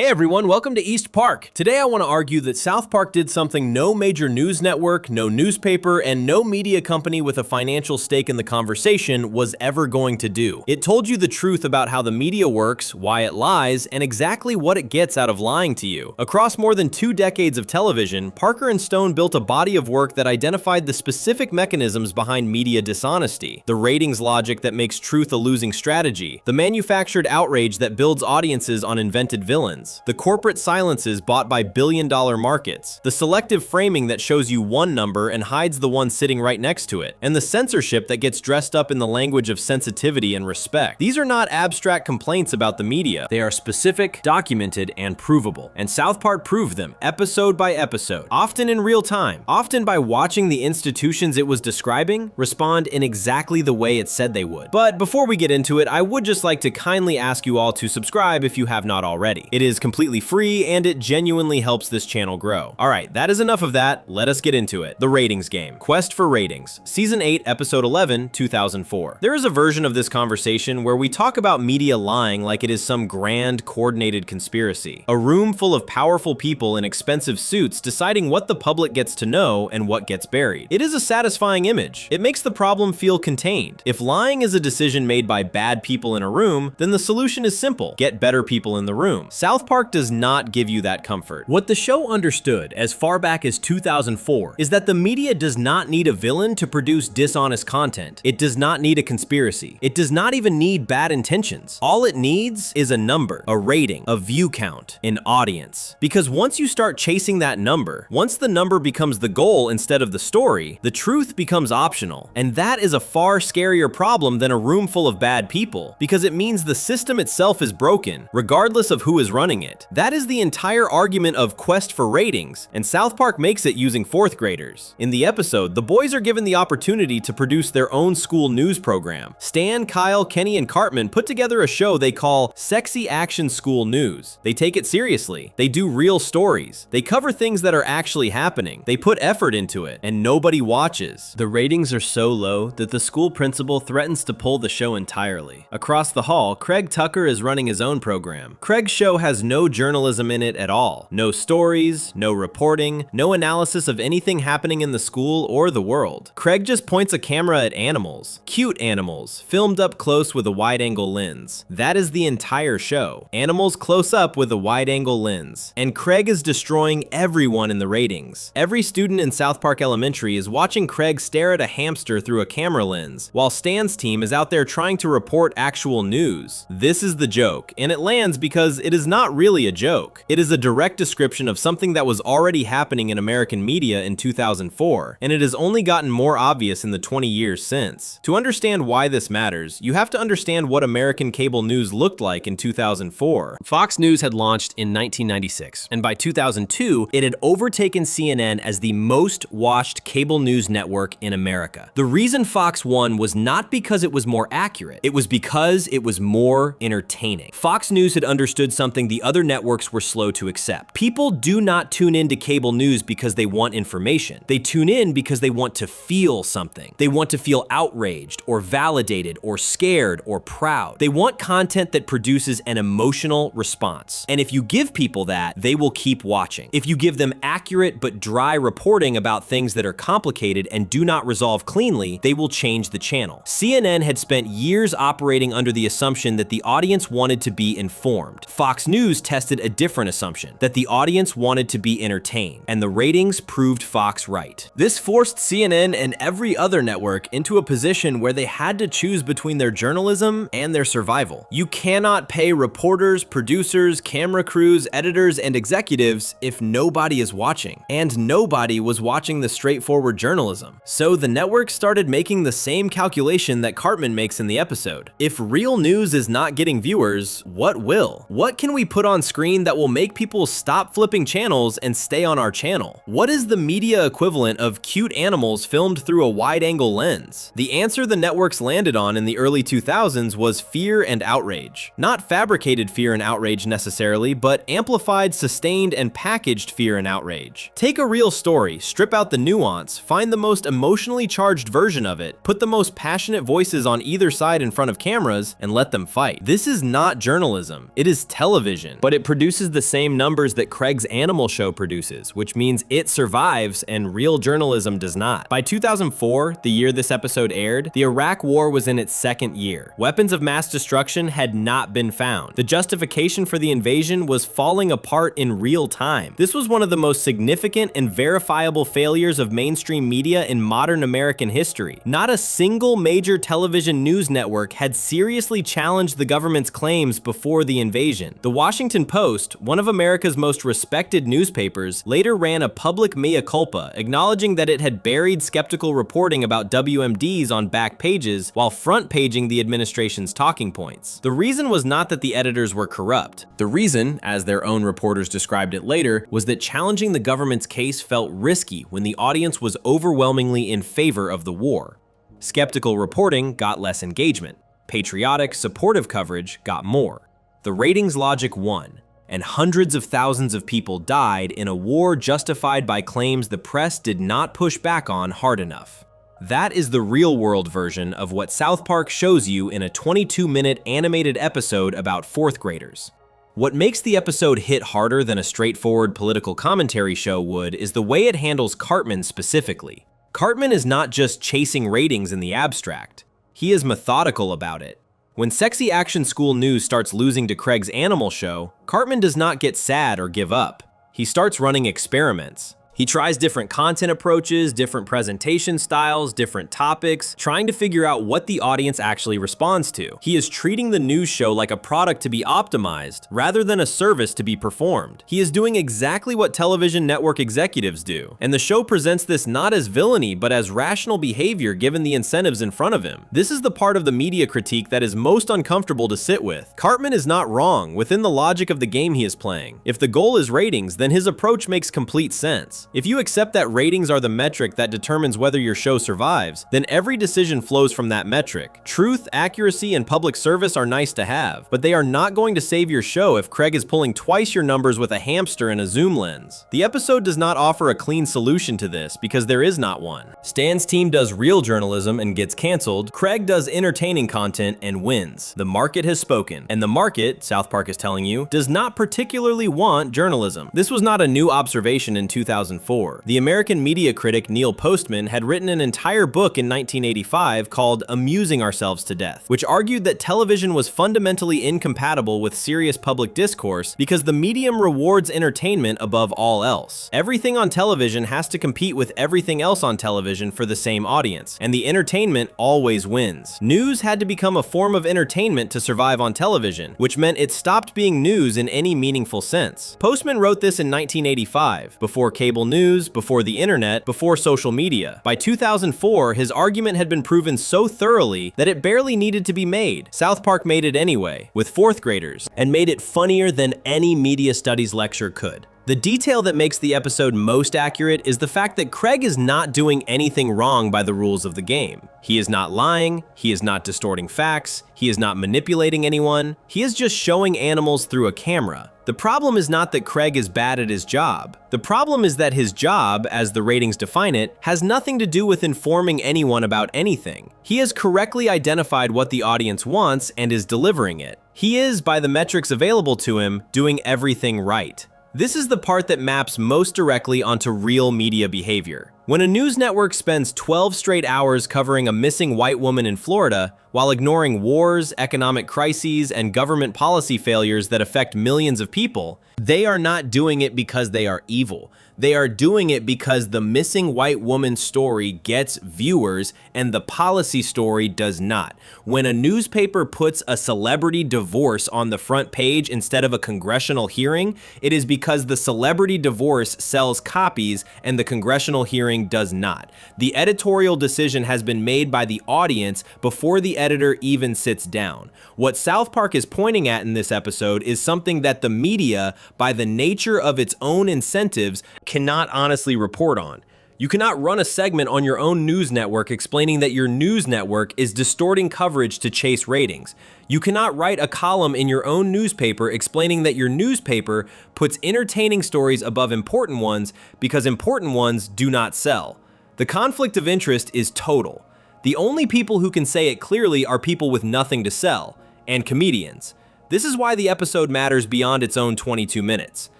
Hey everyone, welcome to East Park. Today I want to argue that South Park did something no major news network, no newspaper, and no media company with a financial stake in the conversation was ever going to do. It told you the truth about how the media works, why it lies, and exactly what it gets out of lying to you. Across more than 2 decades of television, Parker and Stone built a body of work that identified the specific mechanisms behind media dishonesty, the ratings logic that makes truth a losing strategy, the manufactured outrage that builds audiences on invented villains, the corporate silences bought by billion-dollar markets, the selective framing that shows you one number and hides the one sitting right next to it, and the censorship that gets dressed up in the language of sensitivity and respect. These are not abstract complaints about the media. They are specific, documented, and provable. And South Park proved them, episode by episode, often in real time, often by watching the institutions it was describing respond in exactly the way it said they would. But before we get into it, I would just like to kindly ask you all to subscribe if you have not already. It is completely free and it genuinely helps this channel grow. Alright, that is enough of that, let us get into it. The ratings game. Quest for Ratings. Season 8, Episode 11, 2004. There is a version of this conversation where we talk about media lying like it is some grand, coordinated conspiracy. A room full of powerful people in expensive suits deciding what the public gets to know and what gets buried. It is a satisfying image. It makes the problem feel contained. If lying is a decision made by bad people in a room, then the solution is simple. Get better people in the room. South Park does not give you that comfort. What the show understood as far back as 2004 is that the media does not need a villain to produce dishonest content. It does not need a conspiracy. It does not even need bad intentions. All it needs is a number, a rating, a view count, an audience. Because once you start chasing that number, once the number becomes the goal instead of the story, the truth becomes optional. And that is a far scarier problem than a room full of bad people, because it means the system itself is broken, regardless of who is running it. That is the entire argument of Quest for Ratings, and South Park makes it using 4th graders. In the episode, the boys are given the opportunity to produce their own school news program. Stan, Kyle, Kenny, and Cartman put together a show they call Sexy Action School News. They take it seriously. They do real stories. They cover things that are actually happening. They put effort into it, and nobody watches. The ratings are so low that the school principal threatens to pull the show entirely. Across the hall, Craig Tucker is running his own program. Craig's show has no journalism in it at all. No stories, no reporting, no analysis of anything happening in the school or the world. Craig just points a camera at animals. Cute animals, filmed up close with a wide-angle lens. That is the entire show. Animals close up with a wide-angle lens. And Craig is destroying everyone in the ratings. Every student in South Park Elementary is watching Craig stare at a hamster through a camera lens, while Stan's team is out there trying to report actual news. This is the joke, and it lands because it is not really a joke. It is a direct description of something that was already happening in American media in 2004, and it has only gotten more obvious in the 20 years since. To understand why this matters, you have to understand what American cable news looked like in 2004. Fox News had launched in 1996, and by 2002, it had overtaken CNN as the most watched cable news network in America. The reason Fox won was not because it was more accurate, it was because it was more entertaining. Fox News had understood something the other networks were slow to accept. People do not tune into cable news because they want information. They tune in because they want to feel something. They want to feel outraged or validated or scared or proud. They want content that produces an emotional response. And if you give people that, they will keep watching. If you give them accurate but dry reporting about things that are complicated and do not resolve cleanly, they will change the channel. CNN had spent years operating under the assumption that the audience wanted to be informed. Fox News tested a different assumption, that the audience wanted to be entertained, and the ratings proved Fox right. This forced CNN and every other network into a position where they had to choose between their journalism and their survival. You cannot pay reporters, producers, camera crews, editors, and executives if nobody is watching. And nobody was watching the straightforward journalism. So the network started making the same calculation that Cartman makes in the episode. If real news is not getting viewers, what will? What can we put on screen that will make people stop flipping channels and stay on our channel? What is the media equivalent of cute animals filmed through a wide-angle lens? The answer the networks landed on in the early 2000s was fear and outrage. Not fabricated fear and outrage necessarily, but amplified, sustained, and packaged fear and outrage. Take a real story, strip out the nuance, find the most emotionally charged version of it, put the most passionate voices on either side in front of cameras, and let them fight. This is not journalism, it is television. television, but it produces the same numbers that Craig's Animal Show produces, which means it survives and real journalism does not. By 2004, the year this episode aired, the Iraq War was in its second year. Weapons of mass destruction had not been found. The justification for the invasion was falling apart in real time. This was one of the most significant and verifiable failures of mainstream media in modern American history. Not a single major television news network had seriously challenged the government's claims before the invasion. The Washington Post, one of America's most respected newspapers, later ran a public mea culpa, acknowledging that it had buried skeptical reporting about WMDs on back pages while front-paging the administration's talking points. The reason was not that the editors were corrupt. The reason, as their own reporters described it later, was that challenging the government's case felt risky when the audience was overwhelmingly in favor of the war. Skeptical reporting got less engagement. Patriotic, supportive coverage got more. The ratings logic won, and hundreds of thousands of people died in a war justified by claims the press did not push back on hard enough. That is the real-world version of what South Park shows you in a 22-minute animated episode about fourth graders. What makes the episode hit harder than a straightforward political commentary show would is the way it handles Cartman specifically. Cartman is not just chasing ratings in the abstract. He is methodical about it. When Sexy Action School News starts losing to Craig's Animal Show, Cartman does not get sad or give up. He starts running experiments. He tries different content approaches, different presentation styles, different topics, trying to figure out what the audience actually responds to. He is treating the news show like a product to be optimized, rather than a service to be performed. He is doing exactly what television network executives do, and the show presents this not as villainy, but as rational behavior given the incentives in front of him. This is the part of the media critique that is most uncomfortable to sit with. Cartman is not wrong within the logic of the game he is playing. If the goal is ratings, then his approach makes complete sense. If you accept that ratings are the metric that determines whether your show survives, then every decision flows from that metric. Truth, accuracy, and public service are nice to have, but they are not going to save your show if Craig is pulling twice your numbers with a hamster and a zoom lens. The episode does not offer a clean solution to this because there is not one. Stan's team does real journalism and gets canceled. Craig does entertaining content and wins. The market has spoken, and the market, South Park is telling you, does not particularly want journalism. This was not a new observation in 2004. The American media critic Neil Postman had written an entire book in 1985 called Amusing Ourselves to Death, which argued that television was fundamentally incompatible with serious public discourse because the medium rewards entertainment above all else. Everything on television has to compete with everything else on television for the same audience, and the entertainment always wins. News had to become a form of entertainment to survive on television, which meant it stopped being news in any meaningful sense. Postman wrote this in 1985, before cable news, before the internet, before social media. By 2004, his argument had been proven so thoroughly that it barely needed to be made. South Park made it anyway, with fourth graders, and made it funnier than any media studies lecture could. The detail that makes the episode most accurate is the fact that Craig is not doing anything wrong by the rules of the game. He is not lying, he is not distorting facts, he is not manipulating anyone, he is just showing animals through a camera. The problem is not that Craig is bad at his job. The problem is that his job, as the ratings define it, has nothing to do with informing anyone about anything. He has correctly identified what the audience wants and is delivering it. He is, by the metrics available to him, doing everything right. This is the part that maps most directly onto real media behavior. When a news network spends 12 straight hours covering a missing white woman in Florida, while ignoring wars, economic crises, and government policy failures that affect millions of people, they are not doing it because they are evil. They are doing it because the missing white woman story gets viewers and the policy story does not. When a newspaper puts a celebrity divorce on the front page instead of a congressional hearing, it is because the celebrity divorce sells copies and the congressional hearing does not. The editorial decision has been made by the audience before the editor even sits down. What South Park is pointing at in this episode is something that the media, by the nature of its own incentives, cannot honestly report on. You cannot run a segment on your own news network explaining that your news network is distorting coverage to chase ratings. You cannot write a column in your own newspaper explaining that your newspaper puts entertaining stories above important ones because important ones do not sell. The conflict of interest is total. The only people who can say it clearly are people with nothing to sell, and comedians. This is why the episode matters beyond its own 22 minutes.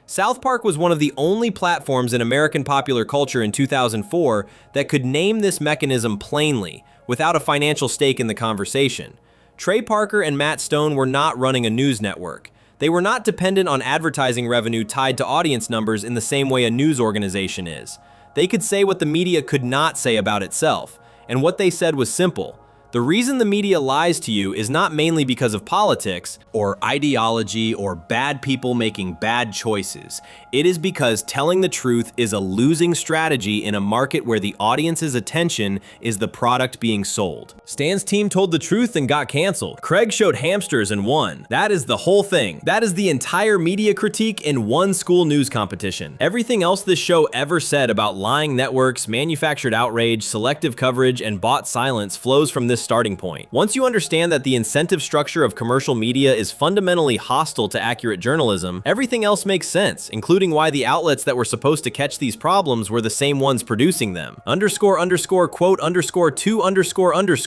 South Park was one of the only platforms in American popular culture in 2004 that could name this mechanism plainly, without a financial stake in the conversation. Trey Parker and Matt Stone were not running a news network. They were not dependent on advertising revenue tied to audience numbers in the same way a news organization is. They could say what the media could not say about itself, and what they said was simple. The reason the media lies to you is not mainly because of politics, or ideology, or bad people making bad choices. It is because telling the truth is a losing strategy in a market where the audience's attention is the product being sold. Stan's team told the truth and got canceled. Craig showed hamsters and won. That is the whole thing. That is the entire media critique in one school news competition. Everything else this show ever said about lying networks, manufactured outrage, selective coverage, and bought silence flows from this starting point. Once you understand that the incentive structure of commercial media is fundamentally hostile to accurate journalism, everything else makes sense, including why the outlets that were supposed to catch these problems were the same ones producing them. __quote _2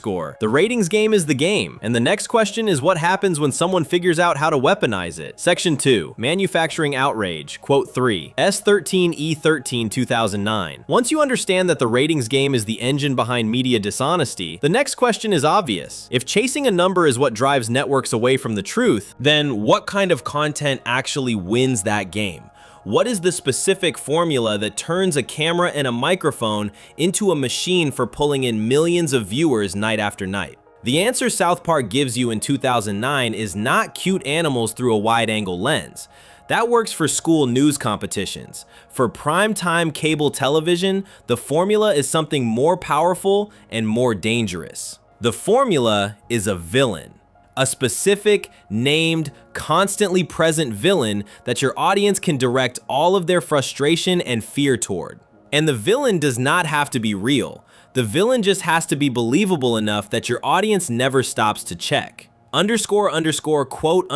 __. The ratings game is the game, and the next question is what happens when someone figures out how to weaponize it. Section 2, Manufacturing Outrage, Quote 3, S13E13 2009. Once you understand that the ratings game is the engine behind media dishonesty, the next question is obvious. If chasing a number is what drives networks away from the truth, then what kind of content actually wins that game? What is the specific formula that turns a camera and a microphone into a machine for pulling in millions of viewers night after night? The answer South Park gives you in 2009 is not cute animals through a wide-angle lens. That works for school news competitions. For primetime cable television, the formula is something more powerful and more dangerous. The formula is a villain. A specific, named, constantly present villain that your audience can direct all of their frustration and fear toward. And the villain does not have to be real. The villain just has to be believable enough that your audience never stops to check. __quote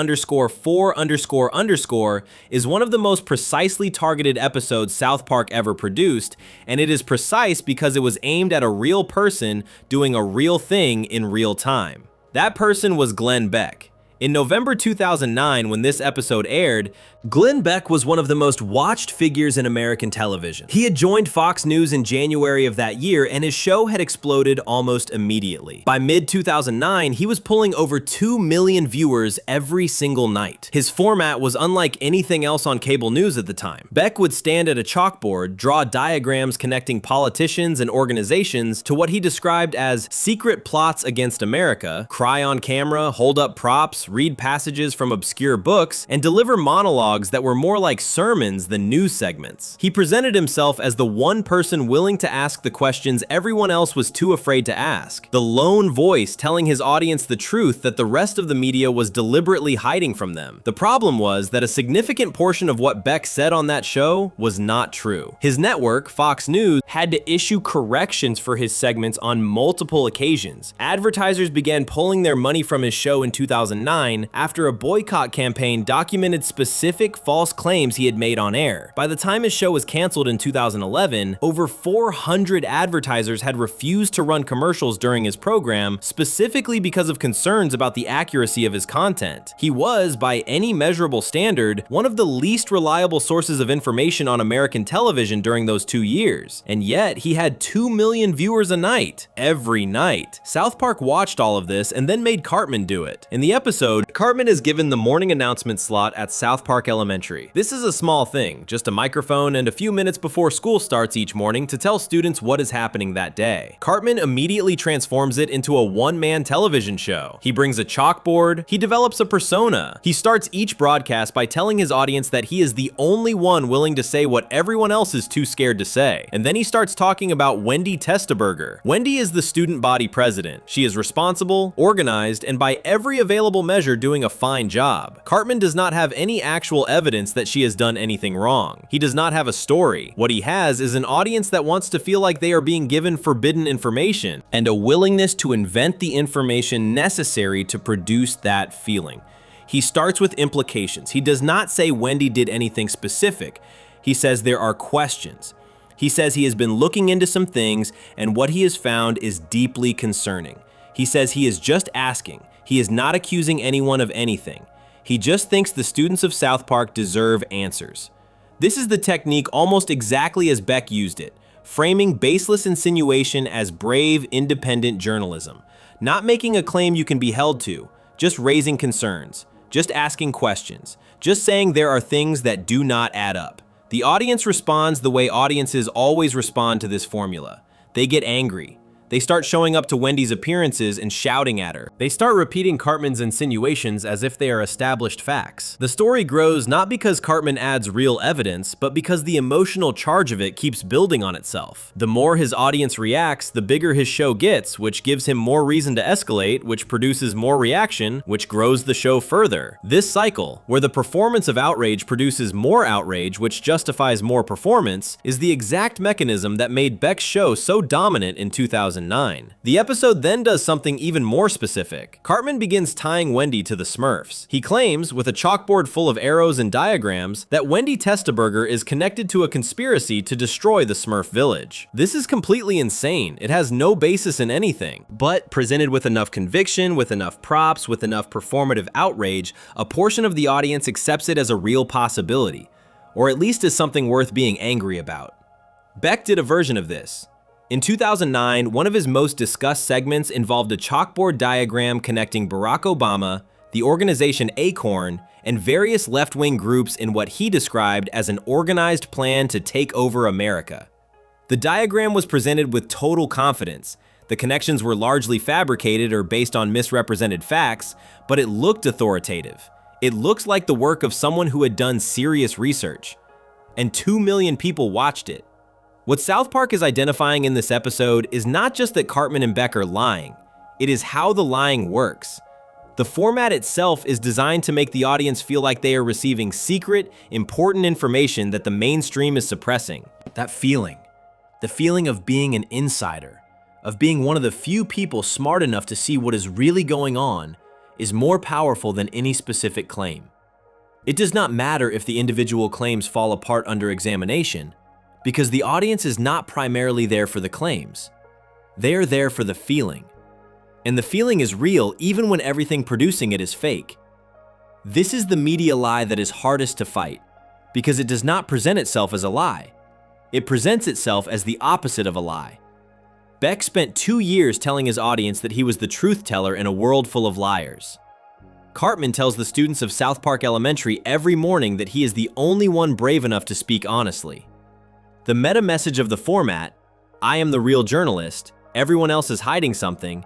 _4 is one of the most precisely targeted episodes South Park ever produced, and it is precise because it was aimed at a real person doing a real thing in real time. That person was Glenn Beck. In November 2009, when this episode aired, Glenn Beck was one of the most watched figures in American television. He had joined Fox News in January of that year, and his show had exploded almost immediately. By mid-2009, he was pulling over 2 million viewers every single night. His format was unlike anything else on cable news at the time. Beck would stand at a chalkboard, draw diagrams connecting politicians and organizations to what he described as secret plots against America, cry on camera, hold up props, read passages from obscure books, and deliver monologues that were more like sermons than news segments. He presented himself as the one person willing to ask the questions everyone else was too afraid to ask. The lone voice telling his audience the truth that the rest of the media was deliberately hiding from them. The problem was that a significant portion of what Beck said on that show was not true. His network, Fox News, had to issue corrections for his segments on multiple occasions. Advertisers began pulling their money from his show in 2009 after a boycott campaign documented specific false claims he had made on air. By the time his show was canceled in 2011, over 400 advertisers had refused to run commercials during his program, specifically because of concerns about the accuracy of his content. He was, by any measurable standard, one of the least reliable sources of information on American television during those 2 years. And yet, he had 2 million viewers a night, every night. South Park watched all of this and then made Cartman do it. In the episode, Cartman is given the morning announcement slot at South Park Elementary. This is a small thing, just a microphone and a few minutes before school starts each morning to tell students what is happening that day. Cartman immediately transforms it into a one-man television show. He brings a chalkboard, he develops a persona. He starts each broadcast by telling his audience that he is the only one willing to say what everyone else is too scared to say. And then he starts talking about Wendy Testaberger. Wendy is the student body president. She is responsible, organized, and by every available measure doing a fine job. Cartman does not have any actual evidence that she has done anything wrong. He does not have a story. What he has is an audience that wants to feel like they are being given forbidden information, and a willingness to invent the information necessary to produce that feeling. He starts with implications. He does not say Wendy did anything specific. He says there are questions. He says he has been looking into some things, and what he has found is deeply concerning. He says he is just asking. He is not accusing anyone of anything. He just thinks the students of South Park deserve answers. This is the technique almost exactly as Beck used it, framing baseless insinuation as brave, independent journalism. Not making a claim you can be held to, just raising concerns, just asking questions, just saying there are things that do not add up. The audience responds the way audiences always respond to this formula. They get angry. They start showing up to Wendy's appearances and shouting at her. They start repeating Cartman's insinuations as if they are established facts. The story grows not because Cartman adds real evidence, but because the emotional charge of it keeps building on itself. The more his audience reacts, the bigger his show gets, which gives him more reason to escalate, which produces more reaction, which grows the show further. This cycle, where the performance of outrage produces more outrage, which justifies more performance, is the exact mechanism that made Beck's show so dominant in 2009. The episode then does something even more specific. Cartman begins tying Wendy to the Smurfs. He claims, with a chalkboard full of arrows and diagrams, that Wendy Testaburger is connected to a conspiracy to destroy the Smurf village. This is completely insane. It has no basis in anything. But presented with enough conviction, with enough props, with enough performative outrage, a portion of the audience accepts it as a real possibility, or at least as something worth being angry about. Beck did a version of this. In 2009, one of his most discussed segments involved a chalkboard diagram connecting Barack Obama, the organization Acorn, and various left-wing groups in what he described as an organized plan to take over America. The diagram was presented with total confidence. The connections were largely fabricated or based on misrepresented facts, but it looked authoritative. It looked like the work of someone who had done serious research. And 2 million people watched it. What South Park is identifying in this episode is not just that Cartman and Beck are lying, it is how the lying works. The format itself is designed to make the audience feel like they are receiving secret, important information that the mainstream is suppressing. That feeling, the feeling of being an insider, of being one of the few people smart enough to see what is really going on, is more powerful than any specific claim. It does not matter if the individual claims fall apart under examination, because the audience is not primarily there for the claims. They are there for the feeling. And the feeling is real even when everything producing it is fake. This is the media lie that is hardest to fight, because it does not present itself as a lie. It presents itself as the opposite of a lie. Beck spent 2 years telling his audience that he was the truth teller in a world full of liars. Cartman tells the students of South Park Elementary every morning that he is the only one brave enough to speak honestly. The meta message of the format, I am the real journalist, everyone else is hiding something,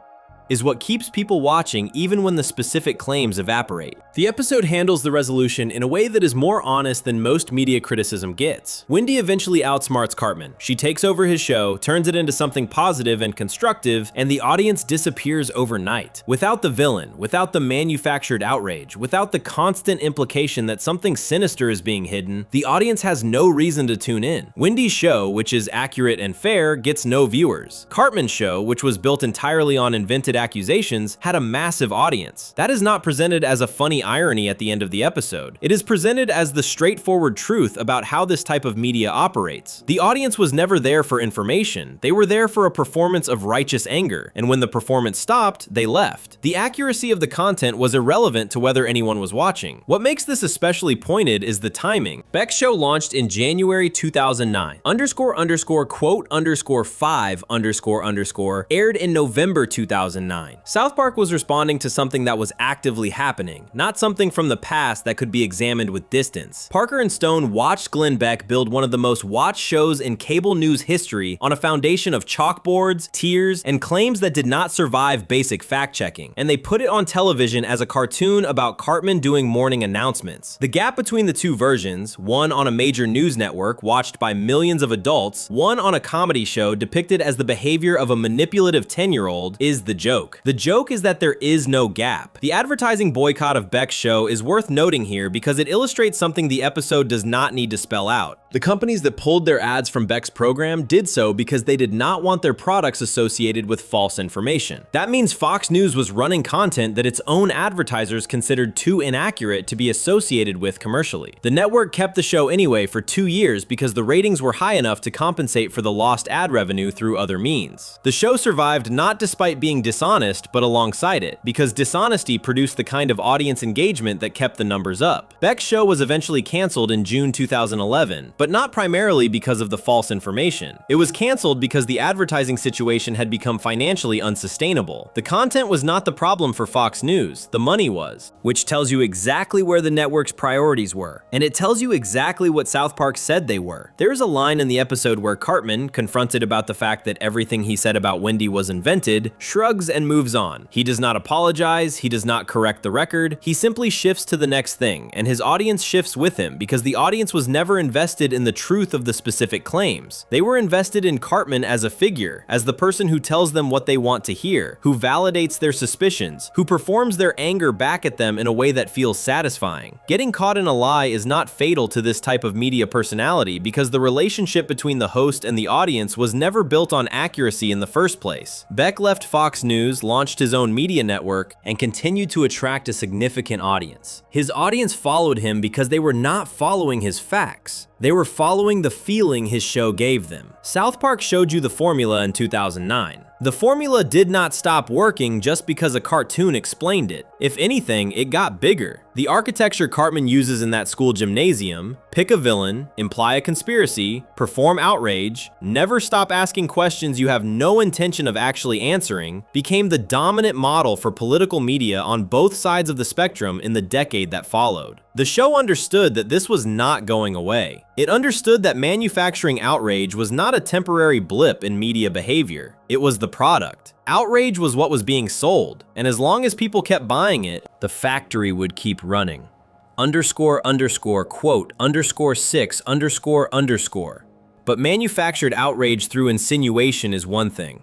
is what keeps people watching even when the specific claims evaporate. The episode handles the resolution in a way that is more honest than most media criticism gets. Wendy eventually outsmarts Cartman. She takes over his show, turns it into something positive and constructive, and the audience disappears overnight. Without the villain, without the manufactured outrage, without the constant implication that something sinister is being hidden, the audience has no reason to tune in. Wendy's show, which is accurate and fair, gets no viewers. Cartman's show, which was built entirely on invented accusations, had a massive audience. That is not presented as a funny irony at the end of the episode. It is presented as the straightforward truth about how this type of media operates. The audience was never there for information. They were there for a performance of righteous anger, and when the performance stopped, they left. The accuracy of the content was irrelevant to whether anyone was watching. What makes this especially pointed is the timing. Beck's show launched in January 2009. __quote_5__ aired in November 2009. South Park was responding to something that was actively happening, not something from the past that could be examined with distance. Parker and Stone watched Glenn Beck build one of the most watched shows in cable news history on a foundation of chalkboards, tears, and claims that did not survive basic fact-checking, and they put it on television as a cartoon about Cartman doing morning announcements. The gap between the two versions, one on a major news network watched by millions of adults, one on a comedy show depicted as the behavior of a manipulative 10-year-old, is the joke. The joke is that there is no gap. The advertising boycott of Beck's show is worth noting here because it illustrates something the episode does not need to spell out. The companies that pulled their ads from Beck's program did so because they did not want their products associated with false information. That means Fox News was running content that its own advertisers considered too inaccurate to be associated with commercially. The network kept the show anyway for 2 years because the ratings were high enough to compensate for the lost ad revenue through other means. The show survived not despite being dishonest dishonest, but alongside it, because dishonesty produced the kind of audience engagement that kept the numbers up. Beck's show was eventually canceled in June 2011, but not primarily because of the false information. It was canceled because the advertising situation had become financially unsustainable. The content was not the problem for Fox News, the money was. Which tells you exactly where the network's priorities were, and it tells you exactly what South Park said they were. There's a line in the episode where Cartman, confronted about the fact that everything he said about Wendy was invented, shrugs and moves on. He does not apologize, he does not correct the record, he simply shifts to the next thing, and his audience shifts with him because the audience was never invested in the truth of the specific claims. They were invested in Cartman as a figure, as the person who tells them what they want to hear, who validates their suspicions, who performs their anger back at them in a way that feels satisfying. Getting caught in a lie is not fatal to this type of media personality because the relationship between the host and the audience was never built on accuracy in the first place. Beck left Fox News, launched his own media network, and continued to attract a significant audience. His audience followed him because they were not following his facts. They were following the feeling his show gave them. South Park showed you the formula in 2009. The formula did not stop working just because a cartoon explained it. If anything, it got bigger. The architecture Cartman uses in that school gymnasium, pick a villain, imply a conspiracy, perform outrage, never stop asking questions you have no intention of actually answering, became the dominant model for political media on both sides of the spectrum in the decade that followed. The show understood that this was not going away. It understood that manufacturing outrage was not a temporary blip in media behavior. It was the product. Outrage was what was being sold, and as long as people kept buying it, the factory would keep running. Quote, _6 _. But manufactured outrage through insinuation is one thing.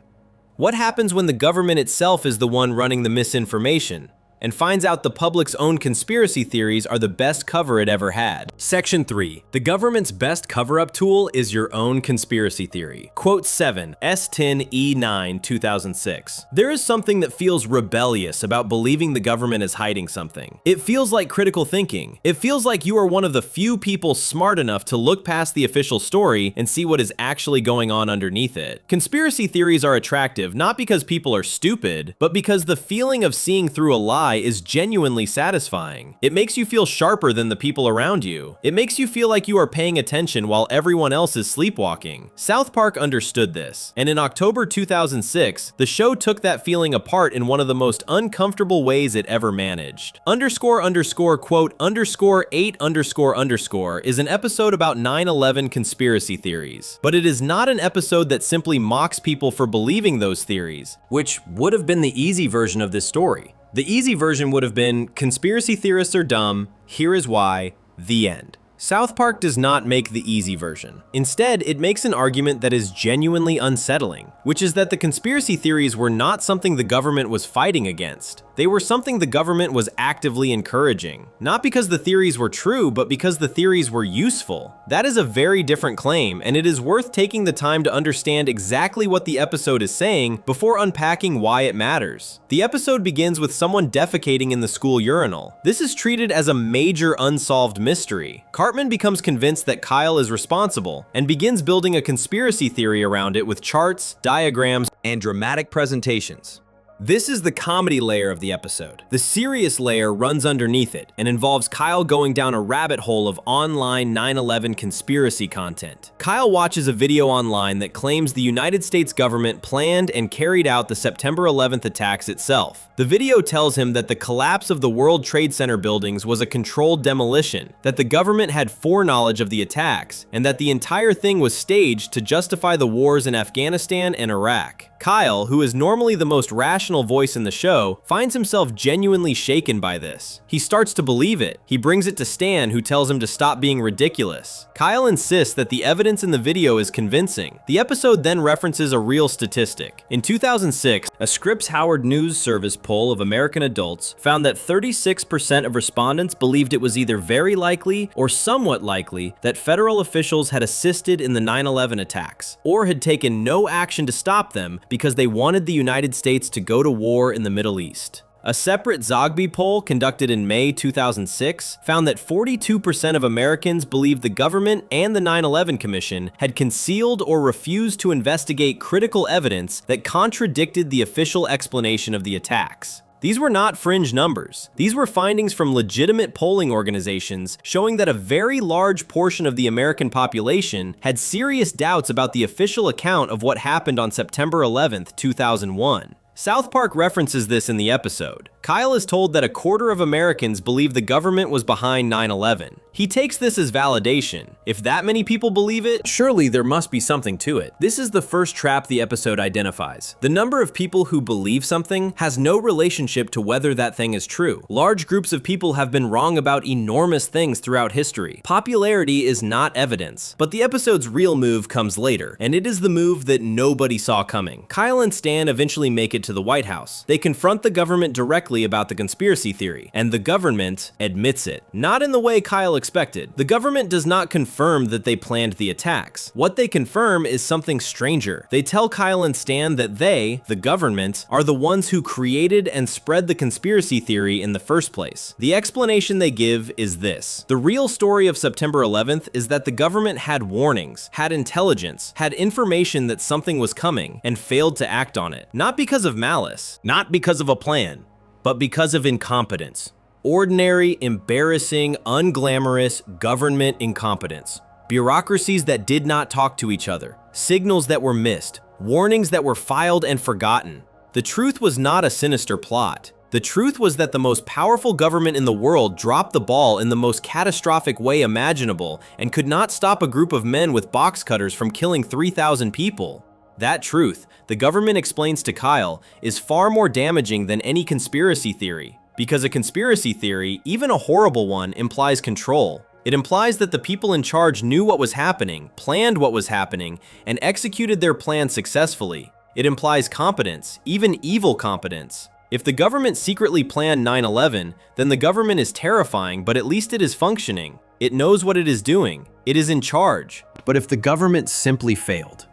What happens when the government itself is the one running the misinformation and finds out the public's own conspiracy theories are the best cover it ever had? Section 3. The government's best cover-up tool is your own conspiracy theory. Quote 7, S10E9 2006. There is something that feels rebellious about believing the government is hiding something. It feels like critical thinking. It feels like you are one of the few people smart enough to look past the official story and see what is actually going on underneath it. Conspiracy theories are attractive not because people are stupid, but because the feeling of seeing through a lie is genuinely satisfying. It makes you feel sharper than the people around you. It makes you feel like you are paying attention while everyone else is sleepwalking. South Park understood this, and in October 2006, the show took that feeling apart in one of the most uncomfortable ways it ever managed. Quote, _8 is an episode about 9/11 conspiracy theories, but it is not an episode that simply mocks people for believing those theories, which would have been the easy version of this story. The easy version would have been, conspiracy theorists are dumb, here is why, the end. South Park does not make the easy version. Instead, it makes an argument that is genuinely unsettling, which is that the conspiracy theories were not something the government was fighting against. They were something the government was actively encouraging. Not because the theories were true, but because the theories were useful. That is a very different claim, and it is worth taking the time to understand exactly what the episode is saying before unpacking why it matters. The episode begins with someone defecating in the school urinal. This is treated as a major unsolved mystery. Cartman becomes convinced that Kyle is responsible and begins building a conspiracy theory around it with charts, diagrams, and dramatic presentations. This is the comedy layer of the episode. The serious layer runs underneath it and involves Kyle going down a rabbit hole of online 9/11 conspiracy content. Kyle watches a video online that claims the United States government planned and carried out the September 11th attacks itself. The video tells him that the collapse of the World Trade Center buildings was a controlled demolition, that the government had foreknowledge of the attacks, and that the entire thing was staged to justify the wars in Afghanistan and Iraq. Kyle, who is normally the most rational voice in the show, finds himself genuinely shaken by this. He starts to believe it. He brings it to Stan, who tells him to stop being ridiculous. Kyle insists that the evidence in the video is convincing. The episode then references a real statistic. In 2006, a Scripps Howard News Service poll of American adults found that 36% of respondents believed it was either very likely or somewhat likely that federal officials had assisted in the 9/11 attacks, or had taken no action to stop them because they wanted the United States to go to war in the Middle East. A separate Zogby poll conducted in May 2006 found that 42% of Americans believed the government and the 9/11 Commission had concealed or refused to investigate critical evidence that contradicted the official explanation of the attacks. These were not fringe numbers. These were findings from legitimate polling organizations showing that a very large portion of the American population had serious doubts about the official account of what happened on September 11th, 2001. South Park references this in the episode. Kyle is told that a quarter of Americans believe the government was behind 9/11. He takes this as validation. If that many people believe it, surely there must be something to it. This is the first trap the episode identifies. The number of people who believe something has no relationship to whether that thing is true. Large groups of people have been wrong about enormous things throughout history. Popularity is not evidence. But the episode's real move comes later, and it is the move that nobody saw coming. Kyle and Stan eventually make it to the White House. They confront the government directly about the conspiracy theory, and the government admits it. Not in the way Kyle expected. The government does not confirm that they planned the attacks. What they confirm is something stranger. They tell Kyle and Stan that they, the government, are the ones who created and spread the conspiracy theory in the first place. The explanation they give is this. The real story of September 11th is that the government had warnings, had intelligence, had information that something was coming, and failed to act on it. Not because of malice, not because of a plan, but because of incompetence. Ordinary, embarrassing, unglamorous government incompetence. Bureaucracies that did not talk to each other. Signals that were missed. Warnings that were filed and forgotten. The truth was not a sinister plot. The truth was that the most powerful government in the world dropped the ball in the most catastrophic way imaginable and could not stop a group of men with box cutters from killing 3,000 people. That truth, the government explains to Kyle, is far more damaging than any conspiracy theory. Because a conspiracy theory, even a horrible one, implies control. It implies that the people in charge knew what was happening, planned what was happening, and executed their plan successfully. It implies competence, even evil competence. If the government secretly planned 9/11, then the government is terrifying, but at least it is functioning. It knows what it is doing. It is in charge. But if the government simply failed,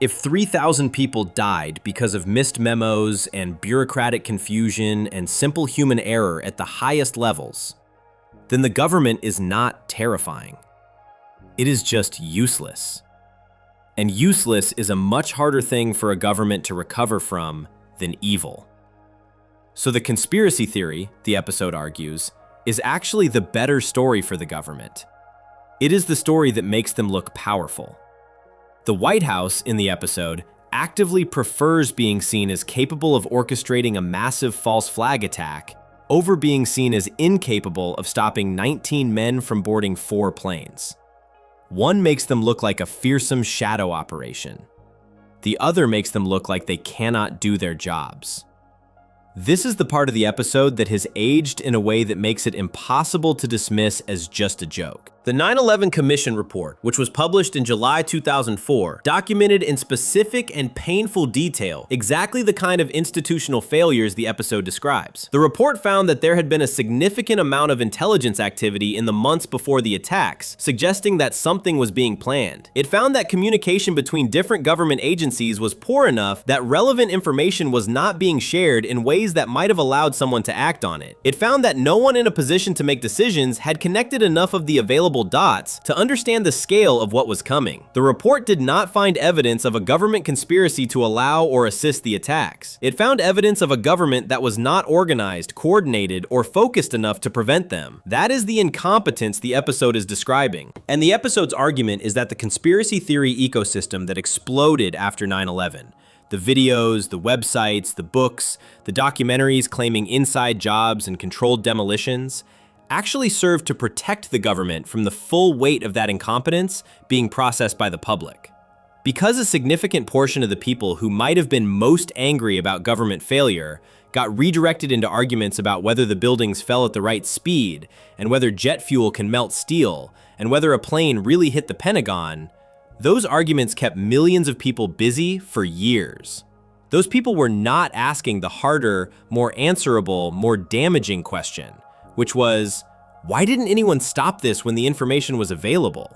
if 3,000 people died because of missed memos and bureaucratic confusion and simple human error at the highest levels, then the government is not terrifying. It is just useless. And useless is a much harder thing for a government to recover from than evil. So the conspiracy theory, the episode argues, is actually the better story for the government. It is the story that makes them look powerful. The White House, in the episode, actively prefers being seen as capable of orchestrating a massive false flag attack over being seen as incapable of stopping 19 men from boarding 4 planes. One makes them look like a fearsome shadow operation. The other makes them look like they cannot do their jobs. This is the part of the episode that has aged in a way that makes it impossible to dismiss as just a joke. The 9/11 Commission report, which was published in July 2004, documented in specific and painful detail exactly the kind of institutional failures the episode describes. The report found that there had been a significant amount of intelligence activity in the months before the attacks, suggesting that something was being planned. It found that communication between different government agencies was poor enough that relevant information was not being shared in ways that might have allowed someone to act on it. It found that no one in a position to make decisions had connected enough of the available dots to understand the scale of what was coming. The report did not find evidence of a government conspiracy to allow or assist the attacks. It found evidence of a government that was not organized, coordinated, or focused enough to prevent them. That is the incompetence the episode is describing. And the episode's argument is that the conspiracy theory ecosystem that exploded after 9/11, the videos, the websites, the books, the documentaries claiming inside jobs and controlled demolitions, actually served to protect the government from the full weight of that incompetence being processed by the public. Because a significant portion of the people who might have been most angry about government failure got redirected into arguments about whether the buildings fell at the right speed, and whether jet fuel can melt steel, and whether a plane really hit the Pentagon, those arguments kept millions of people busy for years. Those people were not asking the harder, more answerable, more damaging question, which was, why didn't anyone stop this when the information was available?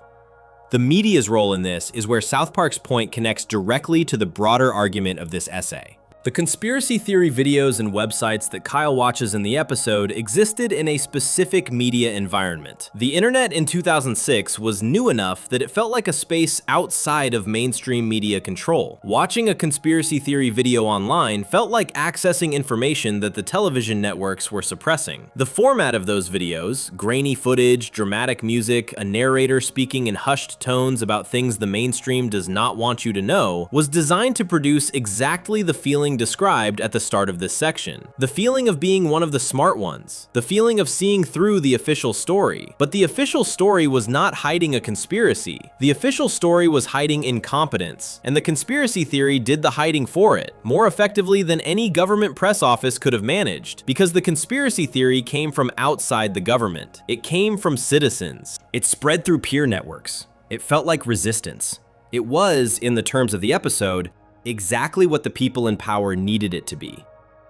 The media's role in this is where South Park's point connects directly to the broader argument of this essay. The The conspiracy theory videos and websites that Kyle watches in the episode existed in a specific media environment. The internet in 2006 was new enough that it felt like a space outside of mainstream media control. Watching a conspiracy theory video online felt like accessing information that the television networks were suppressing. The format of those videos, grainy footage, dramatic music, a narrator speaking in hushed tones about things the mainstream does not want you to know, was designed to produce exactly the feeling described at the start of this section. The feeling of being one of the smart ones. The feeling of seeing through the official story. But the official story was not hiding a conspiracy. The official story was hiding incompetence, and the conspiracy theory did the hiding for it, more effectively than any government press office could have managed, because the conspiracy theory came from outside the government. It came from citizens. It spread through peer networks. It felt like resistance. It was, in the terms of the episode, exactly what the people in power needed it to be.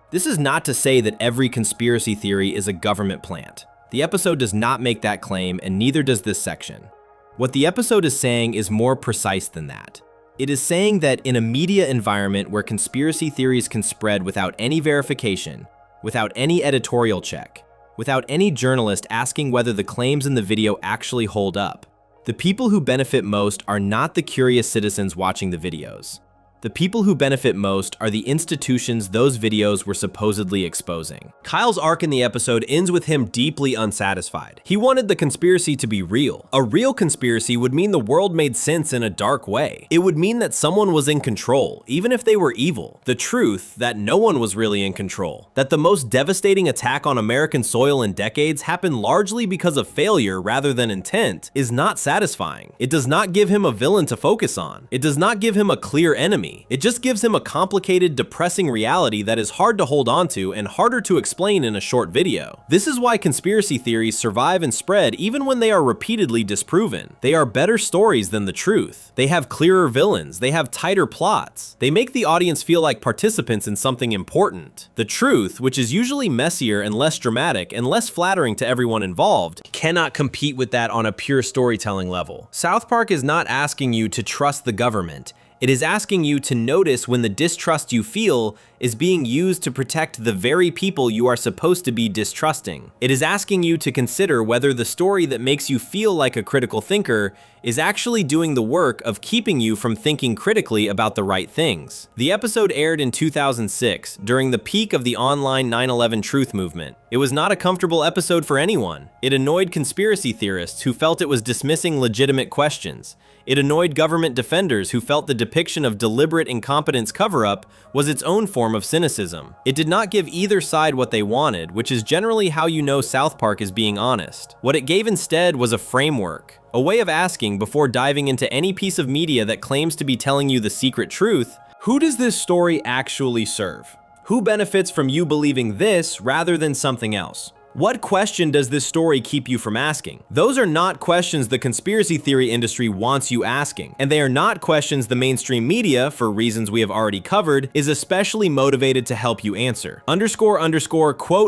This is not to say that every conspiracy theory is a government plant. The episode does not make that claim, and neither does this section. What the episode is saying is more precise than that. It is saying that in a media environment where conspiracy theories can spread without any verification, without any editorial check, without any journalist asking whether the claims in the video actually hold up, the people who benefit most are not the curious citizens watching the videos. The people who benefit most are the institutions those videos were supposedly exposing. Kyle's arc in the episode ends with him deeply unsatisfied. He wanted the conspiracy to be real. A real conspiracy would mean the world made sense in a dark way. It would mean that someone was in control, even if they were evil. The truth, that no one was really in control. That the most devastating attack on American soil in decades happened largely because of failure rather than intent, is not satisfying. It does not give him a villain to focus on. It does not give him a clear enemy. It just gives him a complicated, depressing reality that is hard to hold on to and harder to explain in a short video. This is why conspiracy theories survive and spread even when they are repeatedly disproven. They are better stories than the truth. They have clearer villains. They have tighter plots. They make the audience feel like participants in something important. The truth, which is usually messier and less dramatic and less flattering to everyone involved, cannot compete with that on a pure storytelling level. South Park is not asking you to trust the government. It is asking you to notice when the distrust you feel is being used to protect the very people you are supposed to be distrusting. It is asking you to consider whether the story that makes you feel like a critical thinker is actually doing the work of keeping you from thinking critically about the right things. The episode aired in 2006, during the peak of the online 9/11 truth movement. It was not a comfortable episode for anyone. It annoyed conspiracy theorists who felt it was dismissing legitimate questions. It annoyed government defenders who felt the depiction of deliberate incompetence cover-up was its own form of cynicism. It did not give either side what they wanted, which is generally how you know South Park is being honest. What it gave instead was a framework, a way of asking before diving into any piece of media that claims to be telling you the secret truth, who does this story actually serve? Who benefits from you believing this rather than something else? What question does this story keep you from asking? Those are not questions the conspiracy theory industry wants you asking, and they are not questions the mainstream media, for reasons we have already covered, is especially motivated to help you answer. __quote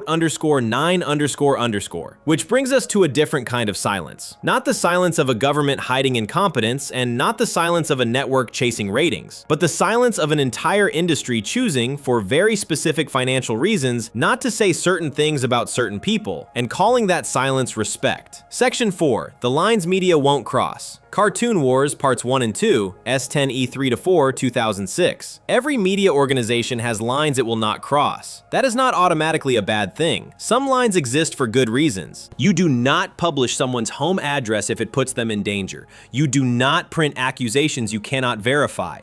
_9 ___. Which brings us to a different kind of silence. Not the silence of a government hiding incompetence, and not the silence of a network chasing ratings, but the silence of an entire industry choosing, for very specific financial reasons, not to say certain things about certain people, and calling that silence respect. Section 4. The lines media won't cross. Cartoon Wars Parts 1 and 2, S10E3-4, 2006. Every media organization has lines it will not cross. That is not automatically a bad thing. Some lines exist for good reasons. You do not publish someone's home address if it puts them in danger. You do not print accusations you cannot verify.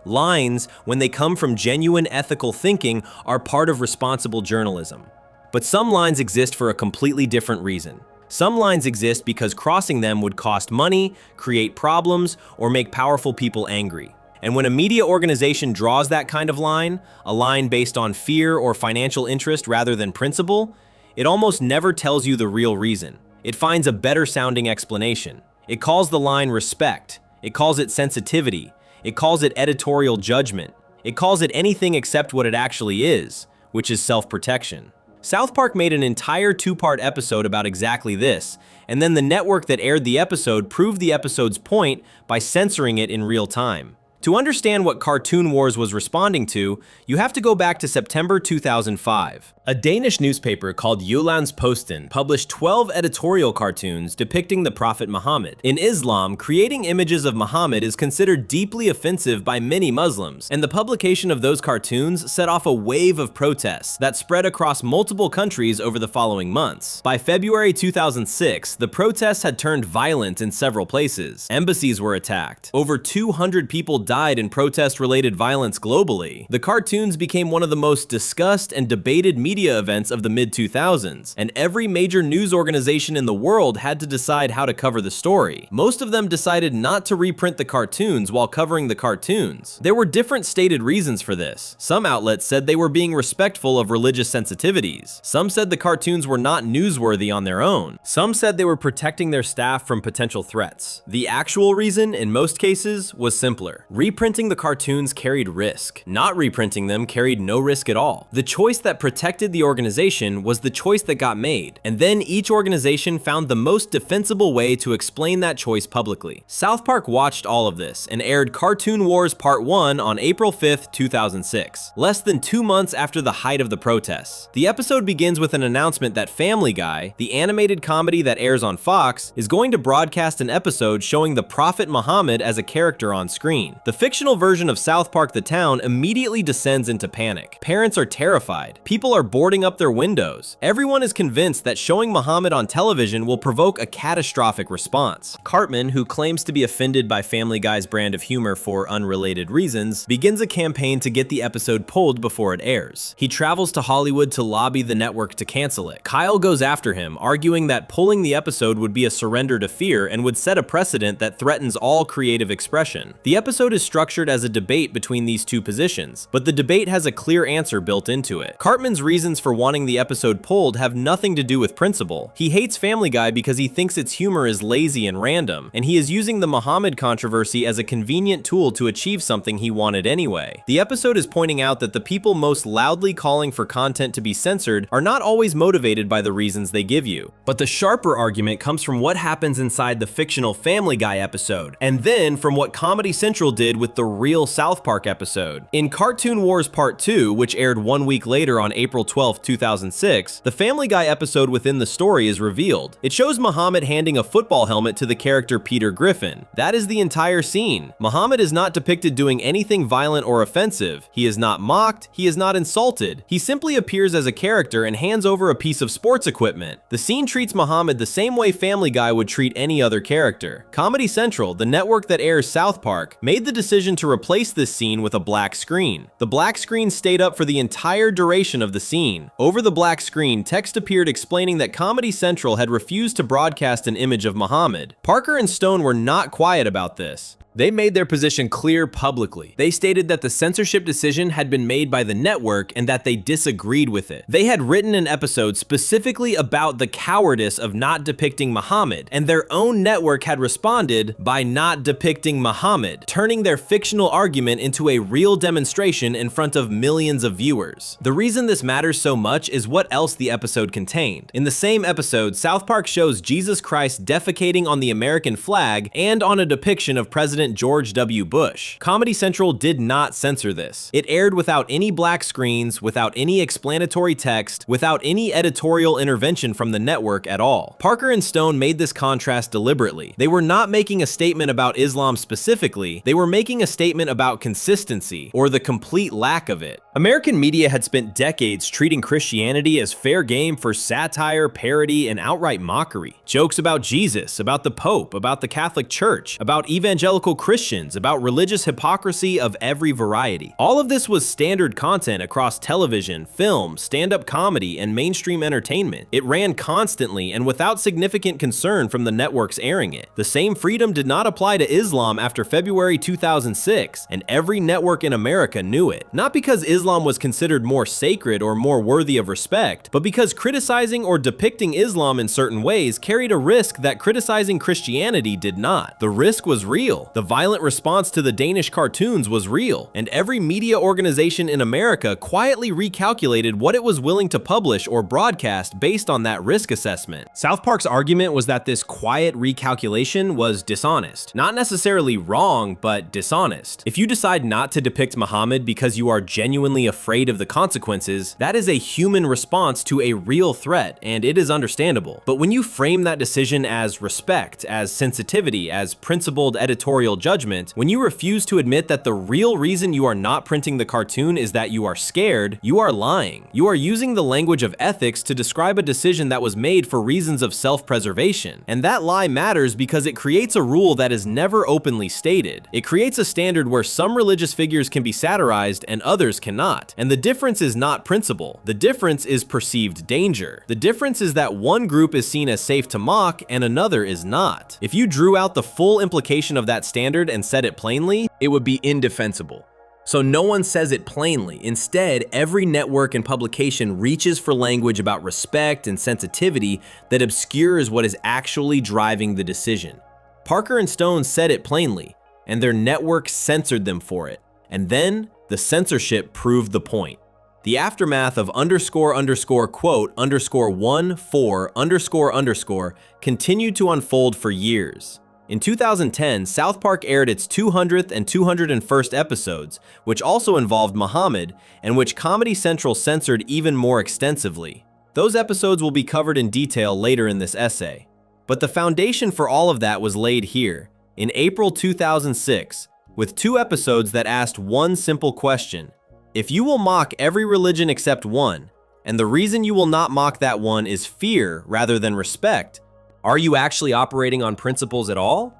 Lines, when they come from genuine ethical thinking, are part of responsible journalism. But some lines exist for a completely different reason. Some lines exist because crossing them would cost money, create problems, or make powerful people angry. And when a media organization draws that kind of line, a line based on fear or financial interest rather than principle, it almost never tells you the real reason. It finds a better sounding explanation. It calls the line respect. It calls it sensitivity. It calls it editorial judgment. It calls it anything except what it actually is, which is self-protection. South Park made an entire two-part episode about exactly this, and then the network that aired the episode proved the episode's point by censoring it in real time. To understand what Cartoon Wars was responding to, you have to go back to September 2005. A Danish newspaper called Jyllands-Posten published 12 editorial cartoons depicting the Prophet Muhammad. In Islam, creating images of Muhammad is considered deeply offensive by many Muslims, and the publication of those cartoons set off a wave of protests that spread across multiple countries over the following months. By February 2006, the protests had turned violent in several places. Embassies were attacked. Over 200 people died in protest-related violence globally. The cartoons became one of the most discussed and debated media events of the mid-2000s, and every major news organization in the world had to decide how to cover the story. Most of them decided not to reprint the cartoons while covering the cartoons. There were different stated reasons for this. Some outlets said they were being respectful of religious sensitivities. Some said the cartoons were not newsworthy on their own. Some said they were protecting their staff from potential threats. The actual reason, in most cases, was simpler. Reprinting the cartoons carried risk. Not reprinting them carried no risk at all. The choice that protected the organization was the choice that got made, and then each organization found the most defensible way to explain that choice publicly. South Park watched all of this and aired Cartoon Wars Part 1 on April 5th, 2006, less than 2 months after the height of the protests. The episode begins with an announcement that Family Guy, the animated comedy that airs on Fox, is going to broadcast an episode showing the Prophet Muhammad as a character on screen. The fictional version of South Park the Town immediately descends into panic. Parents are terrified. People are boarding up their windows. Everyone is convinced that showing Muhammad on television will provoke a catastrophic response. Cartman, who claims to be offended by Family Guy's brand of humor for unrelated reasons, begins a campaign to get the episode pulled before it airs. He travels to Hollywood to lobby the network to cancel it. Kyle goes after him, arguing that pulling the episode would be a surrender to fear and would set a precedent that threatens all creative expression. The episode is structured as a debate between these two positions, but the debate has a clear answer built into it. Cartman's reasons for wanting the episode pulled have nothing to do with principle. He hates Family Guy because he thinks its humor is lazy and random, and he is using the Muhammad controversy as a convenient tool to achieve something he wanted anyway. The episode is pointing out that the people most loudly calling for content to be censored are not always motivated by the reasons they give you. But the sharper argument comes from what happens inside the fictional Family Guy episode, and then from what Comedy Central did with the real South Park episode. In Cartoon Wars Part 2, which aired 1 week later on April 12, 2006, the Family Guy episode within the story is revealed. It shows Muhammad handing a football helmet to the character Peter Griffin. That is the entire scene. Muhammad is not depicted doing anything violent or offensive. He is not mocked. He is not insulted. He simply appears as a character and hands over a piece of sports equipment. The scene treats Muhammad the same way Family Guy would treat any other character. Comedy Central, the network that airs South Park, made the decision to replace this scene with a black screen. The black screen stayed up for the entire duration of the scene. Over the black screen, text appeared explaining that Comedy Central had refused to broadcast an image of Muhammad. Parker and Stone were not quiet about this. They made their position clear publicly. They stated that the censorship decision had been made by the network and that they disagreed with it. They had written an episode specifically about the cowardice of not depicting Muhammad, and their own network had responded by not depicting Muhammad, turning their fictional argument into a real demonstration in front of millions of viewers. The reason this matters so much is what else the episode contained. In the same episode, South Park shows Jesus Christ defecating on the American flag and on a depiction of President George W. Bush. Comedy Central did not censor this. It aired without any black screens, without any explanatory text, without any editorial intervention from the network at all. Parker and Stone made this contrast deliberately. They were not making a statement about Islam specifically, they were making a statement about consistency, or the complete lack of it. American media had spent decades treating Christianity as fair game for satire, parody, and outright mockery. Jokes about Jesus, about the Pope, about the Catholic Church, about evangelical Christians, about religious hypocrisy of every variety. All of this was standard content across television, film, stand-up comedy, and mainstream entertainment. It ran constantly and without significant concern from the networks airing it. The same freedom did not apply to Islam after February 2006, and every network in America knew it. Not because Islam was considered more sacred or more worthy of respect, but because criticizing or depicting Islam in certain ways carried a risk that criticizing Christianity did not. The risk was real. The The violent response to the Danish cartoons was real, and every media organization in America quietly recalculated what it was willing to publish or broadcast based on that risk assessment. South Park's argument was that this quiet recalculation was dishonest. Not necessarily wrong, but dishonest. If you decide not to depict Muhammad because you are genuinely afraid of the consequences, that is a human response to a real threat, and it is understandable. But when you frame that decision as respect, as sensitivity, as principled editorial judgment, when you refuse to admit that the real reason you are not printing the cartoon is that you are scared, you are lying. You are using the language of ethics to describe a decision that was made for reasons of self-preservation. And that lie matters because it creates a rule that is never openly stated. It creates a standard where some religious figures can be satirized and others cannot. And the difference is not principle. The difference is perceived danger. The difference is that one group is seen as safe to mock and another is not. If you drew out the full implication of that standard and said it plainly, it would be indefensible. So no one says it plainly. Instead, every network and publication reaches for language about respect and sensitivity that obscures what is actually driving the decision. Parker and Stone said it plainly, and their network censored them for it. And then the censorship proved the point. The aftermath of _quote_14__ continued to unfold for years. In 2010, South Park aired its 200th and 201st episodes, which also involved Muhammad, and which Comedy Central censored even more extensively. Those episodes will be covered in detail later in this essay. But the foundation for all of that was laid here, in April 2006, with 2 episodes that asked one simple question. If you will mock every religion except one, and the reason you will not mock that one is fear rather than respect, are you actually operating on principles at all?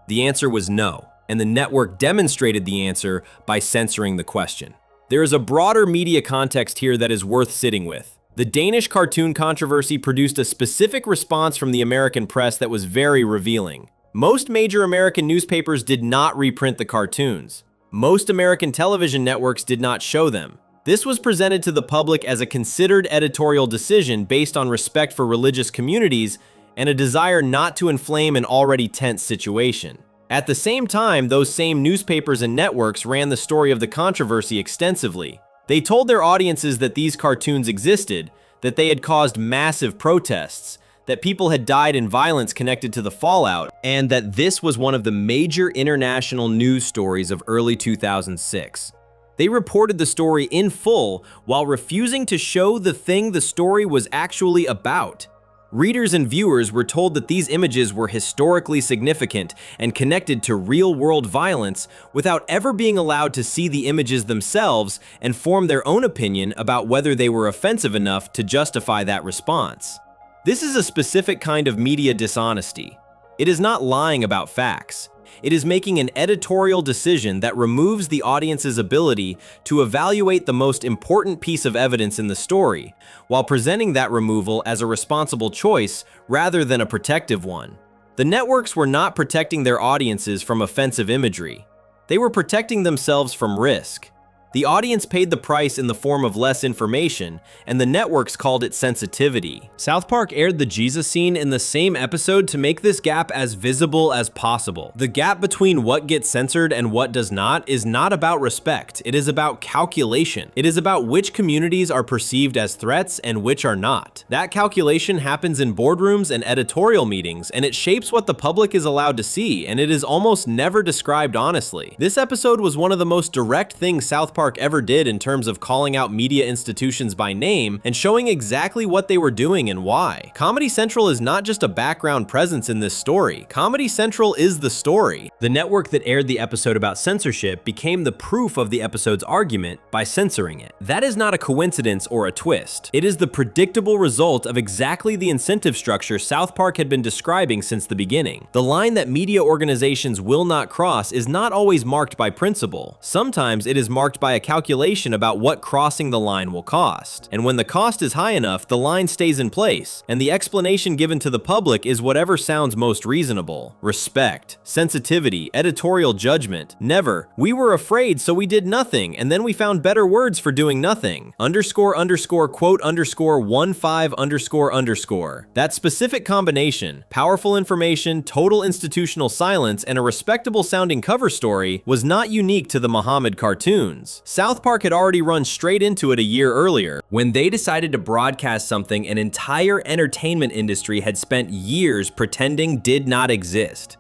The answer was no, and the network demonstrated the answer by censoring the question. There is a broader media context here that is worth sitting with. The Danish cartoon controversy produced a specific response from the American press that was very revealing. Most major American newspapers did not reprint the cartoons. Most American television networks did not show them. This was presented to the public as a considered editorial decision based on respect for religious communities and a desire not to inflame an already tense situation. At the same time, those same newspapers and networks ran the story of the controversy extensively. They told their audiences that these cartoons existed, that they had caused massive protests, that people had died in violence connected to the fallout, and that this was one of the major international news stories of early 2006. They reported the story in full while refusing to show the thing the story was actually about. Readers and viewers were told that these images were historically significant and connected to real-world violence without ever being allowed to see the images themselves and form their own opinion about whether they were offensive enough to justify that response. This is a specific kind of media dishonesty. It is not lying about facts. It is making an editorial decision that removes the audience's ability to evaluate the most important piece of evidence in the story, while presenting that removal as a responsible choice rather than a protective one. The networks were not protecting their audiences from offensive imagery. They were protecting themselves from risk. The audience paid the price in the form of less information, and the networks called it sensitivity. South Park aired the Jesus scene in the same episode to make this gap as visible as possible. The gap between what gets censored and what does not is not about respect. It is about calculation. It is about which communities are perceived as threats and which are not. That calculation happens in boardrooms and editorial meetings, and it shapes what the public is allowed to see, and it is almost never described honestly. This episode was one of the most direct things South Park ever did in terms of calling out media institutions by name and showing exactly what they were doing and why. Comedy Central is not just a background presence in this story. Comedy Central is the story. The network that aired the episode about censorship became the proof of the episode's argument by censoring it. That is not a coincidence or a twist. It is the predictable result of exactly the incentive structure South Park had been describing since the beginning. The line that media organizations will not cross is not always marked by principle. Sometimes it is marked by by a calculation about what crossing the line will cost. And when the cost is high enough, the line stays in place, and the explanation given to the public is whatever sounds most reasonable. Respect, sensitivity, editorial judgment. Never, we were afraid so we did nothing, and then we found better words for doing nothing. Underscore underscore quote underscore 15 underscore underscore. That specific combination, powerful information, total institutional silence, and a respectable sounding cover story, was not unique to the Muhammad cartoons. South Park had already run straight into it a year earlier, when they decided to broadcast something an entire entertainment industry had spent years pretending did not exist.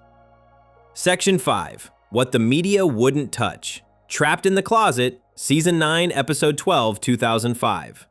Section 5. What the media wouldn't touch. Trapped in the Closet, Season 9, Episode 12, 2005.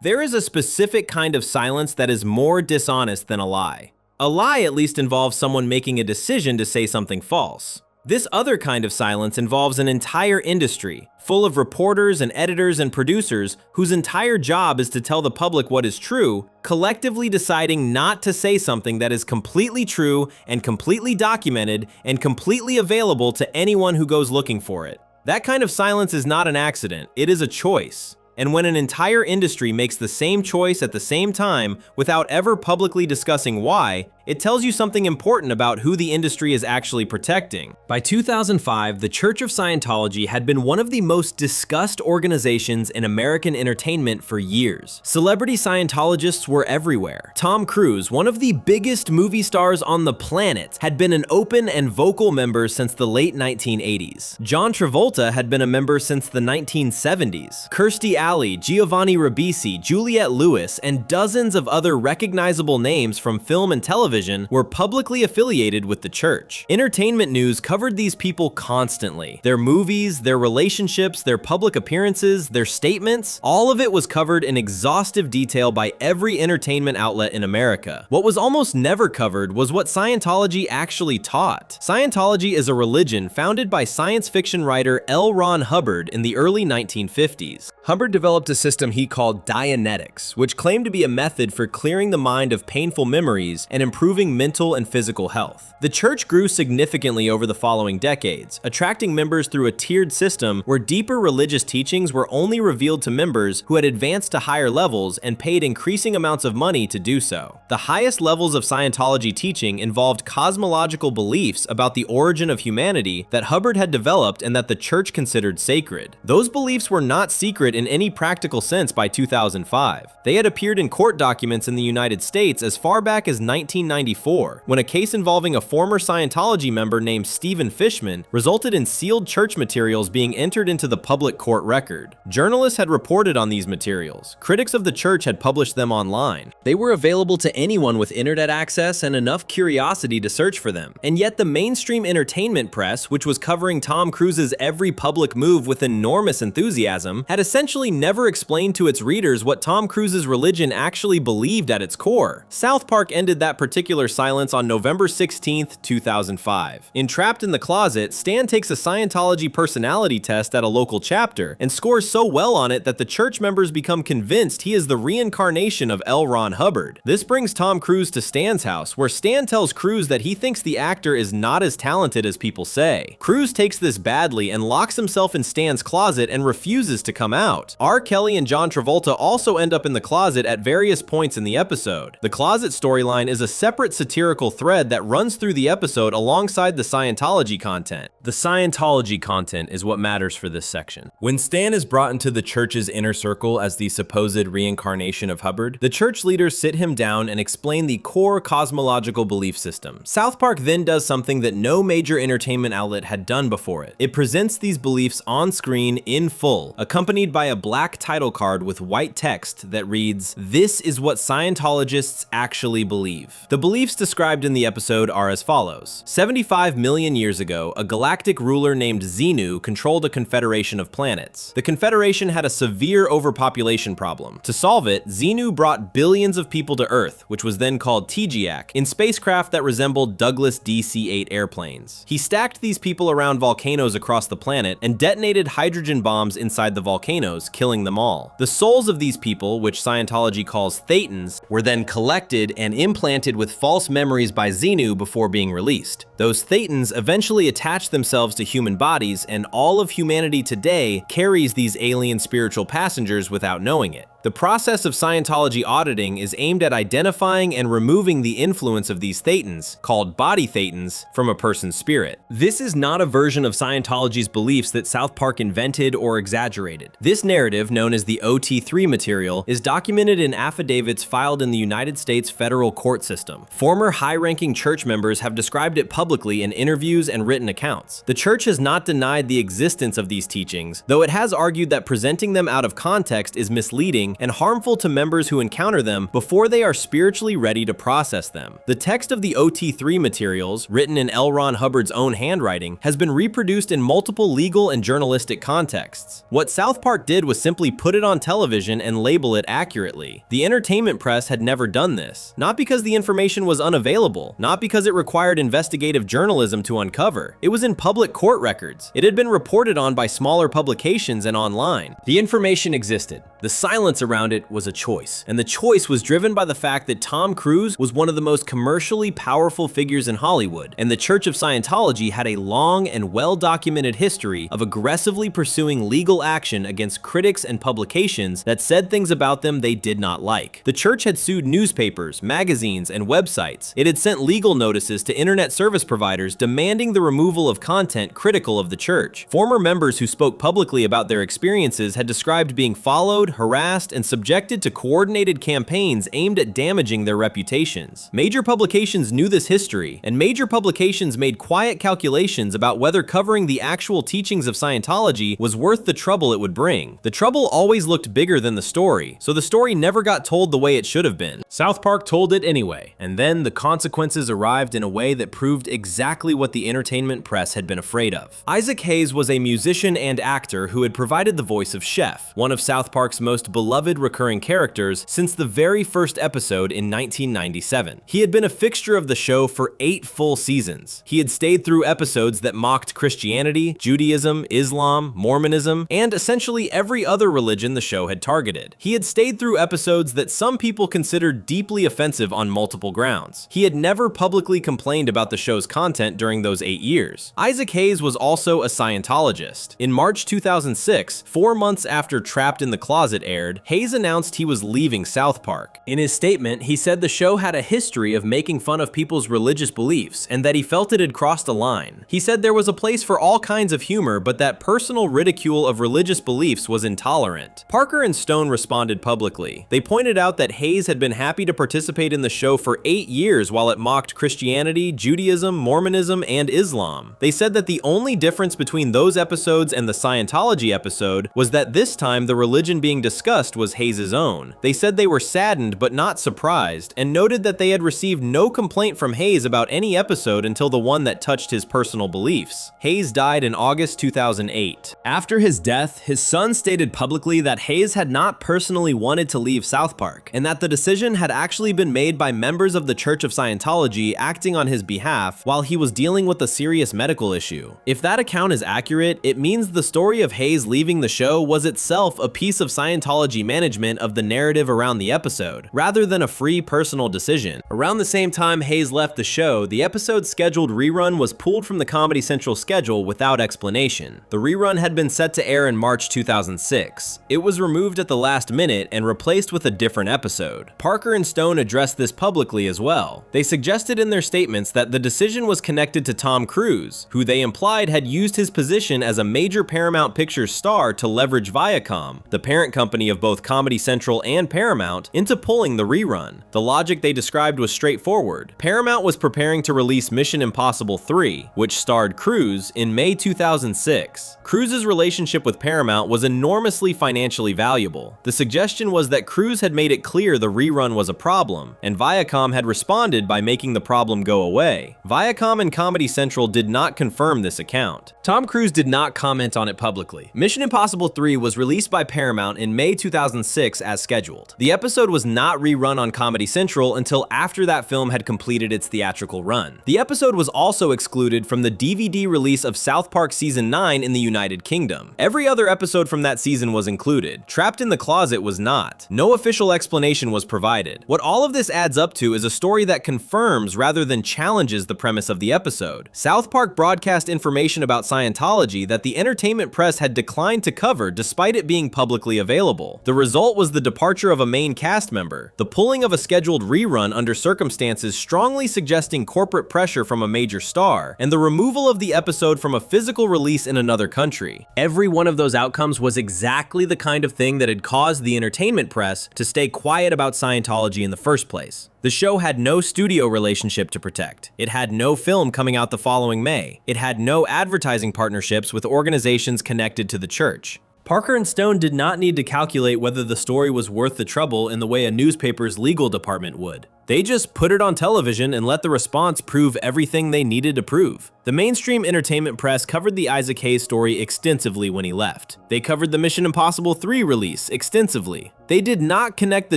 There is a specific kind of silence that is more dishonest than a lie. A lie at least involves someone making a decision to say something false. This other kind of silence involves an entire industry, full of reporters and editors and producers whose entire job is to tell the public what is true, collectively deciding not to say something that is completely true and completely documented and completely available to anyone who goes looking for it. That kind of silence is not an accident, it is a choice. And when an entire industry makes the same choice at the same time without ever publicly discussing why, it tells you something important about who the industry is actually protecting. By 2005, the Church of Scientology had been one of the most discussed organizations in American entertainment for years. Celebrity Scientologists were everywhere. Tom Cruise, one of the biggest movie stars on the planet, had been an open and vocal member since the late 1980s. John Travolta had been a member since the 1970s. Kirstie Alley, Giovanni Ribisi, Juliette Lewis, and dozens of other recognizable names from film and television were publicly affiliated with the church. Entertainment news covered these people constantly. Their movies, their relationships, their public appearances, their statements, all of it was covered in exhaustive detail by every entertainment outlet in America. What was almost never covered was what Scientology actually taught. Scientology is a religion founded by science fiction writer L. Ron Hubbard in the early 1950s. Hubbard developed a system he called Dianetics, which claimed to be a method for clearing the mind of painful memories and improving mental and physical health. The church grew significantly over the following decades, attracting members through a tiered system where deeper religious teachings were only revealed to members who had advanced to higher levels and paid increasing amounts of money to do so. The highest levels of Scientology teaching involved cosmological beliefs about the origin of humanity that Hubbard had developed and that the church considered sacred. Those beliefs were not secret in any practical sense by 2005. They had appeared in court documents in the United States as far back as 1994, when a case involving a former Scientology member named Stephen Fishman resulted in sealed church materials being entered into the public court record. Journalists had reported on these materials. Critics of the church had published them online. They were available to anyone with internet access and enough curiosity to search for them. And yet the mainstream entertainment press, which was covering Tom Cruise's every public move with enormous enthusiasm, had essentially never explained to its readers what Tom Cruise's religion actually believed at its core. South Park ended that particular silence on November 16, 2005. In Trapped in the Closet, Stan takes a Scientology personality test at a local chapter and scores so well on it that the church members become convinced he is the reincarnation of L. Ron Hubbard. This brings Tom Cruise to Stan's house, where Stan tells Cruise that he thinks the actor is not as talented as people say. Cruise takes this badly and locks himself in Stan's closet and refuses to come out. R. Kelly and John Travolta also end up in the closet at various points in the episode. The closet storyline is a separate satirical thread that runs through the episode alongside the Scientology content. The Scientology content is what matters for this section. When Stan is brought into the church's inner circle as the supposed reincarnation of Hubbard, the church leaders sit him down and explain the core cosmological belief system. South Park then does something that no major entertainment outlet had done before it. It presents these beliefs on screen in full, accompanied by a black title card with white text that reads, "This is what Scientologists actually believe." The beliefs described in the episode are as follows. 75 million years ago, a galactic ruler named Xenu controlled a confederation of planets. The confederation had a severe overpopulation problem. To solve it, Xenu brought billions of people to Earth, which was then called TGAC, in spacecraft that resembled Douglas DC-8 airplanes. He stacked these people around volcanoes across the planet and detonated hydrogen bombs inside the volcanoes, killing them all. The souls of these people, which Scientology calls thetans, were then collected and implanted with false memories by Xenu before being released. Those thetans eventually attach themselves to human bodies, and all of humanity today carries these alien spiritual passengers without knowing it. The process of Scientology auditing is aimed at identifying and removing the influence of these thetans, called body thetans, from a person's spirit. This is not a version of Scientology's beliefs that South Park invented or exaggerated. This narrative, known as the OT3 material, is documented in affidavits filed in the United States federal court system. Former high-ranking church members have described it publicly in interviews and written accounts. The church has not denied the existence of these teachings, though it has argued that presenting them out of context is misleading and harmful to members who encounter them before they are spiritually ready to process them. The text of the OT3 materials, written in L. Ron Hubbard's own handwriting, has been reproduced in multiple legal and journalistic contexts. What South Park did was simply put it on television and label it accurately. The entertainment press had never done this, not because the information was unavailable, not because it required investigative journalism to uncover. It was in public court records. It had been reported on by smaller publications and online. The information existed. The silence around it was a choice, and the choice was driven by the fact that Tom Cruise was one of the most commercially powerful figures in Hollywood, and the Church of Scientology had a long and well-documented history of aggressively pursuing legal action against critics and publications that said things about them they did not like. The church had sued newspapers, magazines, and websites. It had sent legal notices to internet service providers demanding the removal of content critical of the church. Former members who spoke publicly about their experiences had described being followed, harassed, and subjected to coordinated campaigns aimed at damaging their reputations. Major publications knew this history, and major publications made quiet calculations about whether covering the actual teachings of Scientology was worth the trouble it would bring. The trouble always looked bigger than the story, so the story never got told the way it should have been. South Park told it anyway, and then the consequences arrived in a way that proved exactly what the entertainment press had been afraid of. Isaac Hayes was a musician and actor who had provided the voice of Chef, one of South Park's most beloved recurring characters since the very first episode in 1997. He had been a fixture of the show for 8 full seasons. He had stayed through episodes that mocked Christianity, Judaism, Islam, Mormonism, and essentially every other religion the show had targeted. He had stayed through episodes that some people considered deeply offensive on multiple grounds. He had never publicly complained about the show's content during those 8 years. Isaac Hayes was also a Scientologist. In March 2006, 4 months after Trapped in the Closet aired, Hayes announced he was leaving South Park. In his statement, he said the show had a history of making fun of people's religious beliefs and that he felt it had crossed a line. He said there was a place for all kinds of humor, but that personal ridicule of religious beliefs was intolerant. Parker and Stone responded publicly. They pointed out that Hayes had been happy to participate in the show for 8 years while it mocked Christianity, Judaism, Mormonism, and Islam. They said that the only difference between those episodes and the Scientology episode was that this time the religion being discussed was Hayes' own. They said they were saddened but not surprised, and noted that they had received no complaint from Hayes about any episode until the one that touched his personal beliefs. Hayes died in August 2008. After his death, his son stated publicly that Hayes had not personally wanted to leave South Park, and that the decision had actually been made by members of the Church of Scientology acting on his behalf while he was dealing with a serious medical issue. If that account is accurate, it means the story of Hayes leaving the show was itself a piece of Scientology management of the narrative around the episode, rather than a free personal decision. Around the same time Hayes left the show, the episode's scheduled rerun was pulled from the Comedy Central schedule without explanation. The rerun had been set to air in March 2006. It was removed at the last minute and replaced with a different episode. Parker and Stone addressed this publicly as well. They suggested in their statements that the decision was connected to Tom Cruise, who they implied had used his position as a major Paramount Pictures star to leverage Viacom, the parent company of both Comedy Central and Paramount, into pulling the rerun. The logic they described was straightforward. Paramount was preparing to release Mission Impossible 3, which starred Cruise, in May 2006. Cruise's relationship with Paramount was enormously financially valuable. The suggestion was that Cruise had made it clear the rerun was a problem, and Viacom had responded by making the problem go away. Viacom and Comedy Central did not confirm this account. Tom Cruise did not comment on it publicly. Mission Impossible 3 was released by Paramount in May 2006 as scheduled. The episode was not rerun on Comedy Central until after that film had completed its theatrical run. The episode was also excluded from the DVD release of South Park Season 9 in the United Kingdom. Every other episode from that season was included. Trapped in the Closet was not. No official explanation was provided. What all of this adds up to is a story that confirms rather than challenges the premise of the episode. South Park broadcast information about Scientology that the entertainment press had declined to cover despite it being publicly available. The result was the departure of a main cast member, the pulling of a scheduled rerun under circumstances strongly suggesting corporate pressure from a major star, and the removal of the episode from a physical release in another country. Every one of those outcomes was exactly the kind of thing that had caused the entertainment press to stay quiet about Scientology in the first place. The show had no studio relationship to protect. It had no film coming out the following May. It had no advertising partnerships with organizations connected to the church. Parker and Stone did not need to calculate whether the story was worth the trouble in the way a newspaper's legal department would. They just put it on television and let the response prove everything they needed to prove. The mainstream entertainment press covered the Isaac Hayes story extensively when he left. They covered the Mission Impossible 3 release extensively. They did not connect the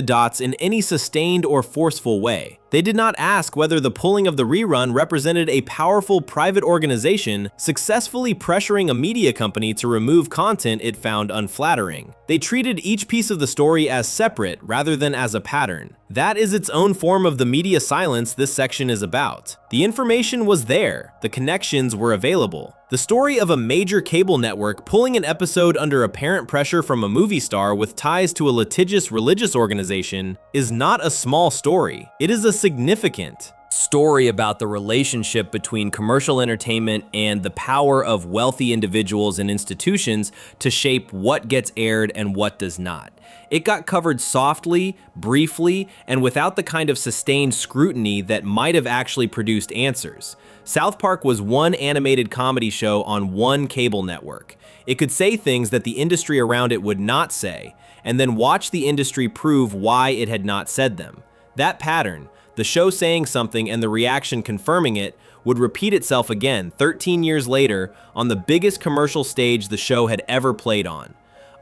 dots in any sustained or forceful way. They did not ask whether the pulling of the rerun represented a powerful private organization successfully pressuring a media company to remove content it found unflattering. They treated each piece of the story as separate rather than as a pattern. That is its own form of the media silence this section is about. The information was there, the connections were available. The story of a major cable network pulling an episode under apparent pressure from a movie star with ties to a litigious religious organization is not a small story. It is a significant story about the relationship between commercial entertainment and the power of wealthy individuals and institutions to shape what gets aired and what does not. It got covered softly, briefly, and without the kind of sustained scrutiny that might have actually produced answers. South Park was one animated comedy show on one cable network. It could say things that the industry around it would not say, and then watch the industry prove why it had not said them. That pattern, the show saying something and the reaction confirming it, would repeat itself again 13 years later on the biggest commercial stage the show had ever played on.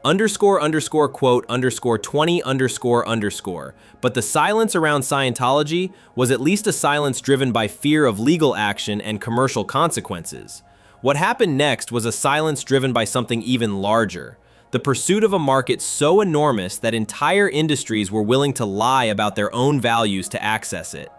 __quote_20__. But the silence around Scientology was at least a silence driven by fear of legal action and commercial consequences. What happened next was a silence driven by something even larger. The pursuit of a market so enormous that entire industries were willing to lie about their own values to access it.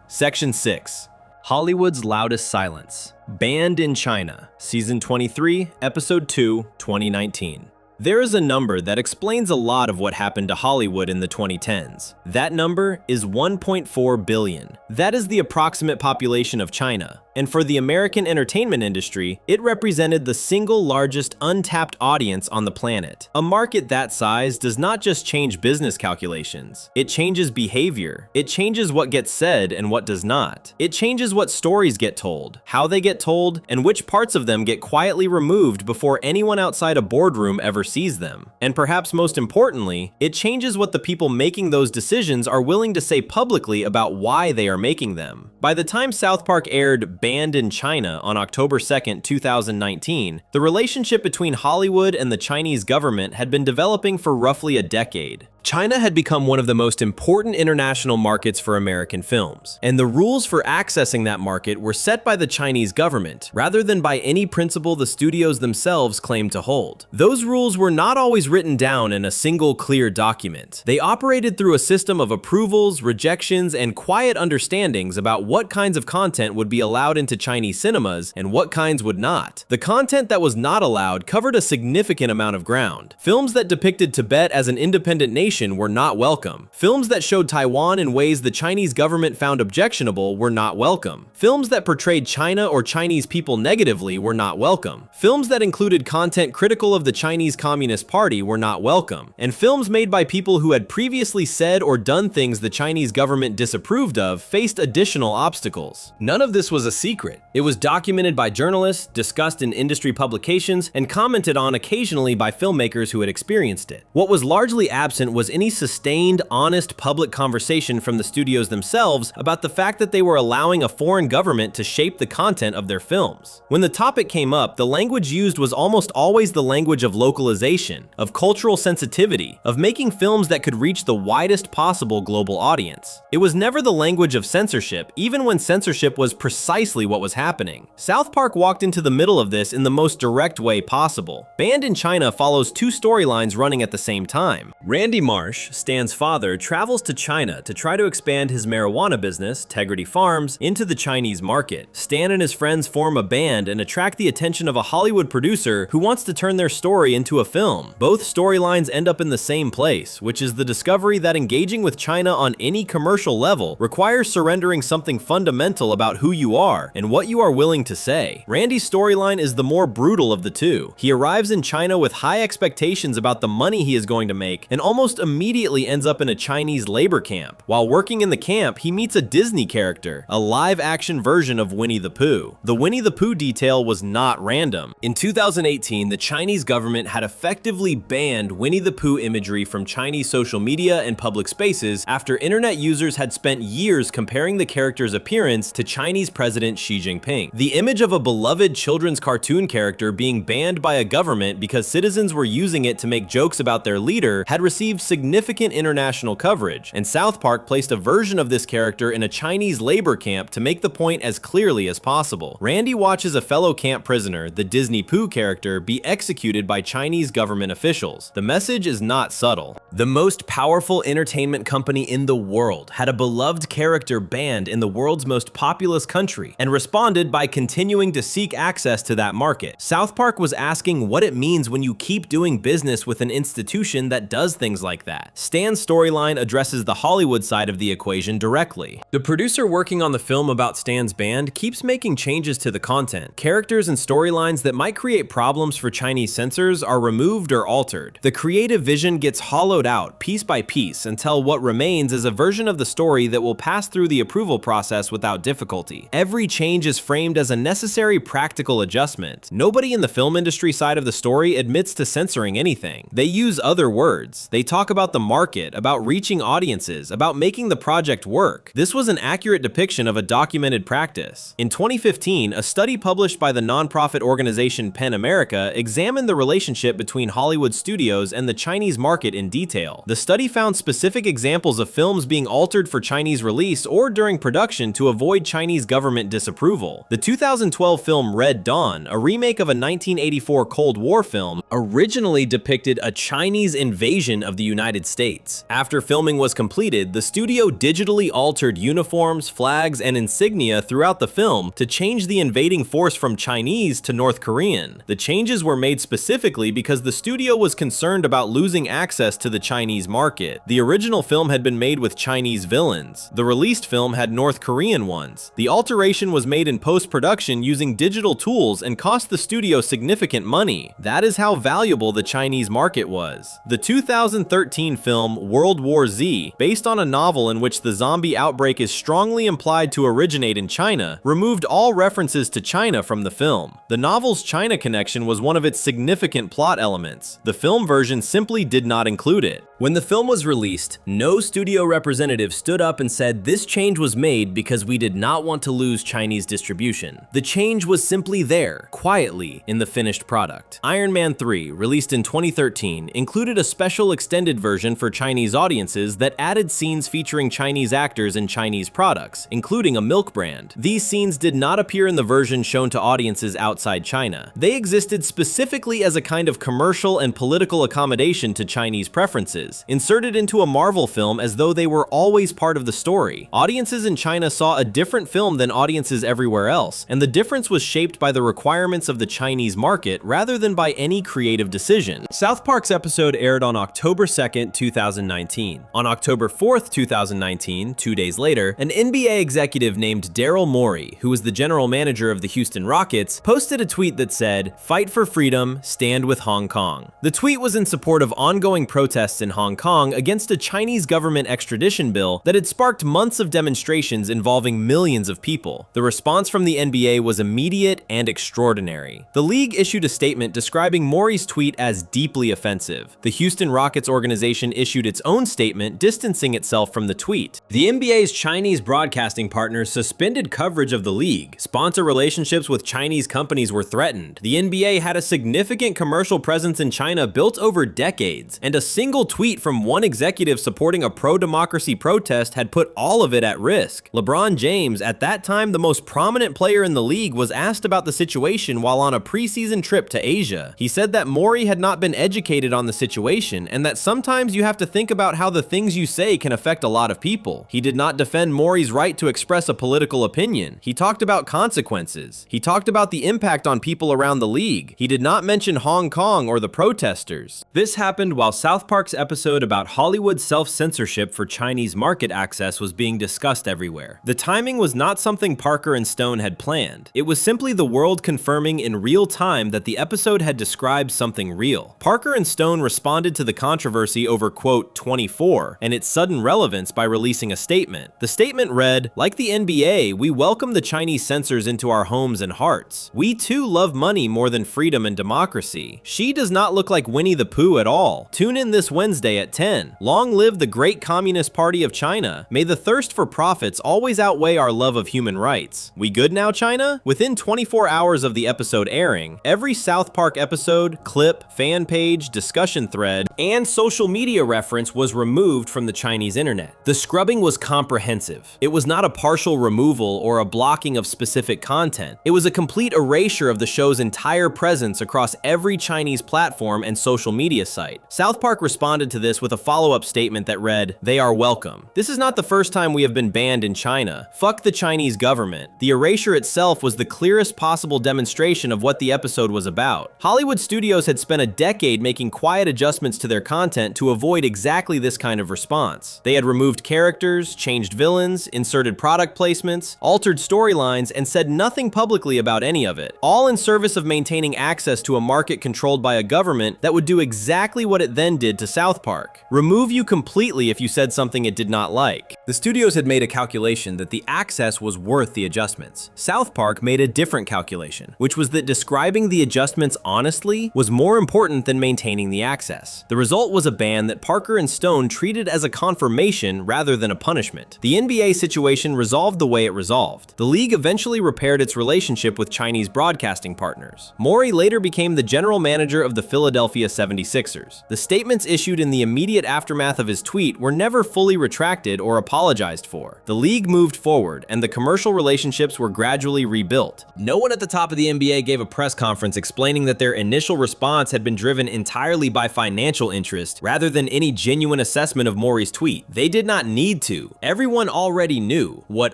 Section 6. Hollywood's Loudest Silence. Banned in China. Season 23, Episode 2, 2019. There is a number that explains a lot of what happened to Hollywood in the 2010s. That number is 1.4 billion. That is the approximate population of China. And for the American entertainment industry, it represented the single largest untapped audience on the planet. A market that size does not just change business calculations. It changes behavior. It changes what gets said and what does not. It changes what stories get told, how they get told, and which parts of them get quietly removed before anyone outside a boardroom ever sees them. And perhaps most importantly, it changes what the people making those decisions are willing to say publicly about why they are making them. By the time South Park aired Banned in China on October 2nd, 2019, the relationship between Hollywood and the Chinese government had been developing for roughly a decade. China had become one of the most important international markets for American films, and the rules for accessing that market were set by the Chinese government, rather than by any principle the studios themselves claimed to hold. Those rules were not always written down in a single clear document. They operated through a system of approvals, rejections, and quiet understandings about what kinds of content would be allowed into Chinese cinemas and what kinds would not. The content that was not allowed covered a significant amount of ground. Films that depicted Tibet as an independent nation were not welcome. Films that showed Taiwan in ways the Chinese government found objectionable were not welcome. Films that portrayed China or Chinese people negatively were not welcome. Films that included content critical of the Chinese Communist Party were not welcome. And films made by people who had previously said or done things the Chinese government disapproved of faced additional obstacles. None of this was a secret. It was documented by journalists, discussed in industry publications, and commented on occasionally by filmmakers who had experienced it. What was largely absent was was any sustained, honest public conversation from the studios themselves about the fact that they were allowing a foreign government to shape the content of their films. When the topic came up, the language used was almost always the language of localization, of cultural sensitivity, of making films that could reach the widest possible global audience. It was never the language of censorship, even when censorship was precisely what was happening. South Park walked into the middle of this in the most direct way possible. Banned in China follows two storylines running at the same time. Randy Marsh, Stan's father, travels to China to try to expand his marijuana business, Tegrity Farms, into the Chinese market. Stan and his friends form a band and attract the attention of a Hollywood producer who wants to turn their story into a film. Both storylines end up in the same place, which is the discovery that engaging with China on any commercial level requires surrendering something fundamental about who you are and what you are willing to say. Randy's storyline is the more brutal of the two. He arrives in China with high expectations about the money he is going to make and almost immediately ends up in a Chinese labor camp. While working in the camp, he meets a Disney character, a live-action version of Winnie the Pooh. The Winnie the Pooh detail was not random. In 2018, the Chinese government had effectively banned Winnie the Pooh imagery from Chinese social media and public spaces after internet users had spent years comparing the character's appearance to Chinese President Xi Jinping. The image of a beloved children's cartoon character being banned by a government because citizens were using it to make jokes about their leader had received significant international coverage, and South Park placed a version of this character in a Chinese labor camp to make the point as clearly as possible. Randy watches a fellow camp prisoner, the Disney Pooh character, be executed by Chinese government officials. The message is not subtle. The most powerful entertainment company in the world had a beloved character banned in the world's most populous country and responded by continuing to seek access to that market. South Park was asking what it means when you keep doing business with an institution that does things like that. Stan's storyline addresses the Hollywood side of the equation directly. The producer working on the film about Stan's band keeps making changes to the content. Characters and storylines that might create problems for Chinese censors are removed or altered. The creative vision gets hollowed out piece by piece until what remains is a version of the story that will pass through the approval process without difficulty. Every change is framed as a necessary practical adjustment. Nobody in the film industry side of the story admits to censoring anything. They use other words. They talk about the market, about reaching audiences, about making the project work. This was an accurate depiction of a documented practice. In 2015, a study published by the nonprofit organization PEN America examined the relationship between Hollywood studios and the Chinese market in detail. The study found specific examples of films being altered for Chinese release or during production to avoid Chinese government disapproval. The 2012 film Red Dawn, a remake of a 1984 Cold War film, originally depicted a Chinese invasion of the United States. After filming was completed, the studio digitally altered uniforms, flags, and insignia throughout the film to change the invading force from Chinese to North Korean. The changes were made specifically because the studio was concerned about losing access to the Chinese market. The original film had been made with Chinese villains. The released film had North Korean ones. The alteration was made in post-production using digital tools and cost the studio significant money. That is how valuable the Chinese market was. The 2013 film World War Z, based on a novel in which the zombie outbreak is strongly implied to originate in China, removed all references to China from the film. The novel's China connection was one of its significant plot elements. The film version simply did not include it. When the film was released, no studio representative stood up and said this change was made because we did not want to lose Chinese distribution. The change was simply there, quietly, in the finished product. Iron Man 3, released in 2013, included a special extended version for Chinese audiences that added scenes featuring Chinese actors and Chinese products, including a milk brand. These scenes did not appear in the version shown to audiences outside China. They existed specifically as a kind of commercial and political accommodation to Chinese preferences, inserted into a Marvel film as though they were always part of the story. Audiences in China saw a different film than audiences everywhere else, and the difference was shaped by the requirements of the Chinese market rather than by any creative decision. South Park's episode aired on October 2nd, 2019. On October 4th, 2019, 2 days later, an NBA executive named Daryl Morey, who was the general manager of the Houston Rockets, posted a tweet that said, "Fight for freedom, stand with Hong Kong." The tweet was in support of ongoing protests in Hong Kong against a Chinese government extradition bill that had sparked months of demonstrations involving millions of people. The response from the NBA was immediate and extraordinary. The league issued a statement describing Morey's tweet as deeply offensive. The Houston Rockets organization organization issued its own statement distancing itself from the tweet. The NBA's Chinese broadcasting partners suspended coverage of the league. Sponsor relationships with Chinese companies were threatened. The NBA had a significant commercial presence in China built over decades, and a single tweet from one executive supporting a pro-democracy protest had put all of it at risk. LeBron James, at that time the most prominent player in the league, was asked about the situation while on a preseason trip to Asia. He said that Mori had not been educated on the situation and that sometimes you have to think about how the things you say can affect a lot of people. He did not defend Mori's right to express a political opinion. He talked about consequences. He talked about the impact on people around the league. He did not mention Hong Kong or the protesters. This happened while South Park's episode about Hollywood self-censorship for Chinese market access was being discussed everywhere. The timing was not something Parker and Stone had planned. It was simply the world confirming in real time that the episode had described something real. Parker and Stone responded to the controversy over quote 24 and its sudden relevance by releasing a statement. The statement read, "Like the NBA, we welcome the Chinese censors into our homes and hearts. We too love money more than freedom and democracy. She does not look like Winnie the Pooh at all. Tune in this Wednesday at 10. Long live the great Communist Party of China. May the thirst for profits always outweigh our love of human rights. We good now, China?" Within 24 hours of the episode airing, every South Park episode, clip, fan page, discussion thread, and social media reference was removed from the Chinese internet. The scrubbing was comprehensive. It was not a partial removal or a blocking of specific content. It was a complete erasure of the show's entire presence across every Chinese platform and social media site. South Park responded to this with a follow-up statement that read, "They are welcome. This is not the first time we have been banned in China. Fuck the Chinese government." The erasure itself was the clearest possible demonstration of what the episode was about. Hollywood studios had spent a decade making quiet adjustments to their content to avoid exactly this kind of response. They had removed characters, changed villains, inserted product placements, altered storylines, and said nothing publicly about any of it, all in service of maintaining access to a market controlled by a government that would do exactly what it then did to South Park: remove you completely if you said something it did not like. The studios had made a calculation that the access was worth the adjustments. South Park made a different calculation, which was that describing the adjustments honestly was more important than maintaining the access. The result was a ban that Parker and Stone treated as a confirmation rather than a punishment. The NBA situation resolved the way it resolved. The league eventually repaired its relationship with Chinese broadcasting partners. Mori later became the general manager of the Philadelphia 76ers. The statements issued in the immediate aftermath of his tweet were never fully retracted or apologized for. The league moved forward, and the commercial relationships were gradually rebuilt. No one at the top of the NBA gave a press conference explaining that their initial response had been driven entirely by financial interest rather than any genuine assessment of Mori's tweet. They did not need to. Everyone already knew. What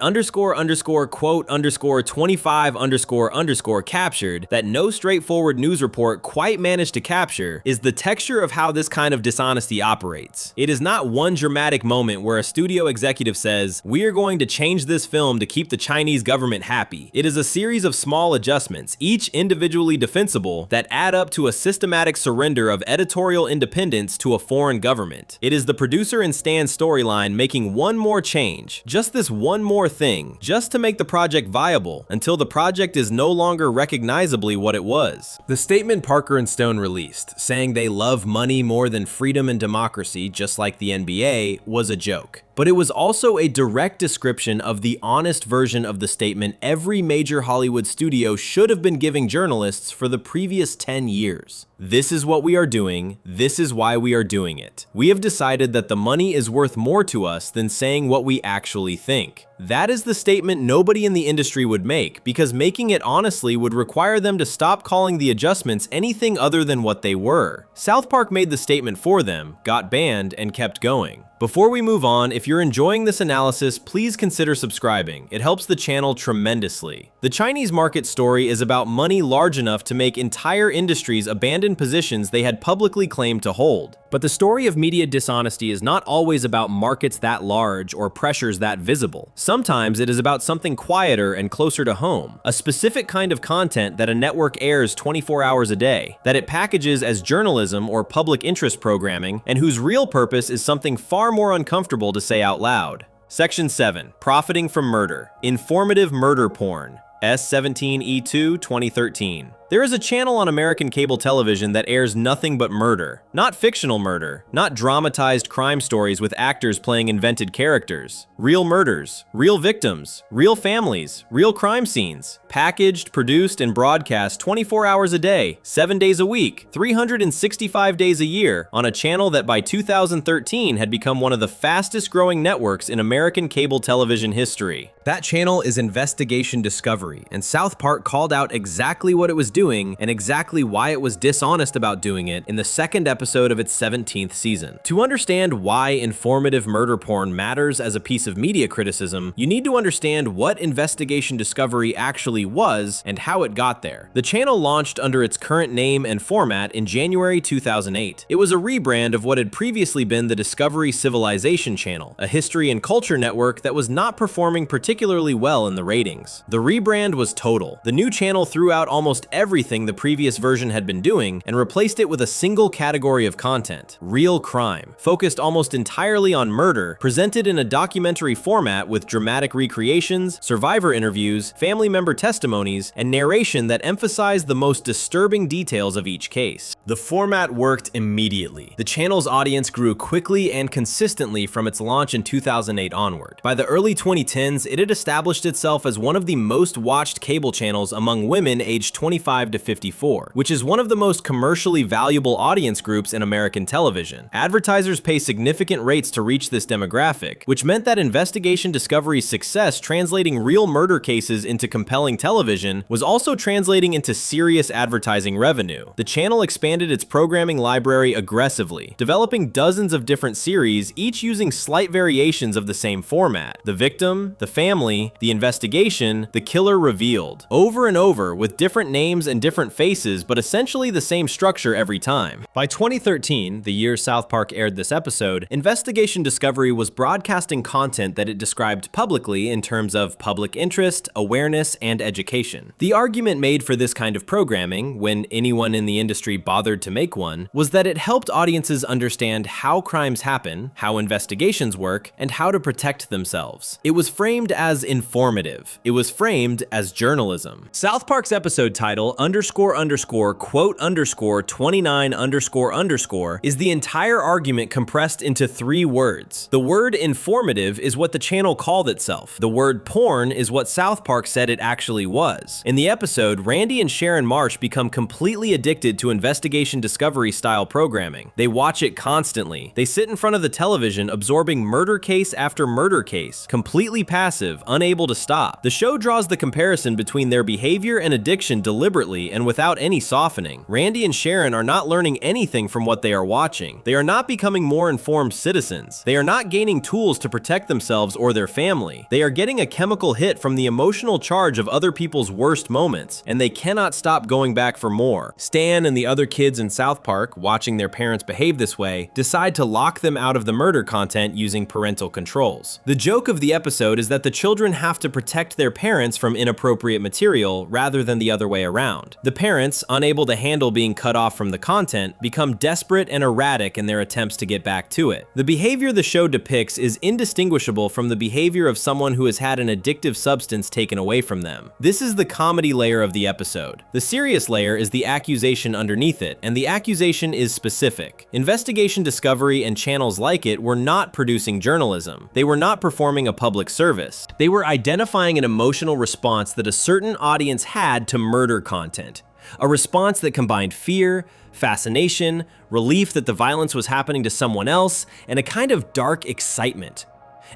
__quote_25__ captured that no straightforward news report quite managed to capture is the texture of how this kind of dishonesty operates. It is not one dramatic moment where a studio executive says, "We are going to change this film to keep the Chinese government happy." It is a series of small adjustments, each individually defensible, that add up to a systematic surrender of editorial independence to a foreign government. It is the producer and Stan's storyline making one more change, just this one more thing, just to make the project viable until the project is no longer recognizably what it was. The statement Parker and Stone released, saying they love money more than freedom and democracy, just like the NBA, was a joke. But it was also a direct description of the honest version of the statement every major Hollywood studio should have been giving journalists for the previous 10 years. This is what we are doing. This is why we are doing it. We have decided that the money is worth more to us than saying what we actually think. That is the statement nobody in the industry would make, because making it honestly would require them to stop calling the adjustments anything other than what they were. South Park made the statement for them, got banned, and kept going. Before we move on, if you're enjoying this analysis, please consider subscribing. It helps the channel tremendously. The Chinese market story is about money large enough to make entire industries abandon positions they had publicly claimed to hold. But the story of media dishonesty is not always about markets that large or pressures that visible. Sometimes it is about something quieter and closer to home, a specific kind of content that a network airs 24 hours a day, that it packages as journalism or public interest programming, and whose real purpose is something far more uncomfortable to say out loud. Section 7. Profiting from murder. Informative murder porn. S17E2 2013. There is a channel on American cable television that airs nothing but murder. Not fictional murder, not dramatized crime stories with actors playing invented characters. Real murders, real victims, real families, real crime scenes. Packaged, produced, and broadcast 24 hours a day, 7 days a week, 365 days a year, on a channel that by 2013 had become one of the fastest growing networks in American cable television history. That channel is Investigation Discovery, and South Park called out exactly what it was doing and exactly why it was dishonest about doing it in the second episode of its 17th season. To understand why informative murder porn matters as a piece of media criticism, you need to understand what Investigation Discovery actually was and how it got there. The channel launched under its current name and format in January 2008. It was a rebrand of what had previously been the Discovery Civilization channel, a history and culture network that was not performing particularly well in the ratings. The rebrand was total. The new channel threw out almost everything the previous version had been doing and replaced it with a single category of content: real crime, focused almost entirely on murder, presented in a documentary format with dramatic recreations, survivor interviews, family member testimonies, and narration that emphasized the most disturbing details of each case. The format worked immediately. The channel's audience grew quickly and consistently from its launch in 2008 onward. By the early 2010s, it had established itself as one of the most watched cable channels among women aged 25 to 54, which is one of the most commercially valuable audience groups in American television. Advertisers pay significant rates to reach this demographic, which meant that Investigation Discovery's success translating real murder cases into compelling television was also translating into serious advertising revenue. The channel expanded its programming library aggressively, developing dozens of different series, each using slight variations of the same format: the victim, the family, the investigation, the killer revealed, over and over with different names and different faces, but essentially the same structure every time. By 2013, the year South Park aired this episode, Investigation Discovery was broadcasting content that it described publicly in terms of public interest, awareness, and education. The argument made for this kind of programming, when anyone in the industry bothered to make one, was that it helped audiences understand how crimes happen, how investigations work, and how to protect themselves. It was framed as informative. It was framed as journalism. South Park's episode title, __quote_29__ is the entire argument compressed into 3 words. The word informative is what the channel called itself. The word porn is what South Park said it actually was. In the episode, Randy and Sharon Marsh become completely addicted to Investigation Discovery style programming. They watch it constantly. They sit in front of the television absorbing murder case after murder case, completely passive, unable to stop. The show draws the comparison between their behavior and addiction deliberately and without any softening. Randy and Sharon are not learning anything from what they are watching. They are not becoming more informed citizens. They are not gaining tools to protect themselves or their family. They are getting a chemical hit from the emotional charge of other people's worst moments, and they cannot stop going back for more. Stan and the other kids in South Park, watching their parents behave this way, decide to lock them out of the murder content using parental controls. The joke of the episode is that the children have to protect their parents from inappropriate material rather than the other way around. The parents, unable to handle being cut off from the content, become desperate and erratic in their attempts to get back to it. The behavior the show depicts is indistinguishable from the behavior of someone who has had an addictive substance taken away from them. This is the comedy layer of the episode. The serious layer is the accusation underneath it, and the accusation is specific. Investigation Discovery and channels like it were not producing journalism. They were not performing a public service. They were identifying an emotional response that a certain audience had to murder content. A response that combined fear, fascination, relief that the violence was happening to someone else, and a kind of dark excitement.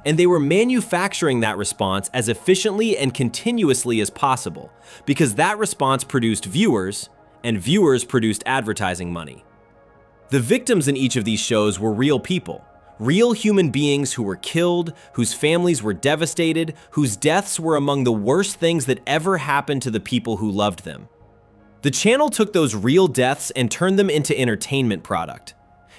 And they were manufacturing that response as efficiently and continuously as possible, because that response produced viewers, and viewers produced advertising money. The victims in each of these shows were real people. Real human beings who were killed, whose families were devastated, whose deaths were among the worst things that ever happened to the people who loved them. The channel took those real deaths and turned them into entertainment product.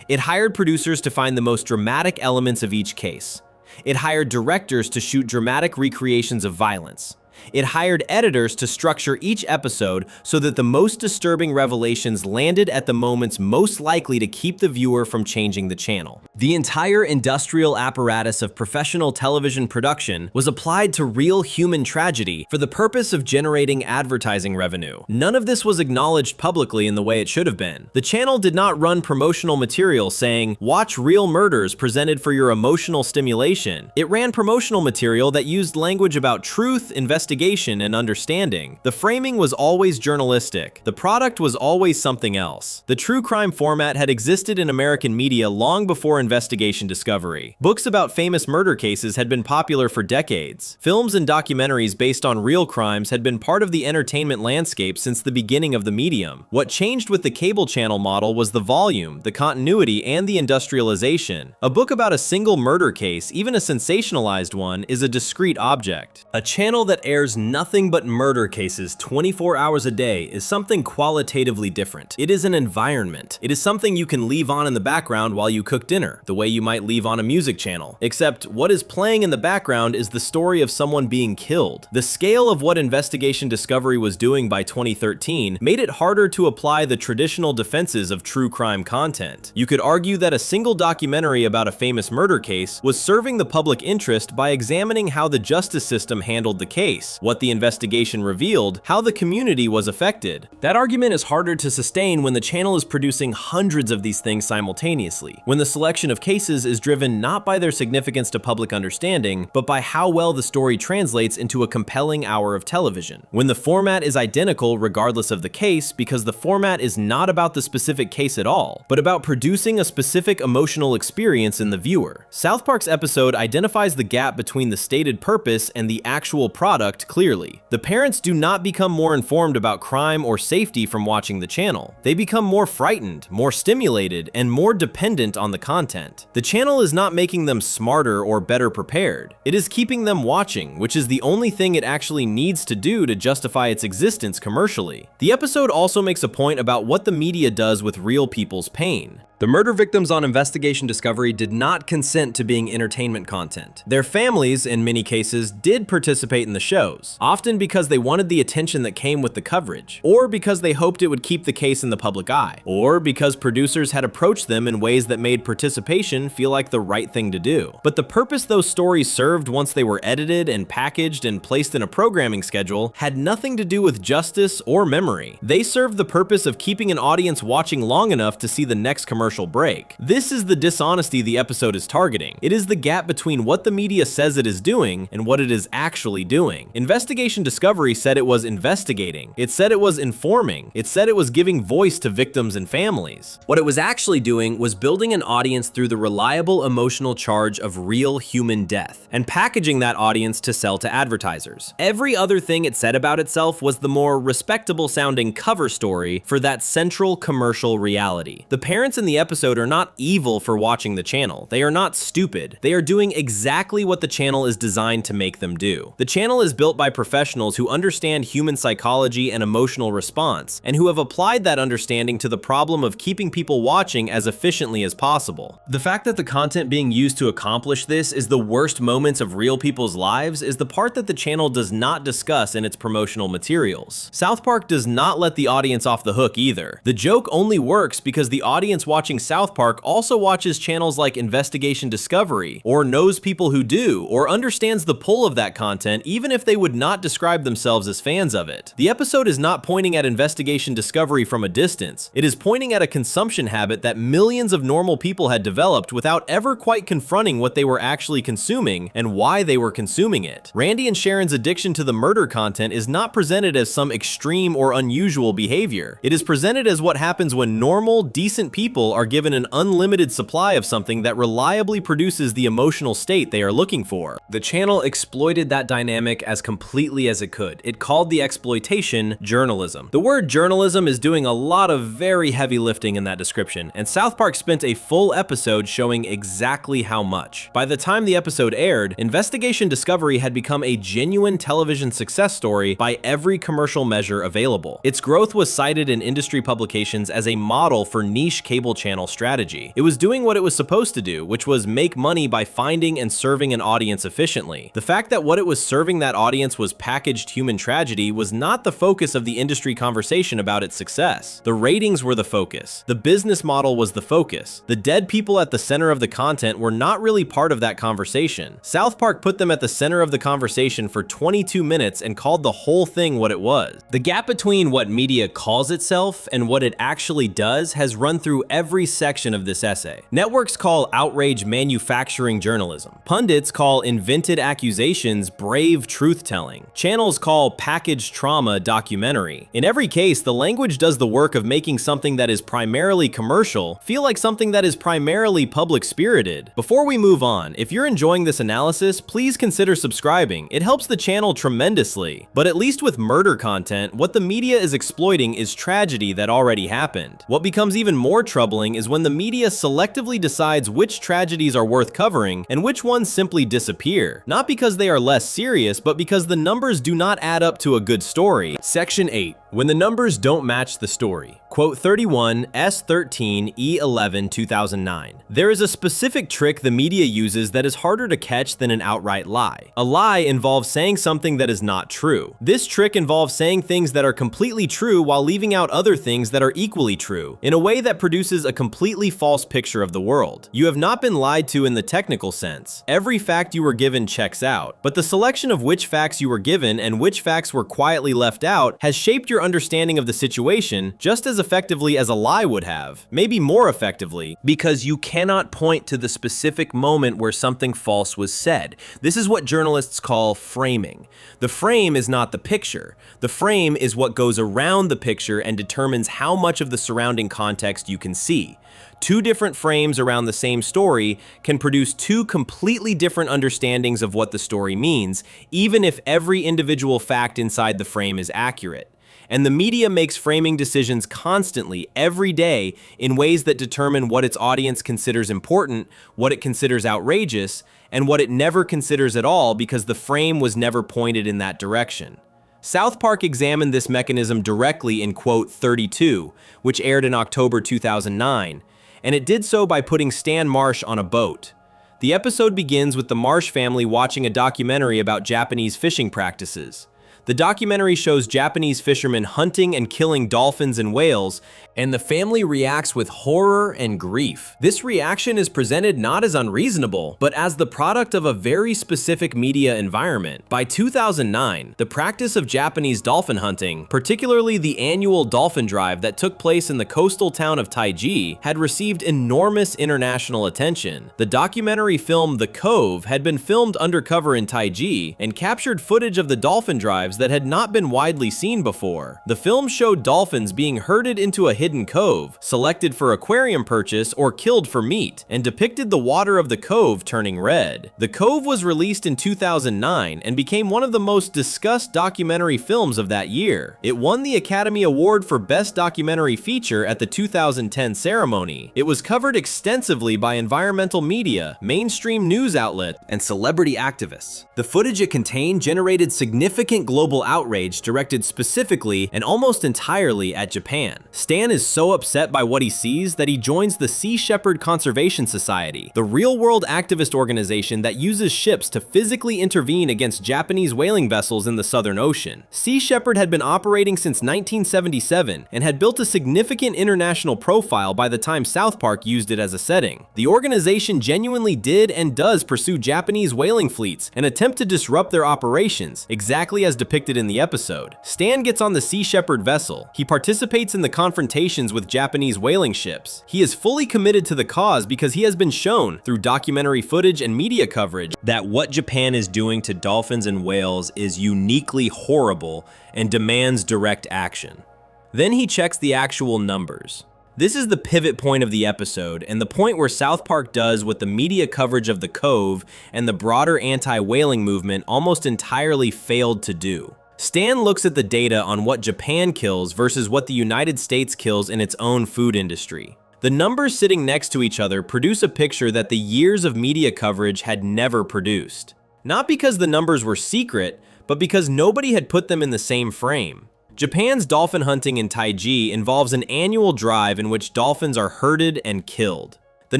It hired producers to find the most dramatic elements of each case. It hired directors to shoot dramatic recreations of violence. It hired editors to structure each episode so that the most disturbing revelations landed at the moments most likely to keep the viewer from changing the channel. The entire industrial apparatus of professional television production was applied to real human tragedy for the purpose of generating advertising revenue. None of this was acknowledged publicly in the way it should have been. The channel did not run promotional material saying, "Watch real murders presented for your emotional stimulation." It ran promotional material that used language about truth, investigation, and understanding. The framing was always journalistic. The product was always something else. The true crime format had existed in American media long before investigation discovery. Books about famous murder cases had been popular for decades. Films and documentaries based on real crimes had been part of the entertainment landscape since the beginning of the medium. What changed with the cable channel model was the volume, the continuity, and the industrialization. A book about a single murder case, even a sensationalized one, is a discrete object. A channel that airs nothing but murder cases 24 hours a day is something qualitatively different. It is an environment. It is something you can leave on in the background while you cook dinner, the way you might leave on a music channel. Except what is playing in the background is the story of someone being killed. The scale of what investigation discovery was doing by 2013 made it harder to apply the traditional defenses of true crime content. You could argue that a single documentary about a famous murder case was serving the public interest by examining how the justice system handled the case, what the investigation revealed, how the community was affected. That argument is harder to sustain when the channel is producing hundreds of these things simultaneously, when the selection of cases is driven not by their significance to public understanding, but by how well the story translates into a compelling hour of television. When the format is identical regardless of the case, because the format is not about the specific case at all, but about producing a specific emotional experience in the viewer. South Park's episode identifies the gap between the stated purpose and the actual product clearly. The parents do not become more informed about crime or safety from watching the channel. They become more frightened, more stimulated, and more dependent on the content. The channel is not making them smarter or better prepared. It is keeping them watching, which is the only thing it actually needs to do to justify its existence commercially. The episode also makes a point about what the media does with real people's pain. The murder victims on Investigation Discovery did not consent to being entertainment content. Their families, in many cases, did participate in the shows, often because they wanted the attention that came with the coverage, or because they hoped it would keep the case in the public eye, or because producers had approached them in ways that made participation feel like the right thing to do. But the purpose those stories served once they were edited and packaged and placed in a programming schedule had nothing to do with justice or memory. They served the purpose of keeping an audience watching long enough to see the next commercial break. This is the dishonesty the episode is targeting. It is the gap between what the media says it is doing and what it is actually doing. Investigation Discovery said it was investigating. It said it was informing. It said it was giving voice to victims and families. What it was actually doing was building an audience through the reliable emotional charge of real human death, and packaging that audience to sell to advertisers. Every other thing it said about itself was the more respectable sounding cover story for that central commercial reality. The parents in the episode are not evil for watching the channel. They are not stupid. They are doing exactly what the channel is designed to make them do. The channel is built by professionals who understand human psychology and emotional response, and who have applied that understanding to the problem of keeping people watching as efficiently as possible. The fact that the content being used to accomplish this is the worst moments of real people's lives is the part that the channel does not discuss in its promotional materials. South Park does not let the audience off the hook either. The joke only works because the audience watching South Park also watches channels like Investigation Discovery, or knows people who do, or understands the pull of that content even if they would not describe themselves as fans of it. The episode is not pointing at Investigation Discovery from a distance. It is pointing at a consumption habit that millions of normal people had developed without ever quite confronting what they were actually consuming and why they were consuming it. Randy and Sharon's addiction to the murder content is not presented as some extreme or unusual behavior. It is presented as what happens when normal, decent people are given an unlimited supply of something that reliably produces the emotional state they are looking for. The channel exploited that dynamic as completely as it could. It called the exploitation journalism. The word journalism is doing a lot of very heavy lifting in that description, and South Park spent a full episode showing exactly how much. By the time the episode aired, Investigation Discovery had become a genuine television success story by every commercial measure available. Its growth was cited in industry publications as a model for niche cable channel strategy. It was doing what it was supposed to do, which was make money by finding and serving an audience efficiently. The fact that what it was serving that audience was packaged human tragedy was not the focus of the industry conversation about its success. The ratings were the focus. The business model was the focus. The dead people at the center of the content were not really part of that conversation. South Park put them at the center of the conversation for 22 minutes and called the whole thing what it was. The gap between what media calls itself and what it actually does has run through every section of this essay. Networks call outrage manufacturing journalism. Pundits call invented accusations brave truth-telling. Channels call packaged trauma documentary. In every case, the language does the work of making something that is primarily commercial feel like something that is primarily public-spirited. Before we move on, if you're enjoying this analysis, please consider subscribing. It helps the channel tremendously. But at least with murder content, what the media is exploiting is tragedy that already happened. What becomes even more troubling is when the media selectively decides which tragedies are worth covering and which ones simply disappear. Not because they are less serious, but because the numbers do not add up to a good story. Section 8. When the numbers don't match the story. Quote 31 S13 E11 2009. There is a specific trick the media uses that is harder to catch than an outright lie. A lie involves saying something that is not true. This trick involves saying things that are completely true while leaving out other things that are equally true, in a way that produces a completely false picture of the world. You have not been lied to in the technical sense. Every fact you were given checks out, but the selection of which facts you were given and which facts were quietly left out has shaped your understanding of the situation just as effectively as a lie would have, maybe more effectively, because you cannot point to the specific moment where something false was said. This is what journalists call framing. The frame is not the picture. The frame is what goes around the picture and determines how much of the surrounding context you can see. Two different frames around the same story can produce two completely different understandings of what the story means, even if every individual fact inside the frame is accurate. And the media makes framing decisions constantly, every day, in ways that determine what its audience considers important, what it considers outrageous, and what it never considers at all because the frame was never pointed in that direction. South Park examined this mechanism directly in quote 32, which aired in October 2009, and it did so by putting Stan Marsh on a boat. The episode begins with the Marsh family watching a documentary about Japanese fishing practices. The documentary shows Japanese fishermen hunting and killing dolphins and whales, and the family reacts with horror and grief. This reaction is presented not as unreasonable, but as the product of a very specific media environment. By 2009, the practice of Japanese dolphin hunting, particularly the annual dolphin drive that took place in the coastal town of Taiji, had received enormous international attention. The documentary film The Cove had been filmed undercover in Taiji and captured footage of the dolphin drives that had not been widely seen before. The film showed dolphins being herded into a hidden cove, selected for aquarium purchase or killed for meat, and depicted the water of the cove turning red. The Cove was released in 2009 and became one of the most discussed documentary films of that year. It won the Academy Award for Best Documentary Feature at the 2010 ceremony. It was covered extensively by environmental media, mainstream news outlets, and celebrity activists. The footage it contained generated significant global outrage directed specifically and almost entirely at Japan. Stan is so upset by what he sees that he joins the Sea Shepherd Conservation Society, the real-world activist organization that uses ships to physically intervene against Japanese whaling vessels in the Southern Ocean. Sea Shepherd had been operating since 1977 and had built a significant international profile by the time South Park used it as a setting. The organization genuinely did and does pursue Japanese whaling fleets and attempt to disrupt their operations, exactly as depicted in the episode. Stan gets on the Sea Shepherd vessel. He participates in the confrontations with Japanese whaling ships. He is fully committed to the cause because he has been shown, through documentary footage and media coverage, that what Japan is doing to dolphins and whales is uniquely horrible and demands direct action. Then he checks the actual numbers. This is the pivot point of the episode, and the point where South Park does what the media coverage of The Cove and the broader anti-whaling movement almost entirely failed to do. Stan looks at the data on what Japan kills versus what the United States kills in its own food industry. The numbers sitting next to each other produce a picture that the years of media coverage had never produced. Not because the numbers were secret, but because nobody had put them in the same frame. Japan's dolphin hunting in Taiji involves an annual drive in which dolphins are herded and killed. The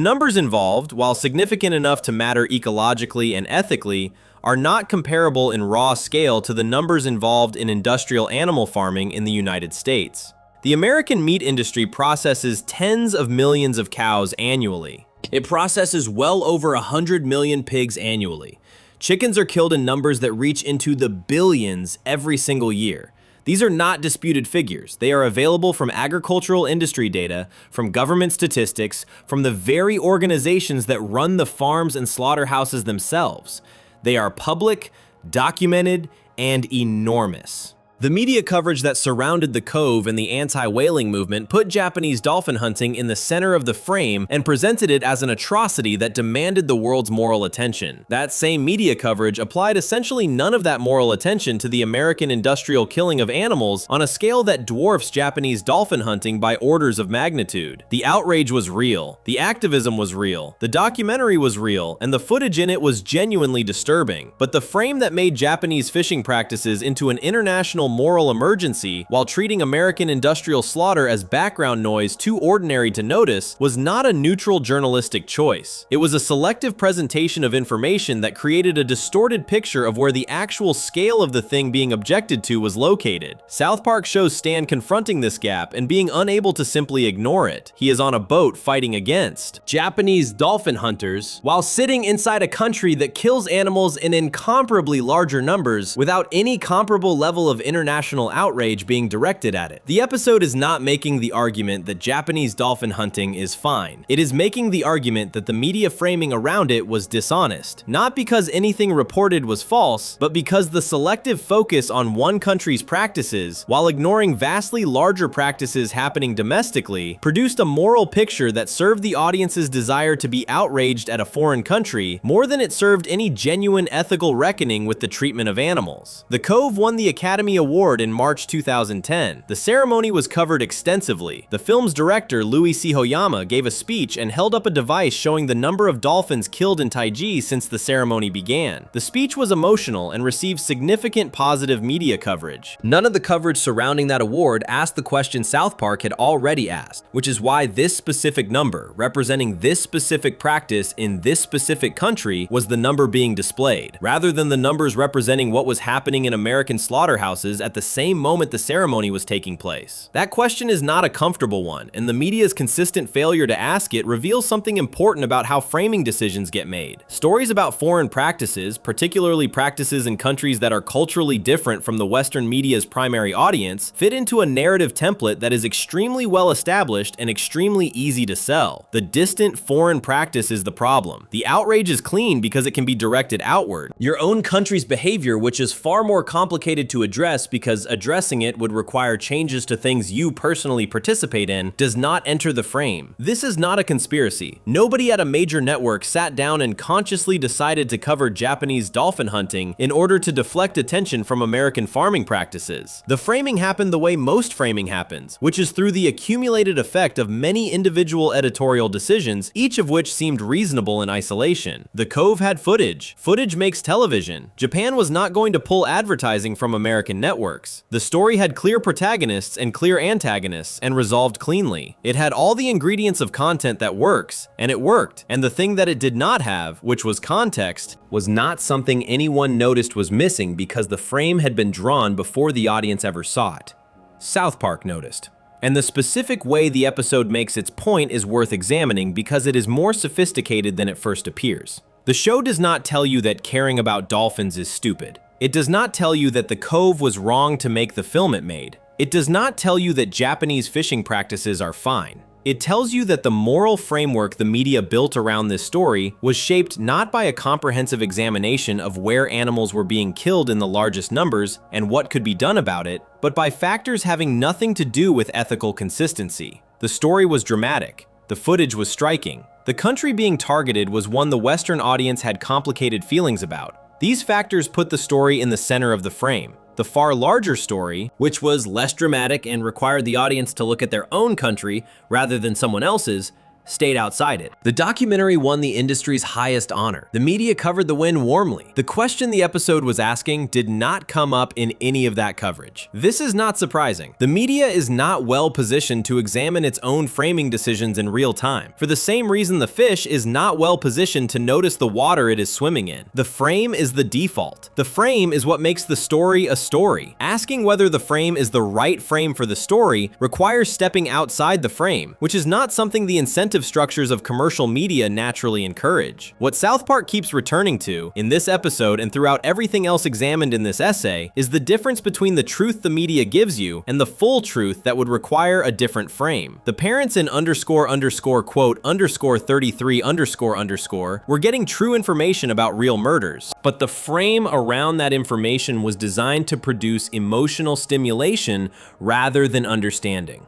numbers involved, while significant enough to matter ecologically and ethically, are not comparable in raw scale to the numbers involved in industrial animal farming in the United States. The American meat industry processes tens of millions of cows annually. It processes well over 100 million pigs annually. Chickens are killed in numbers that reach into the billions every single year. These are not disputed figures. They are available from agricultural industry data, from government statistics, from the very organizations that run the farms and slaughterhouses themselves. They are public, documented, and enormous. The media coverage that surrounded the Cove and the anti-whaling movement put Japanese dolphin hunting in the center of the frame and presented it as an atrocity that demanded the world's moral attention. That same media coverage applied essentially none of that moral attention to the American industrial killing of animals on a scale that dwarfs Japanese dolphin hunting by orders of magnitude. The outrage was real, the activism was real, the documentary was real, and the footage in it was genuinely disturbing. But the frame that made Japanese fishing practices into an international moral emergency while treating American industrial slaughter as background noise too ordinary to notice was not a neutral journalistic choice. It was a selective presentation of information that created a distorted picture of where the actual scale of the thing being objected to was located. South Park shows Stan confronting this gap and being unable to simply ignore it. He is on a boat fighting against Japanese dolphin hunters while sitting inside a country that kills animals in incomparably larger numbers without any comparable level of international outrage being directed at it. The episode is not making the argument that Japanese dolphin hunting is fine. It is making the argument that the media framing around it was dishonest, not because anything reported was false, but because the selective focus on one country's practices, while ignoring vastly larger practices happening domestically, produced a moral picture that served the audience's desire to be outraged at a foreign country more than it served any genuine ethical reckoning with the treatment of animals. The Cove won the Academy Award in March 2010. The ceremony was covered extensively. The film's director, Louis C. Hoyama, gave a speech and held up a device showing the number of dolphins killed in Taiji since the ceremony began. The speech was emotional and received significant positive media coverage. None of the coverage surrounding that award asked the question South Park had already asked, which is why this specific number, representing this specific practice in this specific country, was the number being displayed, rather than the numbers representing what was happening in American slaughterhouses at the same moment the ceremony was taking place. That question is not a comfortable one, and the media's consistent failure to ask it reveals something important about how framing decisions get made. Stories about foreign practices, particularly practices in countries that are culturally different from the Western media's primary audience, fit into a narrative template that is extremely well established and extremely easy to sell. The distant foreign practice is the problem. The outrage is clean because it can be directed outward. Your own country's behavior, which is far more complicated to address because addressing it would require changes to things you personally participate in, does not enter the frame. This is not a conspiracy. Nobody at a major network sat down and consciously decided to cover Japanese dolphin hunting in order to deflect attention from American farming practices. The framing happened the way most framing happens, which is through the accumulated effect of many individual editorial decisions, each of which seemed reasonable in isolation. The Cove had footage. Footage makes television. Japan was not going to pull advertising from American networks. The story had clear protagonists and clear antagonists and resolved cleanly. It had all the ingredients of content that works, and it worked. And the thing that it did not have, which was context, was not something anyone noticed was missing because the frame had been drawn before the audience ever saw it. South Park noticed. And the specific way the episode makes its point is worth examining because it is more sophisticated than it first appears. The show does not tell you that caring about dolphins is stupid. It does not tell you that the Cove was wrong to make the film it made. It does not tell you that Japanese fishing practices are fine. It tells you that the moral framework the media built around this story was shaped not by a comprehensive examination of where animals were being killed in the largest numbers and what could be done about it, but by factors having nothing to do with ethical consistency. The story was dramatic. The footage was striking. The country being targeted was one the Western audience had complicated feelings about. These factors put the story in the center of the frame. The far larger story, which was less dramatic and required the audience to look at their own country rather than someone else's, stayed outside it. The documentary won the industry's highest honor. The media covered the win warmly. The question the episode was asking did not come up in any of that coverage. This is not surprising. The media is not well positioned to examine its own framing decisions in real time, for the same reason the fish is not well positioned to notice the water it is swimming in. The frame is the default. The frame is what makes the story a story. Asking whether the frame is the right frame for the story requires stepping outside the frame, which is not something the incentive structures of commercial media naturally encourage. What South Park keeps returning to, in this episode and throughout everything else examined in this essay, is the difference between the truth the media gives you and the full truth that would require a different frame. The parents in __quote_33__ were getting true information about real murders, but the frame around that information was designed to produce emotional stimulation rather than understanding.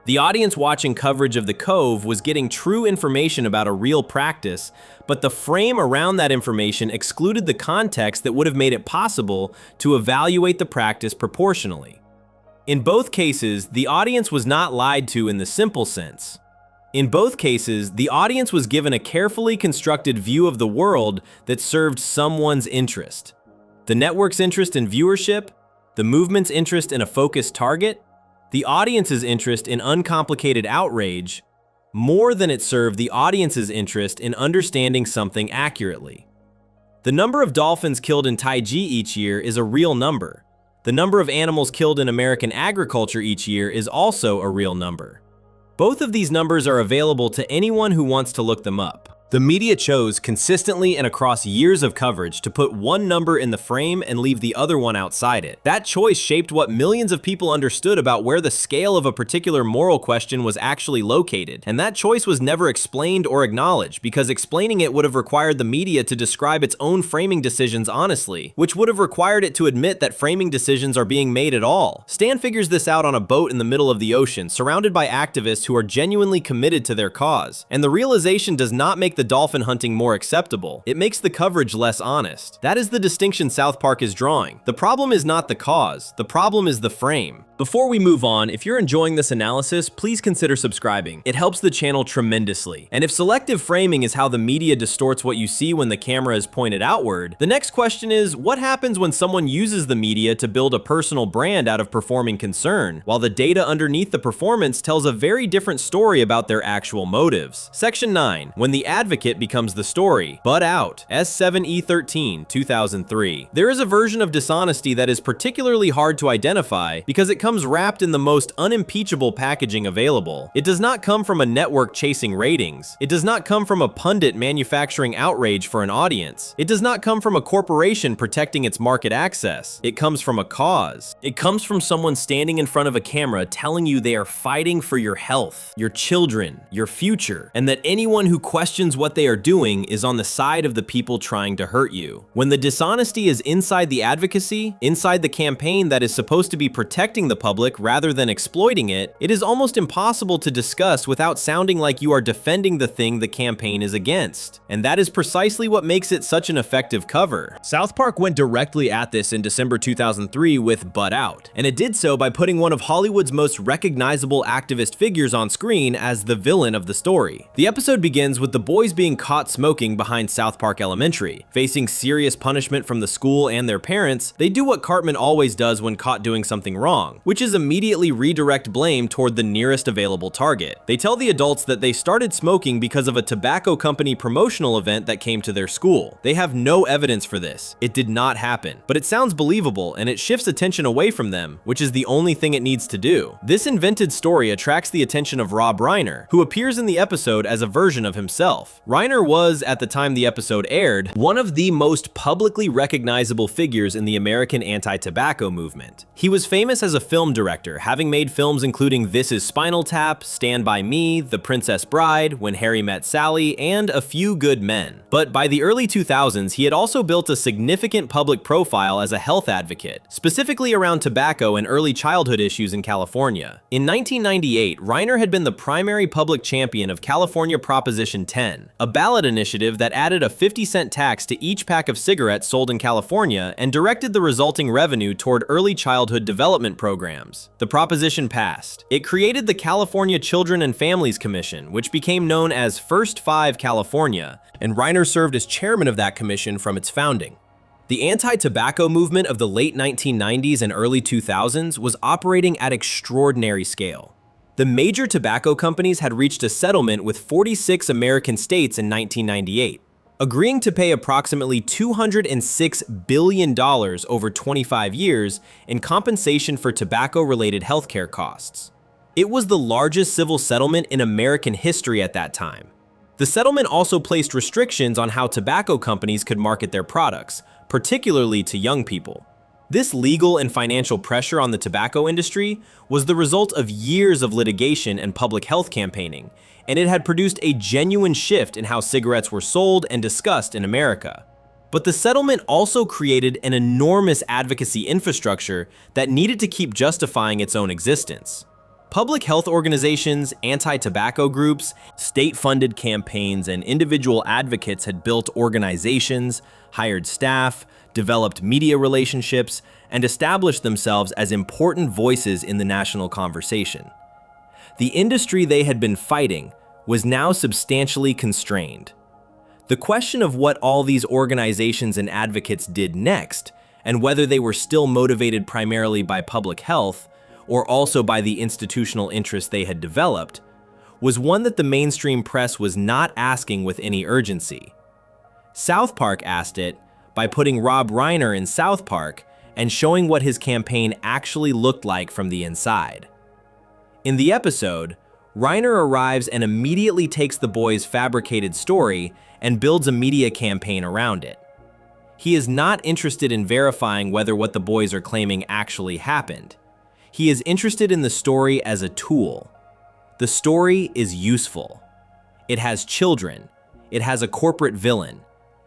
The audience watching coverage of the Cove was getting true information about a real practice, but the frame around that information excluded the context that would have made it possible to evaluate the practice proportionally. In both cases, the audience was not lied to in the simple sense. In both cases, the audience was given a carefully constructed view of the world that served someone's interest. The network's interest in viewership, the movement's interest in a focused target, the audience's interest in uncomplicated outrage, more than it served the audience's interest in understanding something accurately. The number of dolphins killed in Taiji each year is a real number. The number of animals killed in American agriculture each year is also a real number. Both of these numbers are available to anyone who wants to look them up. The media chose consistently and across years of coverage to put one number in the frame and leave the other one outside it. That choice shaped what millions of people understood about where the scale of a particular moral question was actually located, and that choice was never explained or acknowledged because explaining it would have required the media to describe its own framing decisions honestly, which would have required it to admit that framing decisions are being made at all. Stan figures this out on a boat in the middle of the ocean, surrounded by activists who are genuinely committed to their cause, and the realization does not make the dolphin hunting more acceptable. It makes the coverage less honest. That is the distinction South Park is drawing. The problem is not the cause, the problem is the frame. Before we move on, if you're enjoying this analysis, please consider subscribing. It helps the channel tremendously. And if selective framing is how the media distorts what you see when the camera is pointed outward, the next question is, what happens when someone uses the media to build a personal brand out of performing concern, while the data underneath the performance tells a very different story about their actual motives? Section 9, when the advocate becomes the story. Butt out. S7E13, 2003. There is a version of dishonesty that is particularly hard to identify because it comes wrapped in the most unimpeachable packaging available. It does not come from a network chasing ratings. It does not come from a pundit manufacturing outrage for an audience. It does not come from a corporation protecting its market access. It comes from a cause. It comes from someone standing in front of a camera telling you they are fighting for your health, your children, your future, and that anyone who questions what they are doing is on the side of the people trying to hurt you. When the dishonesty is inside the advocacy, inside the campaign that is supposed to be protecting the public rather than exploiting it, it is almost impossible to discuss without sounding like you are defending the thing the campaign is against. And that is precisely what makes it such an effective cover. South Park went directly at this in December 2003 with Butt Out, and it did so by putting one of Hollywood's most recognizable activist figures on screen as the villain of the story. The episode begins with the boys being caught smoking behind South Park Elementary. Facing serious punishment from the school and their parents, they do what Cartman always does when caught doing something wrong, which is immediately redirect blame toward the nearest available target. They tell the adults that they started smoking because of a tobacco company promotional event that came to their school. They have no evidence for this. It did not happen, but it sounds believable and it shifts attention away from them, which is the only thing it needs to do. This invented story attracts the attention of Rob Reiner, who appears in the episode as a version of himself. Reiner was, at the time the episode aired, one of the most publicly recognizable figures in the American anti-tobacco movement. He was famous as a film director, having made films including This Is Spinal Tap, Stand By Me, The Princess Bride, When Harry Met Sally, and A Few Good Men. But by the early 2000s, he had also built a significant public profile as a health advocate, specifically around tobacco and early childhood issues in California. In 1998, Reiner had been the primary public champion of California Proposition 10, a ballot initiative that added a 50-cent tax to each pack of cigarettes sold in California and directed the resulting revenue toward early childhood development programs programs. The proposition passed. It created the California Children and Families Commission, which became known as First Five California, and Reiner served as chairman of that commission from its founding. The anti-tobacco movement of the late 1990s and early 2000s was operating at extraordinary scale. The major tobacco companies had reached a settlement with 46 American states in 1998, agreeing to pay approximately $206 billion over 25 years in compensation for tobacco-related healthcare costs. It was the largest civil settlement in American history at that time. The settlement also placed restrictions on how tobacco companies could market their products, particularly to young people. This legal and financial pressure on the tobacco industry was the result of years of litigation and public health campaigning, and it had produced a genuine shift in how cigarettes were sold and discussed in America. But the settlement also created an enormous advocacy infrastructure that needed to keep justifying its own existence. Public health organizations, anti-tobacco groups, state-funded campaigns, and individual advocates had built organizations, hired staff, developed media relationships, and established themselves as important voices in the national conversation. The industry they had been fighting was now substantially constrained. The question of what all these organizations and advocates did next, and whether they were still motivated primarily by public health, or also by the institutional interests they had developed, was one that the mainstream press was not asking with any urgency. South Park asked it by putting Rob Reiner in South Park and showing what his campaign actually looked like from the inside. In the episode, Reiner arrives and immediately takes the boys' fabricated story and builds a media campaign around it. He is not interested in verifying whether what the boys are claiming actually happened. He is interested in the story as a tool. The story is useful. It has children. It has a corporate villain.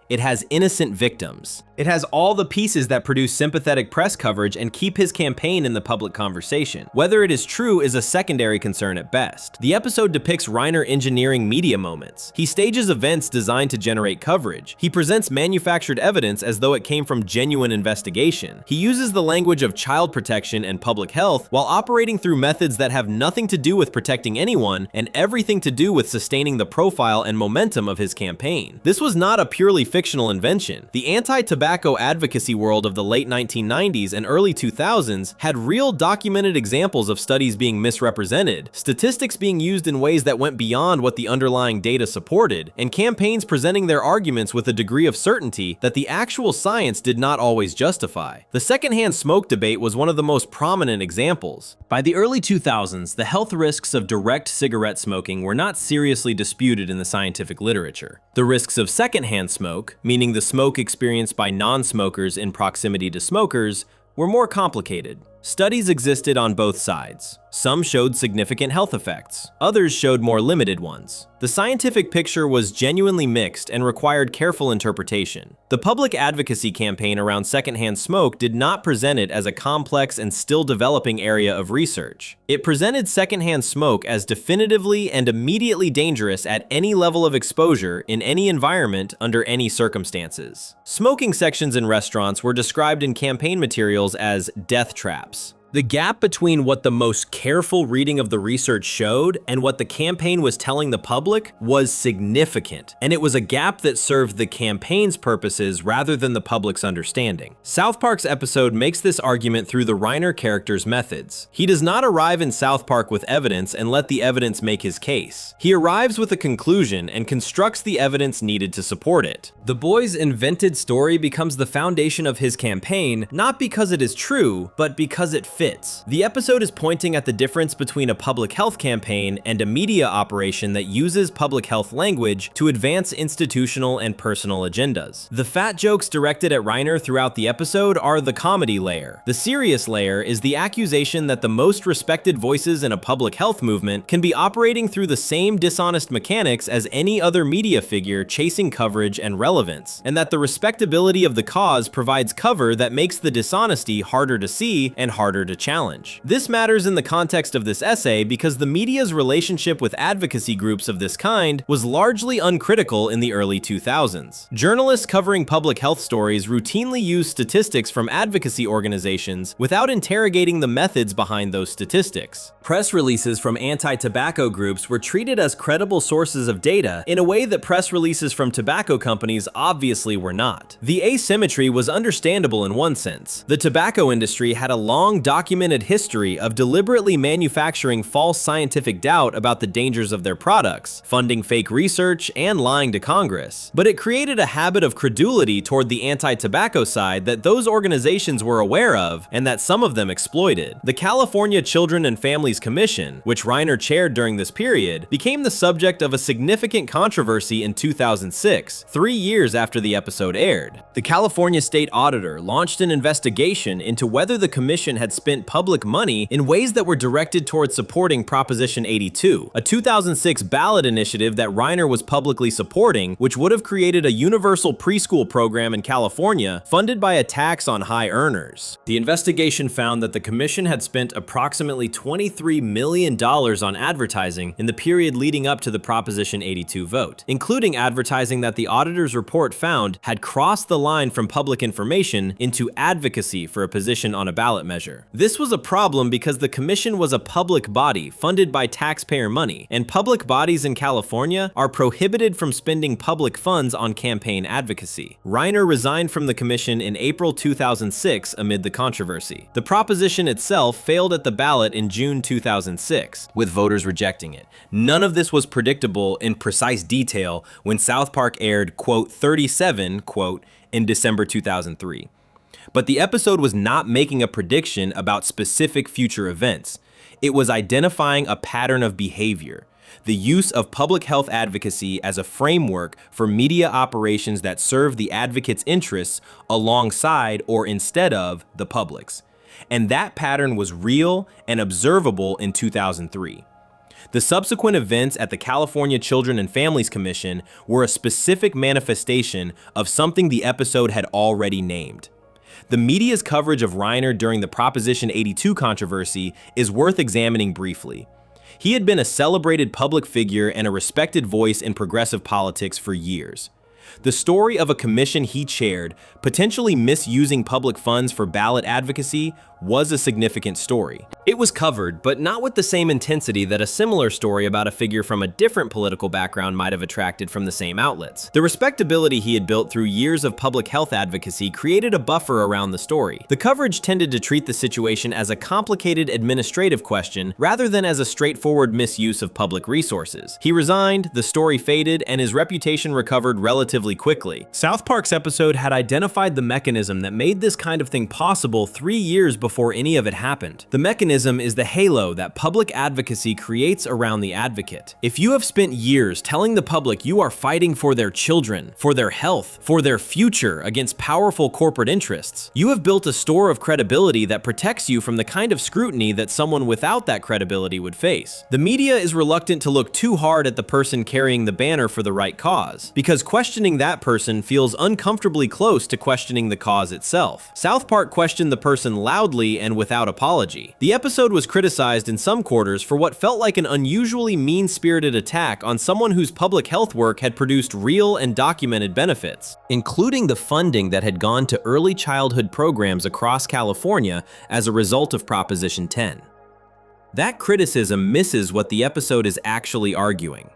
It has innocent victims. It has all the pieces that produce sympathetic press coverage and keep his campaign in the public conversation. Whether it is true is a secondary concern at best. The episode depicts Reiner engineering media moments. He stages events designed to generate coverage. He presents manufactured evidence as though it came from genuine investigation. He uses the language of child protection and public health while operating through methods that have nothing to do with protecting anyone and everything to do with sustaining the profile and momentum of his campaign. This was not a purely fictional invention. The anti-tobacco advocacy world of the late 1990s and early 2000s had real documented examples of studies being misrepresented, statistics being used in ways that went beyond what the underlying data supported, and campaigns presenting their arguments with a degree of certainty that the actual science did not always justify. The secondhand smoke debate was one of the most prominent examples. By the early 2000s, the health risks of direct cigarette smoking were not seriously disputed in the scientific literature. The risks of secondhand smoke, meaning the smoke experienced by non-smokers in proximity to smokers, were more complicated. Studies existed on both sides. Some showed significant health effects. Others showed more limited ones. The scientific picture was genuinely mixed and required careful interpretation. The public advocacy campaign around secondhand smoke did not present it as a complex and still developing area of research. It presented secondhand smoke as definitively and immediately dangerous at any level of exposure in any environment under any circumstances. Smoking sections in restaurants were described in campaign materials as death traps. The gap between what the most careful reading of the research showed and what the campaign was telling the public was significant, and it was a gap that served the campaign's purposes rather than the public's understanding. South Park's episode makes this argument through the Reiner character's methods. He does not arrive in South Park with evidence and let the evidence make his case. He arrives with a conclusion and constructs the evidence needed to support it. The boy's invented story becomes the foundation of his campaign, not because it is true, but because it fits. The episode is pointing at the difference between a public health campaign and a media operation that uses public health language to advance institutional and personal agendas. The fat jokes directed at Reiner throughout the episode are the comedy layer. The serious layer is the accusation that the most respected voices in a public health movement can be operating through the same dishonest mechanics as any other media figure chasing coverage and relevance, and that the respectability of the cause provides cover that makes the dishonesty harder to see and harder to challenge. This matters in the context of this essay because the media's relationship with advocacy groups of this kind was largely uncritical in the early 2000s. Journalists covering public health stories routinely use statistics from advocacy organizations without interrogating the methods behind those statistics. Press releases from anti-tobacco groups were treated as credible sources of data in a way that press releases from tobacco companies obviously were not. The asymmetry was understandable in one sense. The tobacco industry had a long documented history of deliberately manufacturing false scientific doubt about the dangers of their products, funding fake research, and lying to Congress. But it created a habit of credulity toward the anti-tobacco side that those organizations were aware of and that some of them exploited. The California Children and Families Commission, which Reiner chaired during this period, became the subject of a significant controversy in 2006, 3 years after the episode aired. The California State Auditor launched an investigation into whether the commission had spent public money in ways that were directed towards supporting Proposition 82, a 2006 ballot initiative that Reiner was publicly supporting, which would have created a universal preschool program in California funded by a tax on high earners. The investigation found that the commission had spent approximately $23 million on advertising in the period leading up to the Proposition 82 vote, including advertising that the auditor's report found had crossed the line from public information into advocacy for a position on a ballot measure. This was a problem because the commission was a public body funded by taxpayer money, and public bodies in California are prohibited from spending public funds on campaign advocacy. Reiner resigned from the commission in April 2006 amid the controversy. The proposition itself failed at the ballot in June 2006, with voters rejecting it. None of this was predictable in precise detail when South Park aired, quote, 37, quote, in December 2003. But the episode was not making a prediction about specific future events. It was identifying a pattern of behavior, the use of public health advocacy as a framework for media operations that serve the advocate's interests alongside or instead of the public's. And that pattern was real and observable in 2003. The subsequent events at the California Children and Families Commission were a specific manifestation of something the episode had already named. The media's coverage of Reiner during the Proposition 82 controversy is worth examining briefly. He had been a celebrated public figure and a respected voice in progressive politics for years. The story of a commission he chaired, potentially misusing public funds for ballot advocacy, was a significant story. It was covered, but not with the same intensity that a similar story about a figure from a different political background might have attracted from the same outlets. The respectability he had built through years of public health advocacy created a buffer around the story. The coverage tended to treat the situation as a complicated administrative question rather than as a straightforward misuse of public resources. He resigned, the story faded, and his reputation recovered relatively quickly. South Park's episode had identified the mechanism that made this kind of thing possible 3 years before any of it happened. The mechanism is the halo that public advocacy creates around the advocate. If you have spent years telling the public you are fighting for their children, for their health, for their future against powerful corporate interests, you have built a store of credibility that protects you from the kind of scrutiny that someone without that credibility would face. The media is reluctant to look too hard at the person carrying the banner for the right cause, because questioning that person feels uncomfortably close to questioning the cause itself. South Park questioned the person loudly and without apology. The episode was criticized in some quarters for what felt like an unusually mean-spirited attack on someone whose public health work had produced real and documented benefits, including the funding that had gone to early childhood programs across California as a result of Proposition 10. That criticism misses what the episode is actually arguing.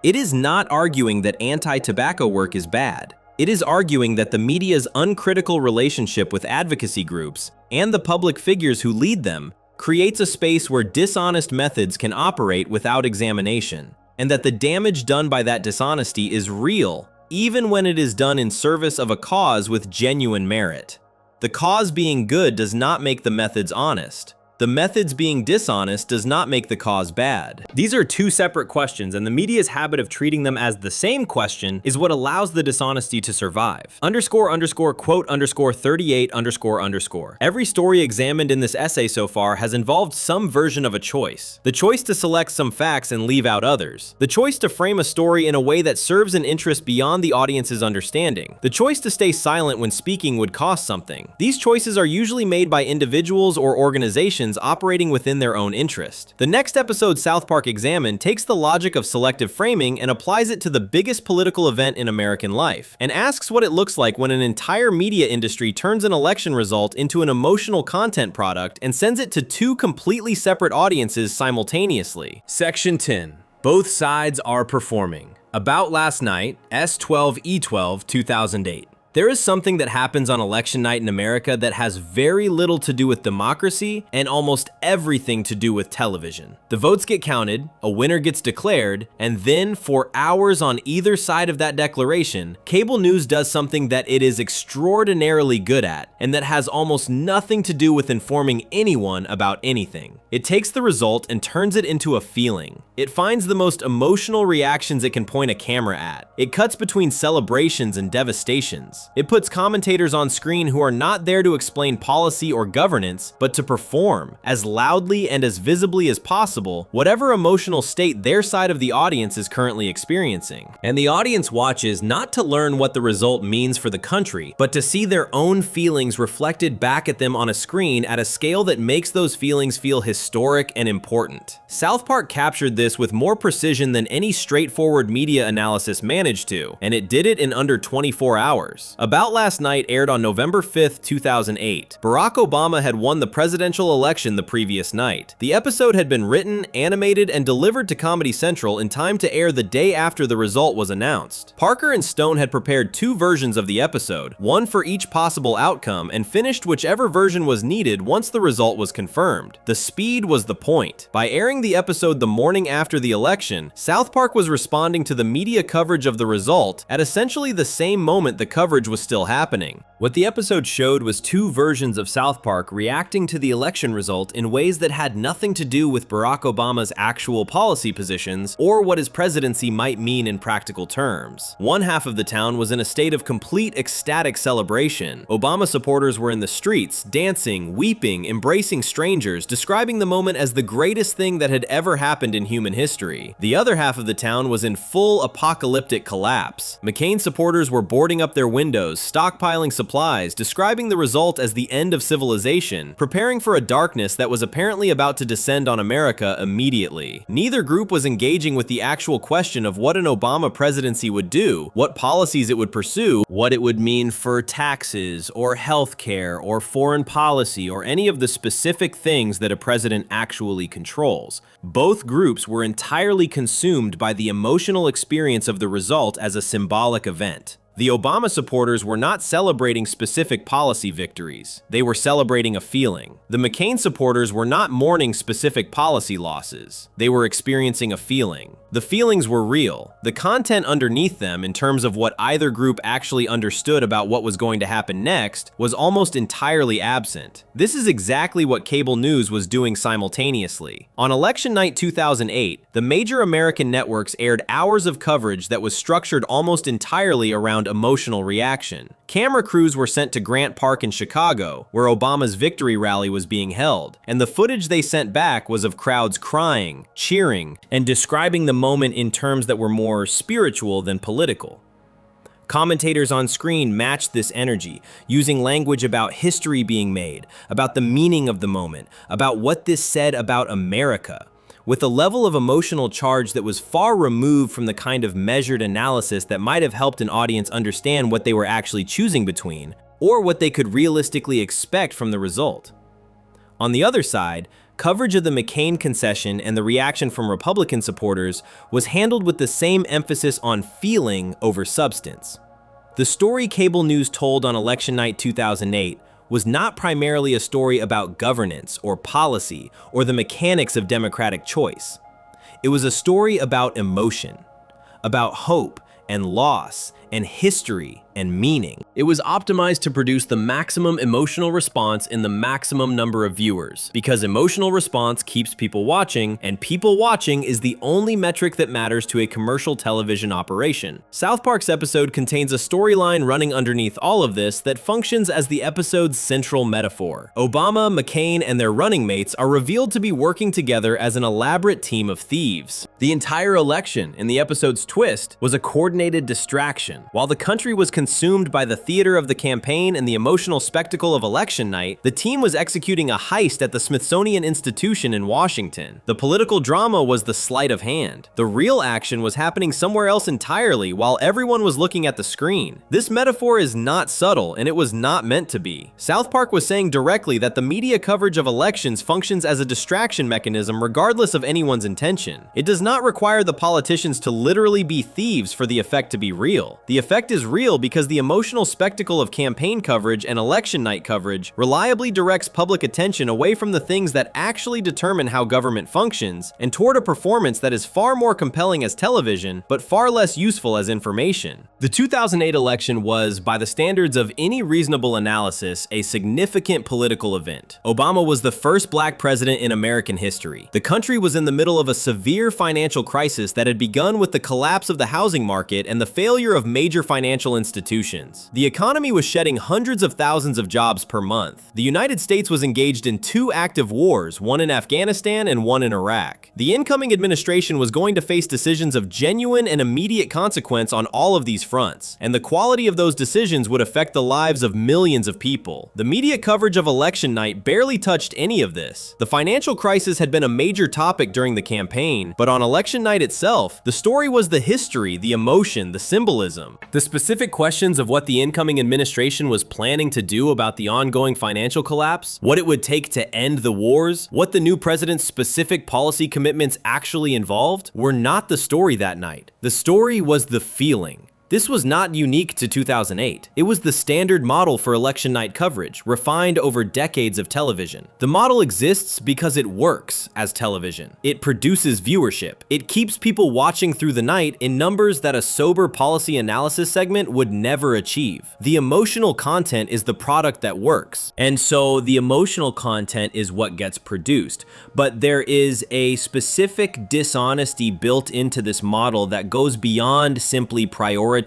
It is not arguing that anti-tobacco work is bad. It is arguing that the media's uncritical relationship with advocacy groups and the public figures who lead them creates a space where dishonest methods can operate without examination, and that the damage done by that dishonesty is real, even when it is done in service of a cause with genuine merit. The cause being good does not make the methods honest. The methods being dishonest does not make the cause bad. These are two separate questions, and the media's habit of treating them as the same question is what allows the dishonesty to survive. Quote 38 __. Every story examined in this essay so far has involved some version of a choice. The choice to select some facts and leave out others. The choice to frame a story in a way that serves an interest beyond the audience's understanding. The choice to stay silent when speaking would cost something. These choices are usually made by individuals or organizations operating within their own interest. The next episode South Park examined takes the logic of selective framing and applies it to the biggest political event in American life, and asks what it looks like when an entire media industry turns an election result into an emotional content product and sends it to two completely separate audiences simultaneously. Section 10. Both sides are performing. About last night, S12E12 2008. There is something that happens on election night in America that has very little to do with democracy and almost everything to do with television. The votes get counted, a winner gets declared, and then for hours on either side of that declaration, cable news does something that it is extraordinarily good at and that has almost nothing to do with informing anyone about anything. It takes the result and turns it into a feeling. It finds the most emotional reactions it can point a camera at. It cuts between celebrations and devastations. It puts commentators on screen who are not there to explain policy or governance, but to perform, as loudly and as visibly as possible, whatever emotional state their side of the audience is currently experiencing. And the audience watches not to learn what the result means for the country, but to see their own feelings reflected back at them on a screen at a scale that makes those feelings feel historic and important. South Park captured this with more precision than any straightforward media analysis managed to, and it did it in under 24 hours. About Last Night aired on November 5th, 2008. Barack Obama had won the presidential election the previous night. The episode had been written, animated, and delivered to Comedy Central in time to air the day after the result was announced. Parker and Stone had prepared two versions of the episode, one for each possible outcome, and finished whichever version was needed once the result was confirmed. The speed was the point. By airing the episode the morning after the election, South Park was responding to the media coverage of the result at essentially the same moment the coverage was still happening. What the episode showed was two versions of South Park reacting to the election result in ways that had nothing to do with Barack Obama's actual policy positions or what his presidency might mean in practical terms. One half of the town was in a state of complete ecstatic celebration. Obama supporters were in the streets, dancing, weeping, embracing strangers, describing the moment as the greatest thing that had ever happened in human history. The other half of the town was in full apocalyptic collapse. McCain supporters were boarding up their windows, stockpiling supplies, describing the result as the end of civilization, preparing for a darkness that was apparently about to descend on America immediately. Neither group was engaging with the actual question of what an Obama presidency would do, what policies it would pursue, what it would mean for taxes, or healthcare, or foreign policy, or any of the specific things that a president actually controls. Both groups were entirely consumed by the emotional experience of the result as a symbolic event. The Obama supporters were not celebrating specific policy victories. They were celebrating a feeling. The McCain supporters were not mourning specific policy losses. They were experiencing a feeling. The feelings were real. The content underneath them, in terms of what either group actually understood about what was going to happen next, was almost entirely absent. This is exactly what cable news was doing simultaneously. On election night 2008, the major American networks aired hours of coverage that was structured almost entirely around emotional reaction. Camera crews were sent to Grant Park in Chicago, where Obama's victory rally was being held, and the footage they sent back was of crowds crying, cheering, and describing the moment in terms that were more spiritual than political. Commentators on screen matched this energy, using language about history being made, about the meaning of the moment, about what this said about America, with a level of emotional charge that was far removed from the kind of measured analysis that might have helped an audience understand what they were actually choosing between, or what they could realistically expect from the result. On the other side, coverage of the McCain concession and the reaction from Republican supporters was handled with the same emphasis on feeling over substance. The story cable news told on election night 2008 was not primarily a story about governance or policy or the mechanics of democratic choice. It was a story about emotion, about hope and loss and history and meaning. It was optimized to produce the maximum emotional response in the maximum number of viewers, because emotional response keeps people watching, and people watching is the only metric that matters to a commercial television operation. South Park's episode contains a storyline running underneath all of this that functions as the episode's central metaphor. Obama, McCain, and their running mates are revealed to be working together as an elaborate team of thieves. The entire election, in the episode's twist, was a coordinated distraction. While the country was consumed by the theater of the campaign and the emotional spectacle of election night, the team was executing a heist at the Smithsonian Institution in Washington. The political drama was the sleight of hand. The real action was happening somewhere else entirely while everyone was looking at the screen. This metaphor is not subtle, and it was not meant to be. South Park was saying directly that the media coverage of elections functions as a distraction mechanism regardless of anyone's intention. It does not require the politicians to literally be thieves for the effect to be real. The effect is real because the emotional spectacle of campaign coverage and election night coverage reliably directs public attention away from the things that actually determine how government functions and toward a performance that is far more compelling as television, but far less useful as information. The 2008 election was, by the standards of any reasonable analysis, a significant political event. Obama was the first black president in American history. The country was in the middle of a severe financial crisis that had begun with the collapse of the housing market and the failure of major financial institutions. The economy was shedding hundreds of thousands of jobs per month. The United States was engaged in two active wars, one in Afghanistan and one in Iraq. The incoming administration was going to face decisions of genuine and immediate consequence on all of these fronts, and the quality of those decisions would affect the lives of millions of people. The media coverage of election night barely touched any of this. The financial crisis had been a major topic during the campaign, but on election night itself, the story was the history, the emotion, the symbolism. The specific questions of what the incoming administration was planning to do about the ongoing financial collapse, what it would take to end the wars, what the new president's specific policy commitments actually involved, were not the story that night. The story was the feeling. This was not unique to 2008. It was the standard model for election night coverage, refined over decades of television. The model exists because it works as television. It produces viewership. It keeps people watching through the night in numbers that a sober policy analysis segment would never achieve. The emotional content is the product that works. And so the emotional content is what gets produced. But there is a specific dishonesty built into this model that goes beyond simply prioritizing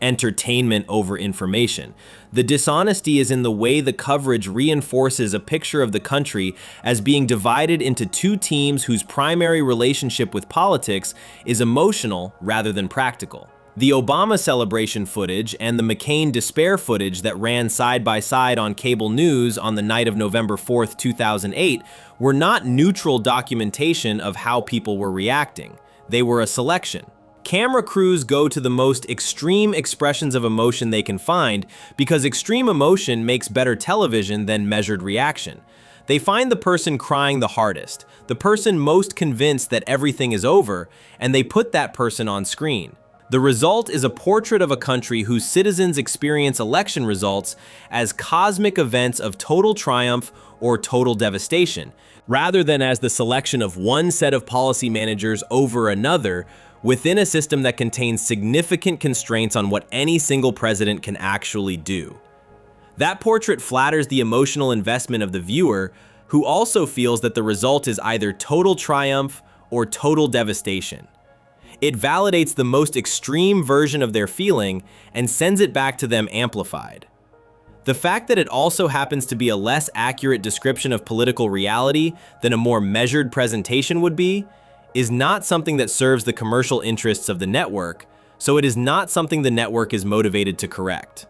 entertainment over information. The dishonesty is in the way the coverage reinforces a picture of the country as being divided into two teams whose primary relationship with politics is emotional rather than practical. The Obama celebration footage and the McCain despair footage that ran side by side on cable news on the night of November 4th, 2008 were not neutral documentation of how people were reacting. They were a selection. Camera crews go to the most extreme expressions of emotion they can find because extreme emotion makes better television than measured reaction. They find the person crying the hardest, the person most convinced that everything is over, and they put that person on screen. The result is a portrait of a country whose citizens experience election results as cosmic events of total triumph or total devastation, rather than as the selection of one set of policy managers over another within a system that contains significant constraints on what any single president can actually do. That portrait flatters the emotional investment of the viewer, who also feels that the result is either total triumph or total devastation. It validates the most extreme version of their feeling and sends it back to them amplified. The fact that it also happens to be a less accurate description of political reality than a more measured presentation would be, is not something that serves the commercial interests of the network, so it is not something the network is motivated to correct.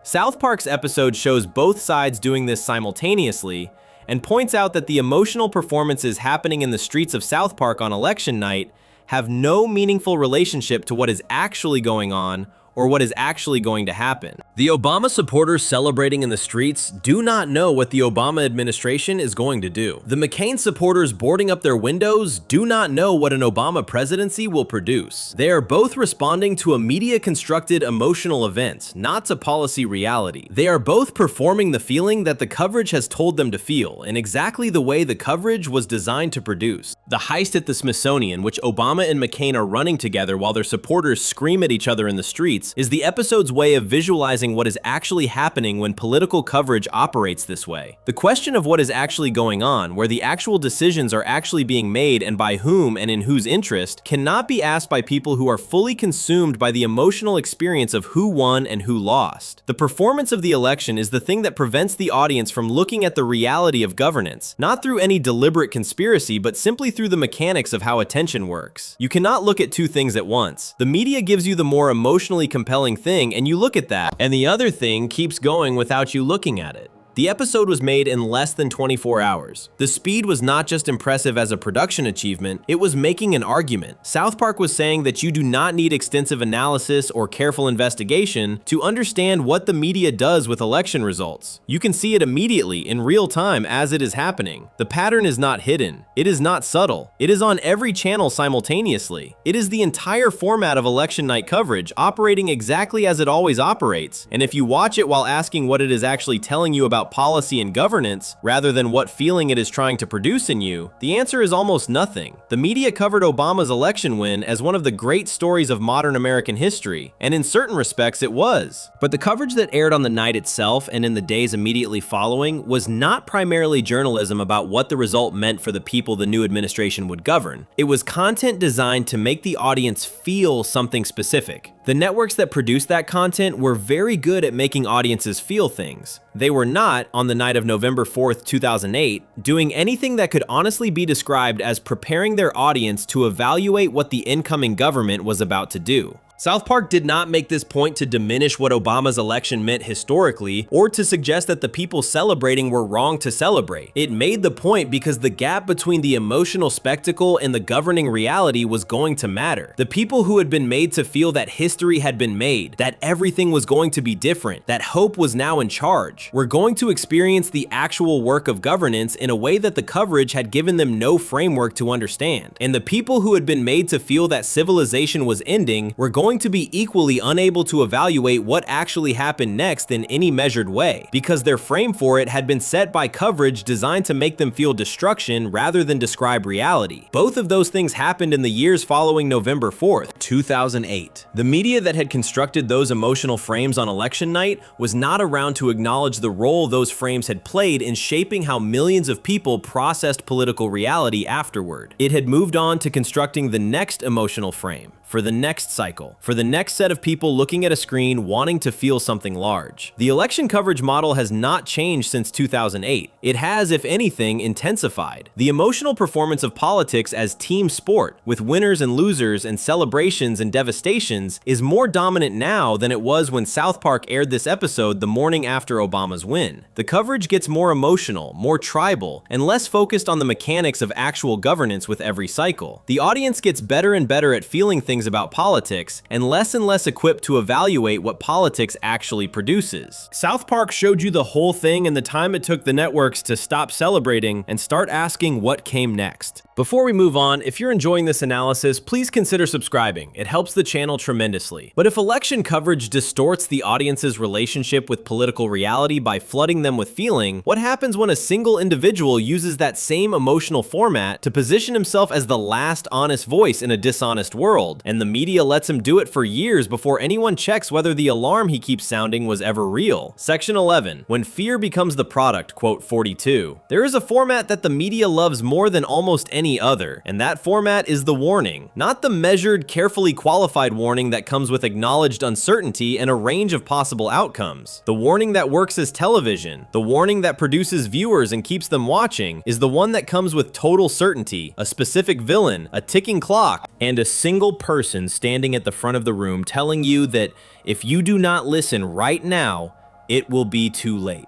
South Park's episode shows both sides doing this simultaneously and points out that the emotional performances happening in the streets of South Park on election night have no meaningful relationship to what is actually going on or what is actually going to happen. The Obama supporters celebrating in the streets do not know what the Obama administration is going to do. The McCain supporters boarding up their windows do not know what an Obama presidency will produce. They are both responding to a media-constructed emotional event, not to policy reality. They are both performing the feeling that the coverage has told them to feel, in exactly the way the coverage was designed to produce. The heist at the Smithsonian, which Obama and McCain are running together while their supporters scream at each other in the streets, is the episode's way of visualizing what is actually happening when political coverage operates this way. The question of what is actually going on, where the actual decisions are actually being made and by whom and in whose interest, cannot be asked by people who are fully consumed by the emotional experience of who won and who lost. The performance of the election is the thing that prevents the audience from looking at the reality of governance, not through any deliberate conspiracy, but simply through the mechanics of how attention works. You cannot look at two things at once. The media gives you the more emotionally compelling thing and you look at that, and the other thing keeps going without you looking at it. The episode was made in less than 24 hours. The speed was not just impressive as a production achievement, it was making an argument. South Park was saying that you do not need extensive analysis or careful investigation to understand what the media does with election results. You can see it immediately in real time as it is happening. The pattern is not hidden. It is not subtle. It is on every channel simultaneously. It is the entire format of election night coverage operating exactly as it always operates. And if you watch it while asking what it is actually telling you about policy and governance, rather than what feeling it is trying to produce in you, the answer is almost nothing. The media covered Obama's election win as one of the great stories of modern American history, and in certain respects it was. But the coverage that aired on the night itself and in the days immediately following was not primarily journalism about what the result meant for the people the new administration would govern. It was content designed to make the audience feel something specific. The networks that produced that content were very good at making audiences feel things. They were not, on the night of November 4th, 2008, doing anything that could honestly be described as preparing their audience to evaluate what the incoming government was about to do. South Park did not make this point to diminish what Obama's election meant historically, or to suggest that the people celebrating were wrong to celebrate. It made the point because the gap between the emotional spectacle and the governing reality was going to matter. The people who had been made to feel that history had been made, that everything was going to be different, that hope was now in charge, were going to experience the actual work of governance in a way that the coverage had given them no framework to understand. And the people who had been made to feel that civilization was ending were going to be equally unable to evaluate what actually happened next in any measured way, because their frame for it had been set by coverage designed to make them feel destruction rather than describe reality. Both of those things happened in the years following November 4th, 2008. The media that had constructed those emotional frames on election night was not around to acknowledge the role those frames had played in shaping how millions of people processed political reality afterward. It had moved on to constructing the next emotional frame, for the next cycle, for the next set of people looking at a screen wanting to feel something large. The election coverage model has not changed since 2008. It has, if anything, intensified. The emotional performance of politics as team sport, with winners and losers and celebrations and devastations, is more dominant now than it was when South Park aired this episode the morning after Obama's win. The coverage gets more emotional, more tribal, and less focused on the mechanics of actual governance with every cycle. The audience gets better and better at feeling things about politics, and less equipped to evaluate what politics actually produces. South Park showed you the whole thing in the time it took the networks to stop celebrating and start asking what came next. Before we move on, if you're enjoying this analysis, please consider subscribing. It helps the channel tremendously. But if election coverage distorts the audience's relationship with political reality by flooding them with feeling, what happens when a single individual uses that same emotional format to position himself as the last honest voice in a dishonest world, and the media lets him do it for years before anyone checks whether the alarm he keeps sounding was ever real? Section 11. When fear becomes the product, quote 42. There is a format that the media loves more than almost any other, and that format is the warning. Not the measured, carefully qualified warning that comes with acknowledged uncertainty and a range of possible outcomes. The warning that works as television, the warning that produces viewers and keeps them watching, is the one that comes with total certainty, a specific villain, a ticking clock, and a single person standing at the front of the room telling you that if you do not listen right now, it will be too late.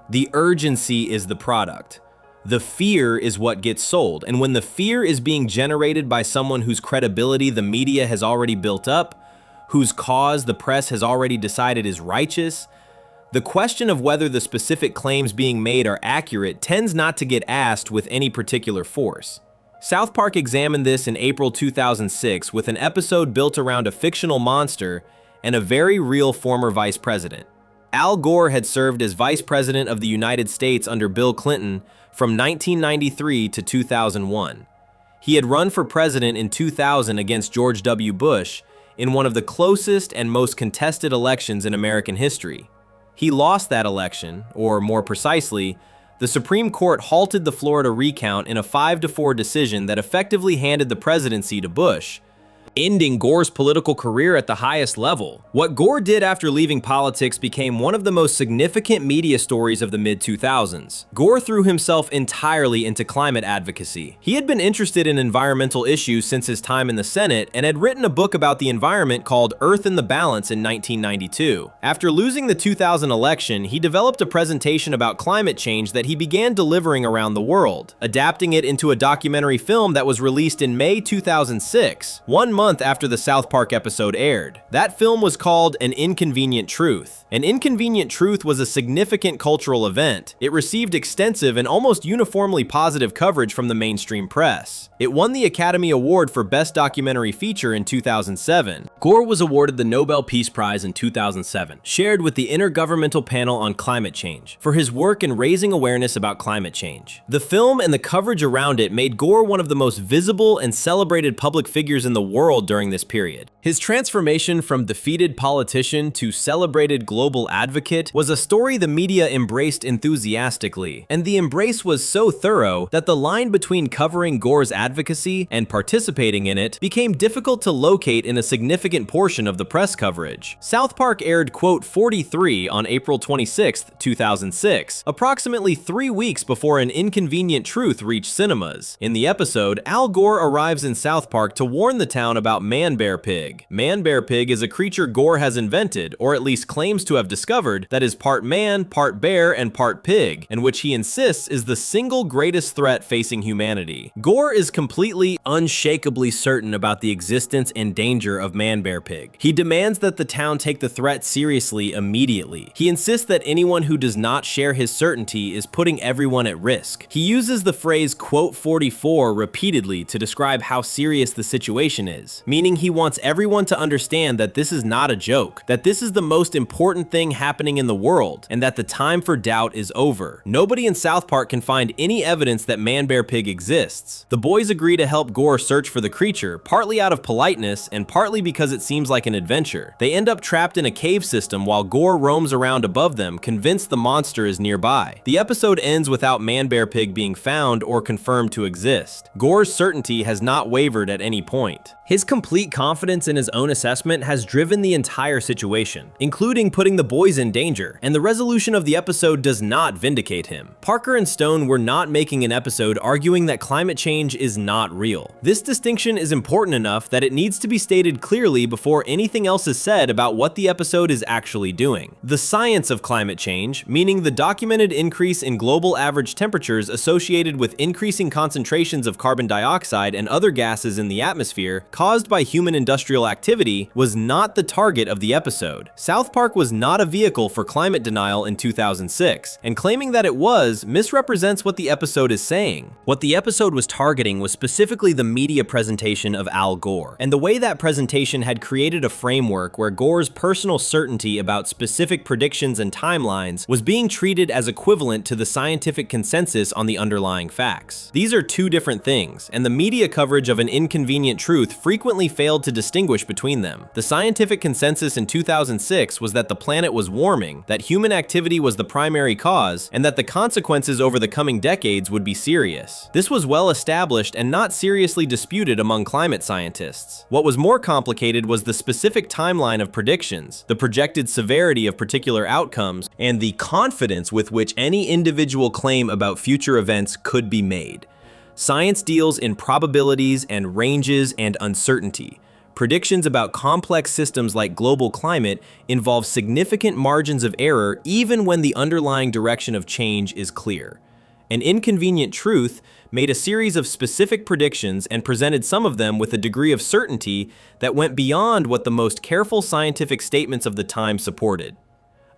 The urgency is the product. The fear is what gets sold, and when the fear is being generated by someone whose credibility the media has already built up, whose cause the press has already decided is righteous, the question of whether the specific claims being made are accurate tends not to get asked with any particular force. South Park examined this in April 2006 with an episode built around a fictional monster and a very real former vice president. Al Gore had served as vice president of the United States under Bill Clinton from 1993 to 2001. He had run for president in 2000 against George W. Bush in one of the closest and most contested elections in American history. He lost that election, or more precisely, the Supreme Court halted the Florida recount in a 5-4 decision that effectively handed the presidency to Bush, ending Gore's political career at the highest level. What Gore did after leaving politics became one of the most significant media stories of the mid-2000s. Gore threw himself entirely into climate advocacy. He had been interested in environmental issues since his time in the Senate and had written a book about the environment called Earth in the Balance in 1992. After losing the 2000 election, he developed a presentation about climate change that he began delivering around the world, adapting it into a documentary film that was released in May 2006, 1 month after the South Park episode aired. That film was called An Inconvenient Truth. An Inconvenient Truth was a significant cultural event. It received extensive and almost uniformly positive coverage from the mainstream press. It won the Academy Award for Best Documentary Feature in 2007. Gore was awarded the Nobel Peace Prize in 2007, shared with the Intergovernmental Panel on Climate Change, for his work in raising awareness about climate change. The film and the coverage around it made Gore one of the most visible and celebrated public figures in the world during this period. His transformation from defeated politician to celebrated global advocate was a story the media embraced enthusiastically, and the embrace was so thorough that the line between covering Gore's advocacy and participating in it became difficult to locate in a significant portion of the press coverage. South Park aired quote 43 on April 26, 2006, approximately 3 weeks before An Inconvenient Truth reached cinemas. In the episode, Al Gore arrives in South Park to warn the town about Man-Bear Pig. Man-Bear Pig is a creature Gore has invented, or at least claims to have discovered, that is part man, part bear, and part pig, and which he insists is the single greatest threat facing humanity. Gore is completely, unshakably certain about the existence and danger of Man-Bear Pig. He demands that the town take the threat seriously immediately. He insists that anyone who does not share his certainty is putting everyone at risk. He uses the phrase quote 44 repeatedly to describe how serious the situation is, meaning he wants everyone to understand that this is not a joke, that this is the most important thing happening in the world, and that the time for doubt is over. Nobody in South Park can find any evidence that Man-Bear Pig exists. The boys agree to help Gore search for the creature, partly out of politeness and partly because it seems like an adventure. They end up trapped in a cave system while Gore roams around above them, convinced the monster is nearby. The episode ends without Man-Bear Pig being found or confirmed to exist. Gore's certainty has not wavered at any point. His complete confidence in his own assessment has driven the entire situation, including putting the boys in danger, and the resolution of the episode does not vindicate him. Parker and Stone were not making an episode arguing that climate change is not real. This distinction is important enough that it needs to be stated clearly before anything else is said about what the episode is actually doing. The science of climate change, meaning the documented increase in global average temperatures associated with increasing concentrations of carbon dioxide and other gases in the atmosphere, caused by human industrial activity, was not the target of the episode. South Park was not a vehicle for climate denial in 2006, and claiming that it was misrepresents what the episode is saying. What the episode was targeting was specifically the media presentation of Al Gore, and the way that presentation had created a framework where Gore's personal certainty about specific predictions and timelines was being treated as equivalent to the scientific consensus on the underlying facts. These are two different things, and the media coverage of An Inconvenient Truth frequently failed to distinguish between them. The scientific consensus in 2006 was that the planet was warming, that human activity was the primary cause, and that the consequences over the coming decades would be serious. This was well established and not seriously disputed among climate scientists. What was more complicated was the specific timeline of predictions, the projected severity of particular outcomes, and the confidence with which any individual claim about future events could be made. Science deals in probabilities and ranges and uncertainty. Predictions about complex systems like global climate involve significant margins of error even when the underlying direction of change is clear. An Inconvenient Truth made a series of specific predictions and presented some of them with a degree of certainty that went beyond what the most careful scientific statements of the time supported.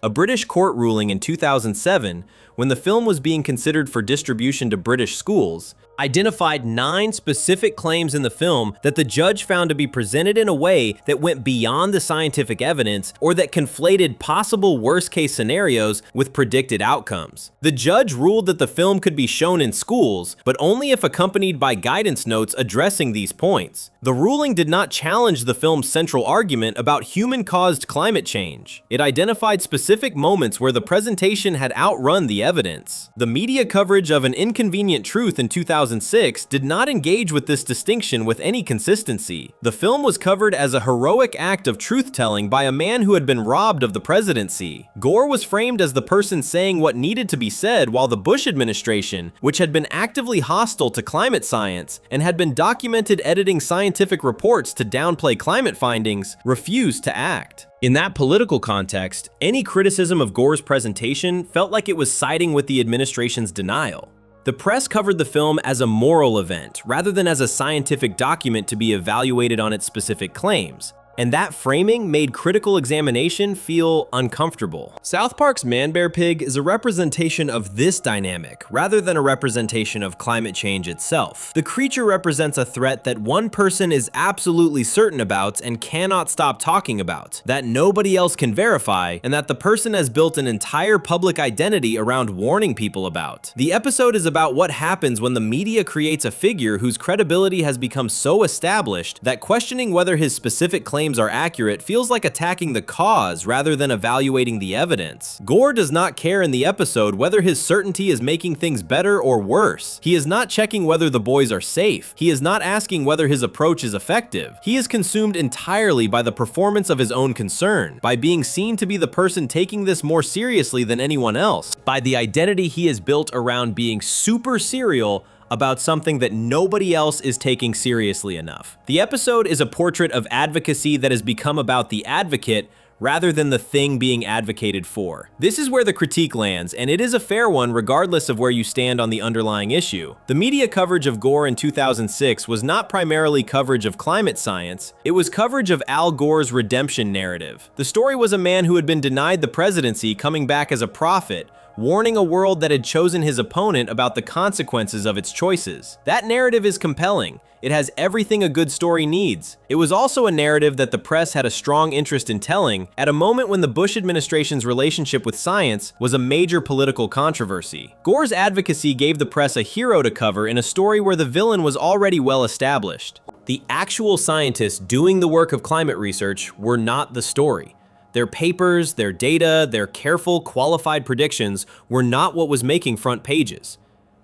A British court ruling in 2007, when the film was being considered for distribution to British schools, identified 9 specific claims in the film that the judge found to be presented in a way that went beyond the scientific evidence or that conflated possible worst-case scenarios with predicted outcomes. The judge ruled that the film could be shown in schools, but only if accompanied by guidance notes addressing these points. The ruling did not challenge the film's central argument about human-caused climate change. It identified specific moments where the presentation had outrun the evidence. The media coverage of An Inconvenient Truth in 2006 did not engage with this distinction with any consistency. The film was covered as a heroic act of truth-telling by a man who had been robbed of the presidency. Gore was framed as the person saying what needed to be said, while the Bush administration, which had been actively hostile to climate science and had been documented editing scientific reports to downplay climate findings, refused to act. In that political context, any criticism of Gore's presentation felt like it was siding with the administration's denial. The press covered the film as a moral event rather than as a scientific document to be evaluated on its specific claims, and that framing made critical examination feel uncomfortable. South Park's Man-Bear Pig is a representation of this dynamic, rather than a representation of climate change itself. The creature represents a threat that one person is absolutely certain about and cannot stop talking about, that nobody else can verify, and that the person has built an entire public identity around warning people about. The episode is about what happens when the media creates a figure whose credibility has become so established that questioning whether his specific claims are accurate feels like attacking the cause rather than evaluating the evidence. Gore does not care in the episode whether his certainty is making things better or worse. He is not checking whether the boys are safe. He is not asking whether his approach is effective. He is consumed entirely by the performance of his own concern, by being seen to be the person taking this more seriously than anyone else, by the identity he has built around being super serial about something that nobody else is taking seriously enough. The episode is a portrait of advocacy that has become about the advocate rather than the thing being advocated for. This is where the critique lands, and it is a fair one regardless of where you stand on the underlying issue. The media coverage of Gore in 2006 was not primarily coverage of climate science, it was coverage of Al Gore's redemption narrative. The story was a man who had been denied the presidency coming back as a prophet, warning a world that had chosen his opponent about the consequences of its choices. That narrative is compelling. It has everything a good story needs. It was also a narrative that the press had a strong interest in telling at a moment when the Bush administration's relationship with science was a major political controversy. Gore's advocacy gave the press a hero to cover in a story where the villain was already well established. The actual scientists doing the work of climate research were not the story. Their papers, their data, their careful, qualified predictions were not what was making front pages.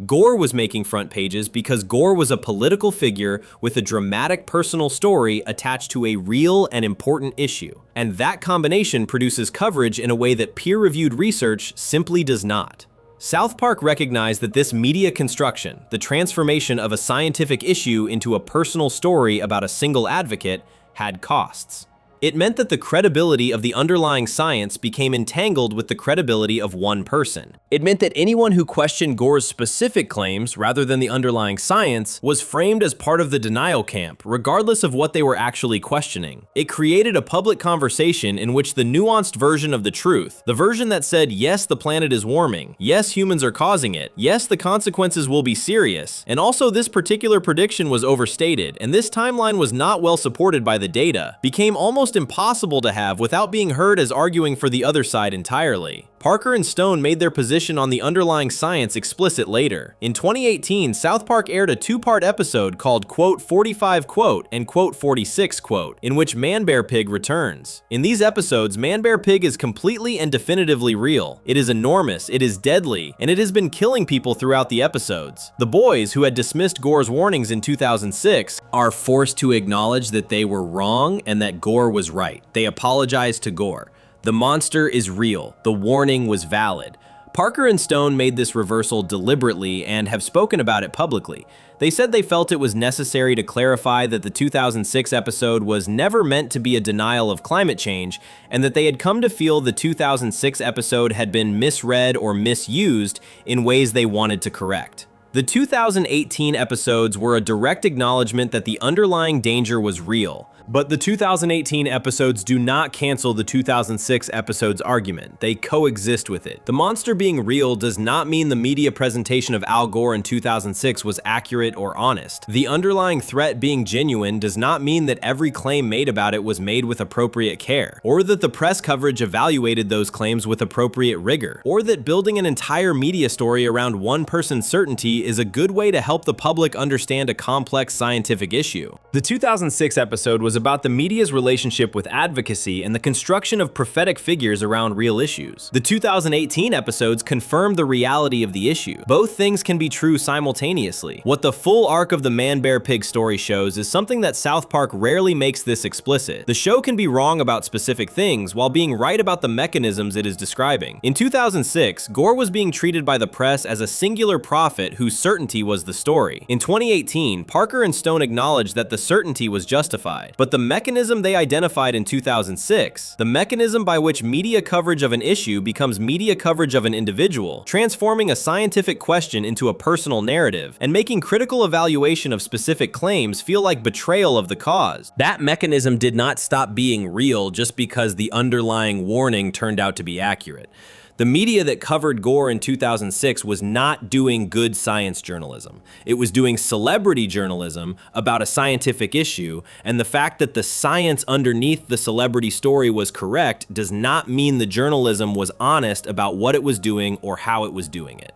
Gore was making front pages because Gore was a political figure with a dramatic personal story attached to a real and important issue. And that combination produces coverage in a way that peer-reviewed research simply does not. South Park recognized that this media construction, the transformation of a scientific issue into a personal story about a single advocate, had costs. It meant that the credibility of the underlying science became entangled with the credibility of one person. It meant that anyone who questioned Gore's specific claims, rather than the underlying science, was framed as part of the denial camp, regardless of what they were actually questioning. It created a public conversation in which the nuanced version of the truth, the version that said, yes, the planet is warming, yes, humans are causing it, yes, the consequences will be serious, and also this particular prediction was overstated, and this timeline was not well supported by the data, became almost impossible to have without being heard as arguing for the other side entirely. Parker and Stone made their position on the underlying science explicit later. In 2018, South Park aired a two-part episode called Quote 45 Quote and Quote 46 Quote, in which Man-Bear Pig returns. In these episodes, Man-Bear Pig is completely and definitively real. It is enormous, it is deadly, and it has been killing people throughout the episodes. The boys, who had dismissed Gore's warnings in 2006, are forced to acknowledge that they were wrong and that Gore was right. They apologize to Gore. The monster is real. The warning was valid. Parker and Stone made this reversal deliberately and have spoken about it publicly. They said they felt it was necessary to clarify that the 2006 episode was never meant to be a denial of climate change, and that they had come to feel the 2006 episode had been misread or misused in ways they wanted to correct. The 2018 episodes were a direct acknowledgement that the underlying danger was real, But the 2018 episodes do not cancel the 2006 episode's argument. They coexist with it. The monster being real does not mean the media presentation of Al Gore in 2006 was accurate or honest. The underlying threat being genuine does not mean that every claim made about it was made with appropriate care, or that the press coverage evaluated those claims with appropriate rigor, or that building an entire media story around one person's certainty is a good way to help the public understand a complex scientific issue. The 2006 episode was about the media's relationship with advocacy and the construction of prophetic figures around real issues. The 2018 episodes confirmed the reality of the issue. Both things can be true simultaneously. What the full arc of the Man-Bear-Pig story shows is something that South Park rarely makes this explicit. The show can be wrong about specific things while being right about the mechanisms it is describing. In 2006, Gore was being treated by the press as a singular prophet whose certainty was the story. In 2018, Parker and Stone acknowledged that the certainty was justified, but the mechanism they identified in 2006, the mechanism by which media coverage of an issue becomes media coverage of an individual, transforming a scientific question into a personal narrative, and making critical evaluation of specific claims feel like betrayal of the cause. That mechanism did not stop being real just because the underlying warning turned out to be accurate. The media that covered Gore in 2006 was not doing good science journalism. It was doing celebrity journalism about a scientific issue, and the fact that the science underneath the celebrity story was correct does not mean the journalism was honest about what it was doing or how it was doing it.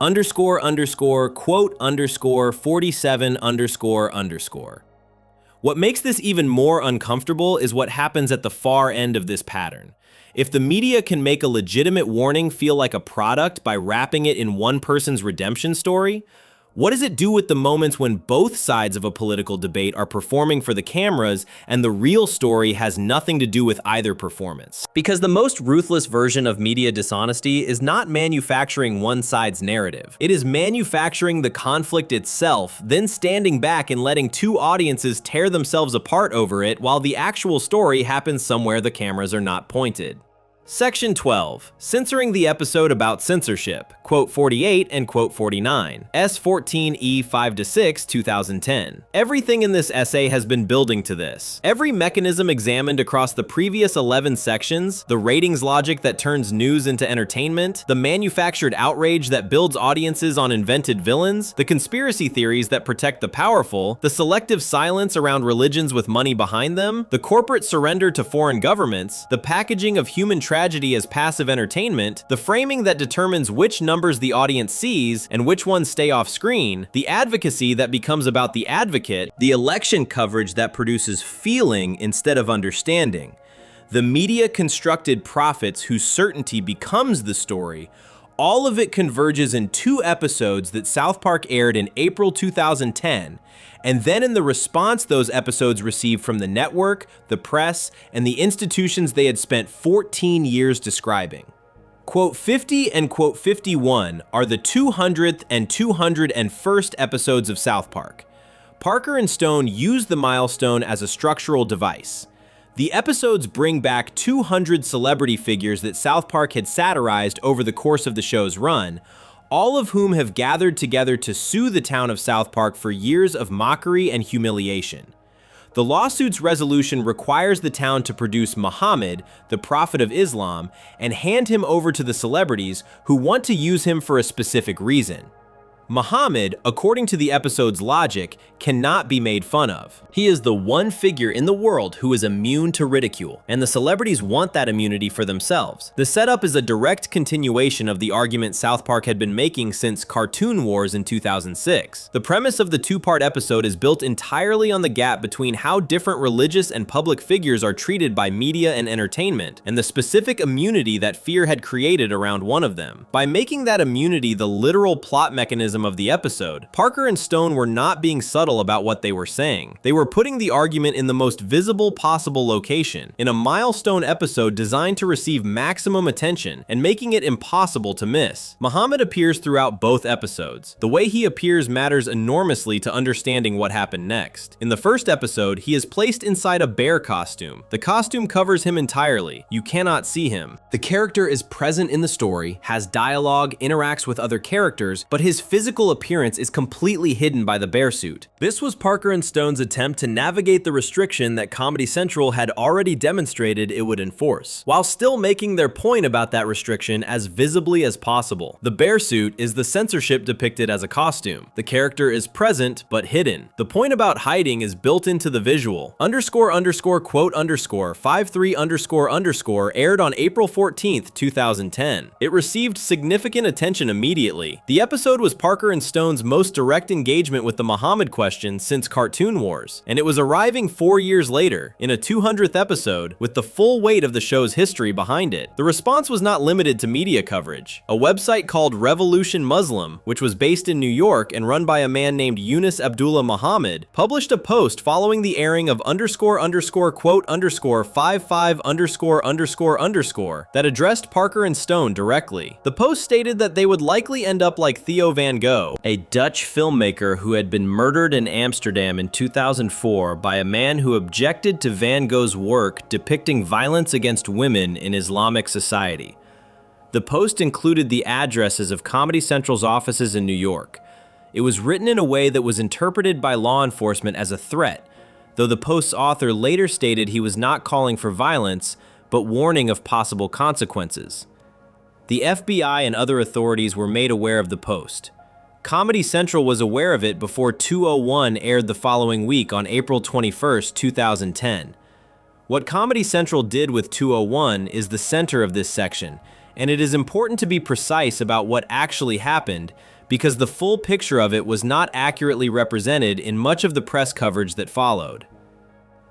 __quote_47__. What makes this even more uncomfortable is what happens at the far end of this pattern. If the media can make a legitimate warning feel like a product by wrapping it in one person's redemption story, what does it do with the moments when both sides of a political debate are performing for the cameras and the real story has nothing to do with either performance? Because the most ruthless version of media dishonesty is not manufacturing one side's narrative. It is manufacturing the conflict itself, then standing back and letting two audiences tear themselves apart over it while the actual story happens somewhere the cameras are not pointed. Section 12. Censoring the episode about censorship. Quote 48 and quote 49. S14E 5-6, 2010. Everything in this essay has been building to this. Every mechanism examined across the previous 11 sections, the ratings logic that turns news into entertainment, the manufactured outrage that builds audiences on invented villains, the conspiracy theories that protect the powerful, the selective silence around religions with money behind them, the corporate surrender to foreign governments, the packaging of human tragedy as passive entertainment, the framing that determines which numbers the audience sees and which ones stay off screen, the advocacy that becomes about the advocate, the election coverage that produces feeling instead of understanding, the media-constructed prophets whose certainty becomes the story, all of it converges in 2 episodes that South Park aired in April 2010, and then in the response those episodes received from the network, the press, and the institutions they had spent 14 years describing. Quote 50 and quote 51 are the 200th and 201st episodes of South Park. Parker and Stone used the milestone as a structural device. The episodes bring back 200 celebrity figures that South Park had satirized over the course of the show's run, all of whom have gathered together to sue the town of South Park for years of mockery and humiliation. The lawsuit's resolution requires the town to produce Muhammad, the prophet of Islam, and hand him over to the celebrities who want to use him for a specific reason. Muhammad, according to the episode's logic, cannot be made fun of. He is the one figure in the world who is immune to ridicule, and the celebrities want that immunity for themselves. The setup is a direct continuation of the argument South Park had been making since Cartoon Wars in 2006. The premise of the 2-part episode is built entirely on the gap between how different religious and public figures are treated by media and entertainment, and the specific immunity that fear had created around one of them. By making that immunity the literal plot mechanism of the episode, Parker and Stone were not being subtle about what they were saying. They were putting the argument in the most visible possible location, in a milestone episode designed to receive maximum attention and making it impossible to miss. Muhammad appears throughout both episodes. The way he appears matters enormously to understanding what happened next. In the first episode, he is placed inside a bear costume. The costume covers him entirely. You cannot see him. The character is present in the story, has dialogue, interacts with other characters, but his physical physical appearance is completely hidden by the bear suit. This was Parker and Stone's attempt to navigate the restriction that Comedy Central had already demonstrated it would enforce, while still making their point about that restriction as visibly as possible. The bear suit is the censorship depicted as a costume. The character is present but hidden. The point about hiding is built into the visual. __quote_53__ aired on April 14th, 2010. It received significant attention immediately. The episode was Parker and Stone's most direct engagement with the Muhammad question since Cartoon Wars, and it was arriving 4 years later, in a 200th episode, with the full weight of the show's history behind it. The response was not limited to media coverage. A website called Revolution Muslim, which was based in New York and run by a man named Yunus Abdullah Muhammad, published a post following the airing of __quote_55__ that addressed Parker and Stone directly. The post stated that they would likely end up like Theo van Gogh, a Dutch filmmaker who had been murdered in Amsterdam in 2004 by a man who objected to Van Gogh's work depicting violence against women in Islamic society. The post included the addresses of Comedy Central's offices in New York. It was written in a way that was interpreted by law enforcement as a threat, though the post's author later stated he was not calling for violence, but warning of possible consequences. The FBI and other authorities were made aware of the post. Comedy Central was aware of it before 201 aired the following week on April 21st, 2010. What Comedy Central did with 201 is the center of this section, and it is important to be precise about what actually happened because the full picture of it was not accurately represented in much of the press coverage that followed.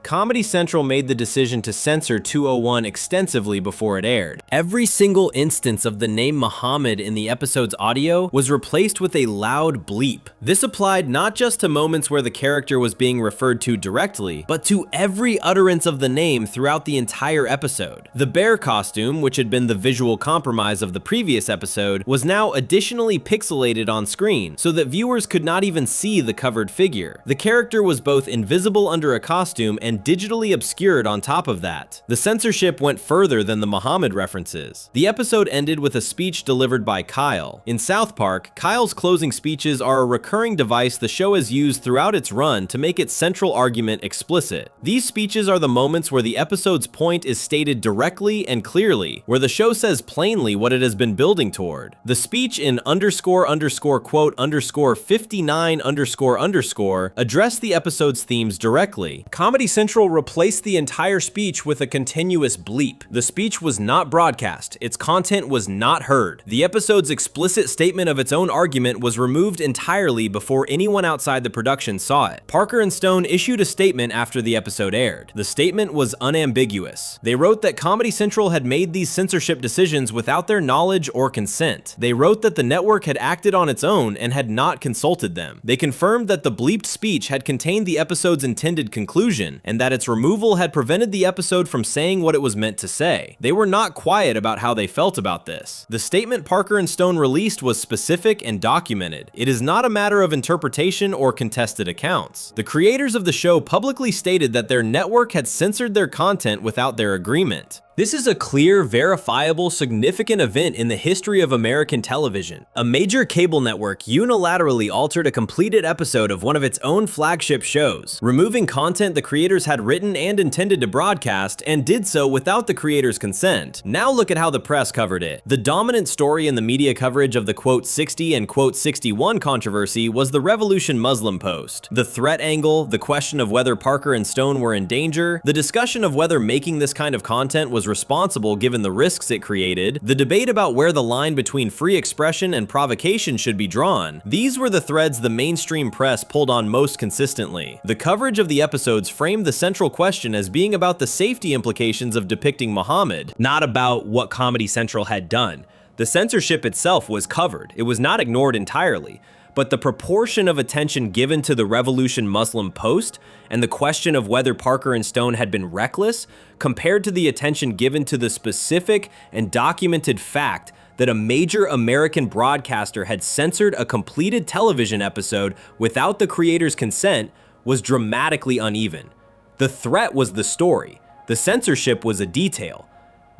Comedy Central made the decision to censor 201 extensively before it aired. Every single instance of the name Muhammad in the episode's audio was replaced with a loud bleep. This applied not just to moments where the character was being referred to directly, but to every utterance of the name throughout the entire episode. The bear costume, which had been the visual compromise of the previous episode, was now additionally pixelated on screen, so that viewers could not even see the covered figure. The character was both invisible under a costume and digitally obscured on top of that. The censorship went further than the Muhammad references. The episode ended with a speech delivered by Kyle. In South Park, Kyle's closing speeches are a recurring device the show has used throughout its run to make its central argument explicit. These speeches are the moments where the episode's point is stated directly and clearly, where the show says plainly what it has been building toward. The speech in __quote_59__ addressed the episode's themes directly. Comedy Central replaced the entire speech with a continuous bleep. The speech was not broadcast. Its content was not heard. The episode's explicit statement of its own argument was removed entirely before anyone outside the production saw it. Parker and Stone issued a statement after the episode aired. The statement was unambiguous. They wrote that Comedy Central had made these censorship decisions without their knowledge or consent. They wrote that the network had acted on its own and had not consulted them. They confirmed that the bleeped speech had contained the episode's intended conclusion, and that its removal had prevented the episode from saying what it was meant to say. They were not quiet about how they felt about this. The statement Parker and Stone released was specific and documented. It is not a matter of interpretation or contested accounts. The creators of the show publicly stated that their network had censored their content without their agreement. This is a clear, verifiable, significant event in the history of American television. A major cable network unilaterally altered a completed episode of one of its own flagship shows, removing content the creators had written and intended to broadcast, and did so without the creators' consent. Now look at how the press covered it. The dominant story in the media coverage of the quote 60 and quote 61 controversy was the Revolution Muslim post. The threat angle, the question of whether Parker and Stone were in danger, the discussion of whether making this kind of content was responsible given the risks it created, the debate about where the line between free expression and provocation should be drawn. These were the threads the mainstream press pulled on most consistently. The coverage of the episodes framed the central question as being about the safety implications of depicting Muhammad, not about what Comedy Central had done. The censorship itself was covered. It was not ignored entirely. But the proportion of attention given to the Revolution Muslim post and the question of whether Parker and Stone had been reckless compared to the attention given to the specific and documented fact that a major American broadcaster had censored a completed television episode without the creator's consent was dramatically uneven. The threat was the story. The censorship was a detail.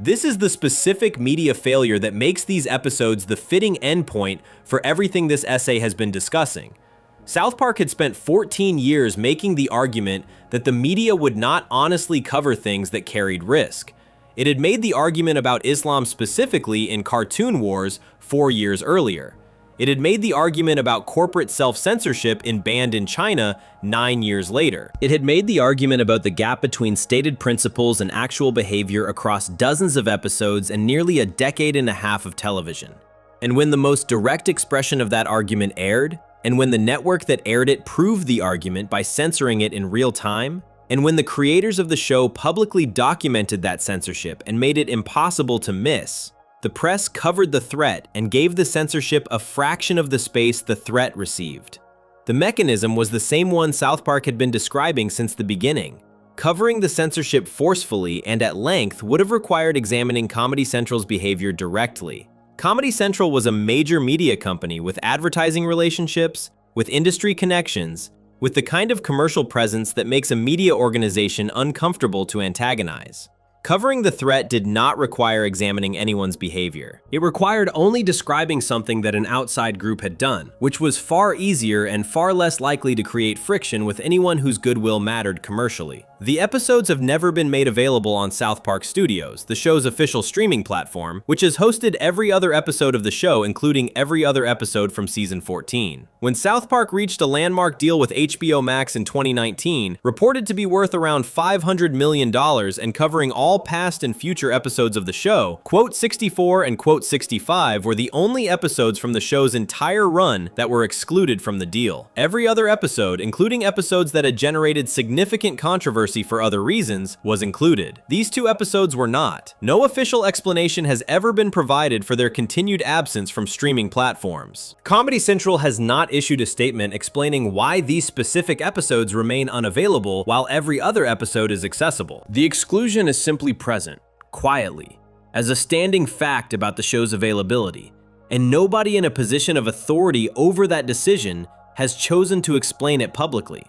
This is the specific media failure that makes these episodes the fitting endpoint for everything this essay has been discussing. South Park had spent 14 years making the argument that the media would not honestly cover things that carried risk. It had made the argument about Islam specifically in Cartoon Wars 4 years earlier. It had made the argument about corporate self-censorship in Banned in China 9 years later. It had made the argument about the gap between stated principles and actual behavior across dozens of episodes and nearly a decade and a half of television. And when the most direct expression of that argument aired, and when the network that aired it proved the argument by censoring it in real time, and when the creators of the show publicly documented that censorship and made it impossible to miss, the press covered the threat and gave the censorship a fraction of the space the threat received. The mechanism was the same one South Park had been describing since the beginning. Covering the censorship forcefully and at length would have required examining Comedy Central's behavior directly. Comedy Central was a major media company with advertising relationships, with industry connections, with the kind of commercial presence that makes a media organization uncomfortable to antagonize. Covering the threat did not require examining anyone's behavior. It required only describing something that an outside group had done, which was far easier and far less likely to create friction with anyone whose goodwill mattered commercially. The episodes have never been made available on South Park Studios, the show's official streaming platform, which has hosted every other episode of the show, including every other episode from season 14. When South Park reached a landmark deal with HBO Max in 2019, reported to be worth around $500 million and covering all past and future episodes of the show, Quote 64 and Quote 65 were the only episodes from the show's entire run that were excluded from the deal. Every other episode, including episodes that had generated significant controversy for other reasons, was included. These two episodes were not. No official explanation has ever been provided for their continued absence from streaming platforms. Comedy Central has not issued a statement explaining why these specific episodes remain unavailable while every other episode is accessible. The exclusion is simply present, quietly, as a standing fact about the show's availability, and nobody in a position of authority over that decision has chosen to explain it publicly.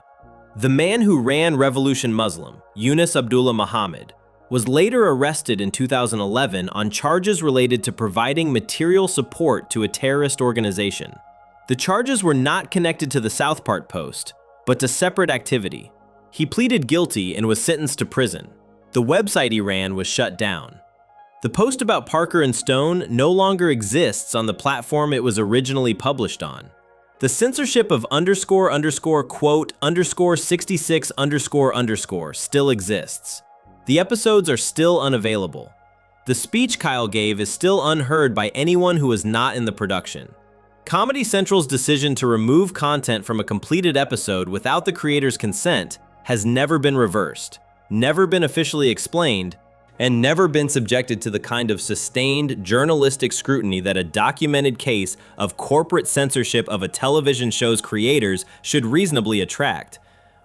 The man who ran Revolution Muslim, Yunus Abdullah Muhammad, was later arrested in 2011 on charges related to providing material support to a terrorist organization. The charges were not connected to the South Park post, but to separate activity. He pleaded guilty and was sentenced to prison. The website he ran was shut down. The post about Parker and Stone no longer exists on the platform it was originally published on. The censorship of __quote _66 still exists. The episodes are still unavailable. The speech Kyle gave is still unheard by anyone who is not in the production. Comedy Central's decision to remove content from a completed episode without the creator's consent has never been reversed, never been officially explained, and never been subjected to the kind of sustained journalistic scrutiny that a documented case of corporate censorship of a television show's creators should reasonably attract.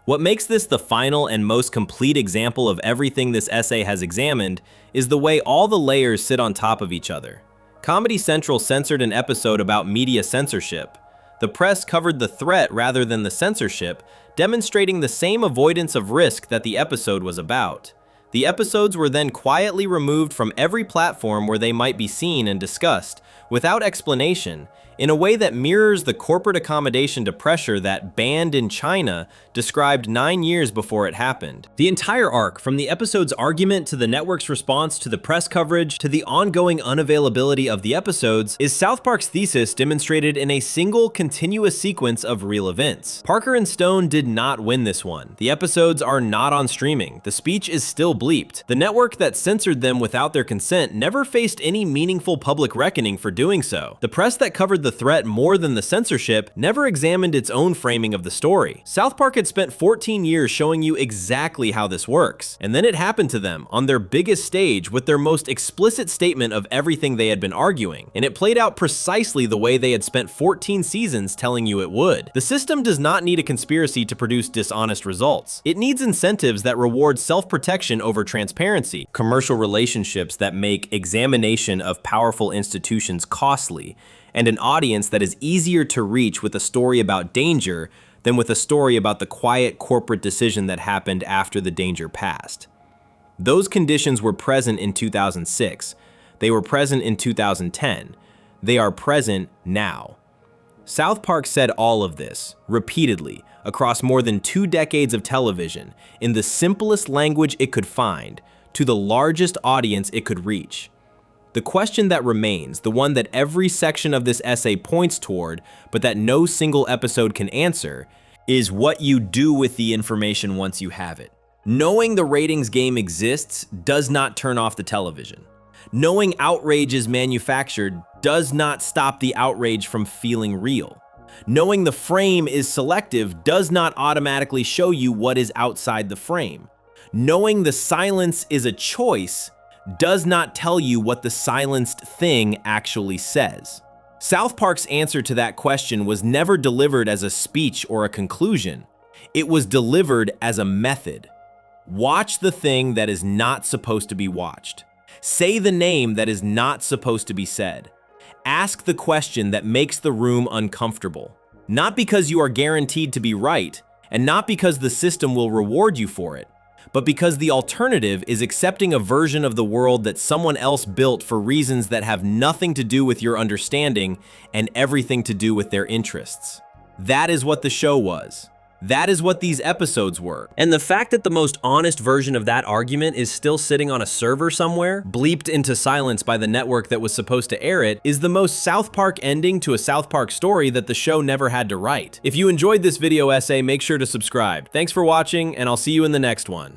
What makes this the final and most complete example of everything this essay has examined is the way all the layers sit on top of each other. Comedy Central censored an episode about media censorship. The press covered the threat rather than the censorship, demonstrating the same avoidance of risk that the episode was about. The episodes were then quietly removed from every platform where they might be seen and discussed, without explanation, in a way that mirrors the corporate accommodation to pressure that Banned in China described 9 years before it happened. The entire arc, from the episode's argument to the network's response to the press coverage to the ongoing unavailability of the episodes, is South Park's thesis demonstrated in a single continuous sequence of real events. Parker and Stone did not win this one. The episodes are not on streaming. The speech is still bleeped. The network that censored them without their consent never faced any meaningful public reckoning for doing so. The press that covered the threat more than the censorship never examined its own framing of the story. South Park had spent 14 years showing you exactly how this works, and then it happened to them on their biggest stage with their most explicit statement of everything they had been arguing, and it played out precisely the way they had spent 14 seasons telling you it would. The system does not need a conspiracy to produce dishonest results. It needs incentives that reward self-protection over transparency, commercial relationships that make examination of powerful institutions costly, and an audience that is easier to reach with a story about danger than with a story about the quiet corporate decision that happened after the danger passed. Those conditions were present in 2006. They were present in 2010. They are present now. South Park said all of this, repeatedly, across more than 2 decades of television, in the simplest language it could find, to the largest audience it could reach. The question that remains, the one that every section of this essay points toward, but that no single episode can answer, is what you do with the information once you have it. Knowing the ratings game exists does not turn off the television. Knowing outrage is manufactured does not stop the outrage from feeling real. Knowing the frame is selective does not automatically show you what is outside the frame. Knowing the silence is a choice does not tell you what the silenced thing actually says. South Park's answer to that question was never delivered as a speech or a conclusion. It was delivered as a method. Watch the thing that is not supposed to be watched. Say the name that is not supposed to be said. Ask the question that makes the room uncomfortable. Not because you are guaranteed to be right, and not because the system will reward you for it, but because the alternative is accepting a version of the world that someone else built for reasons that have nothing to do with your understanding and everything to do with their interests. That is what the show was. That is what these episodes were. And the fact that the most honest version of that argument is still sitting on a server somewhere, bleeped into silence by the network that was supposed to air it, is the most South Park ending to a South Park story that the show never had to write. If you enjoyed this video essay, make sure to subscribe. Thanks for watching, and I'll see you in the next one.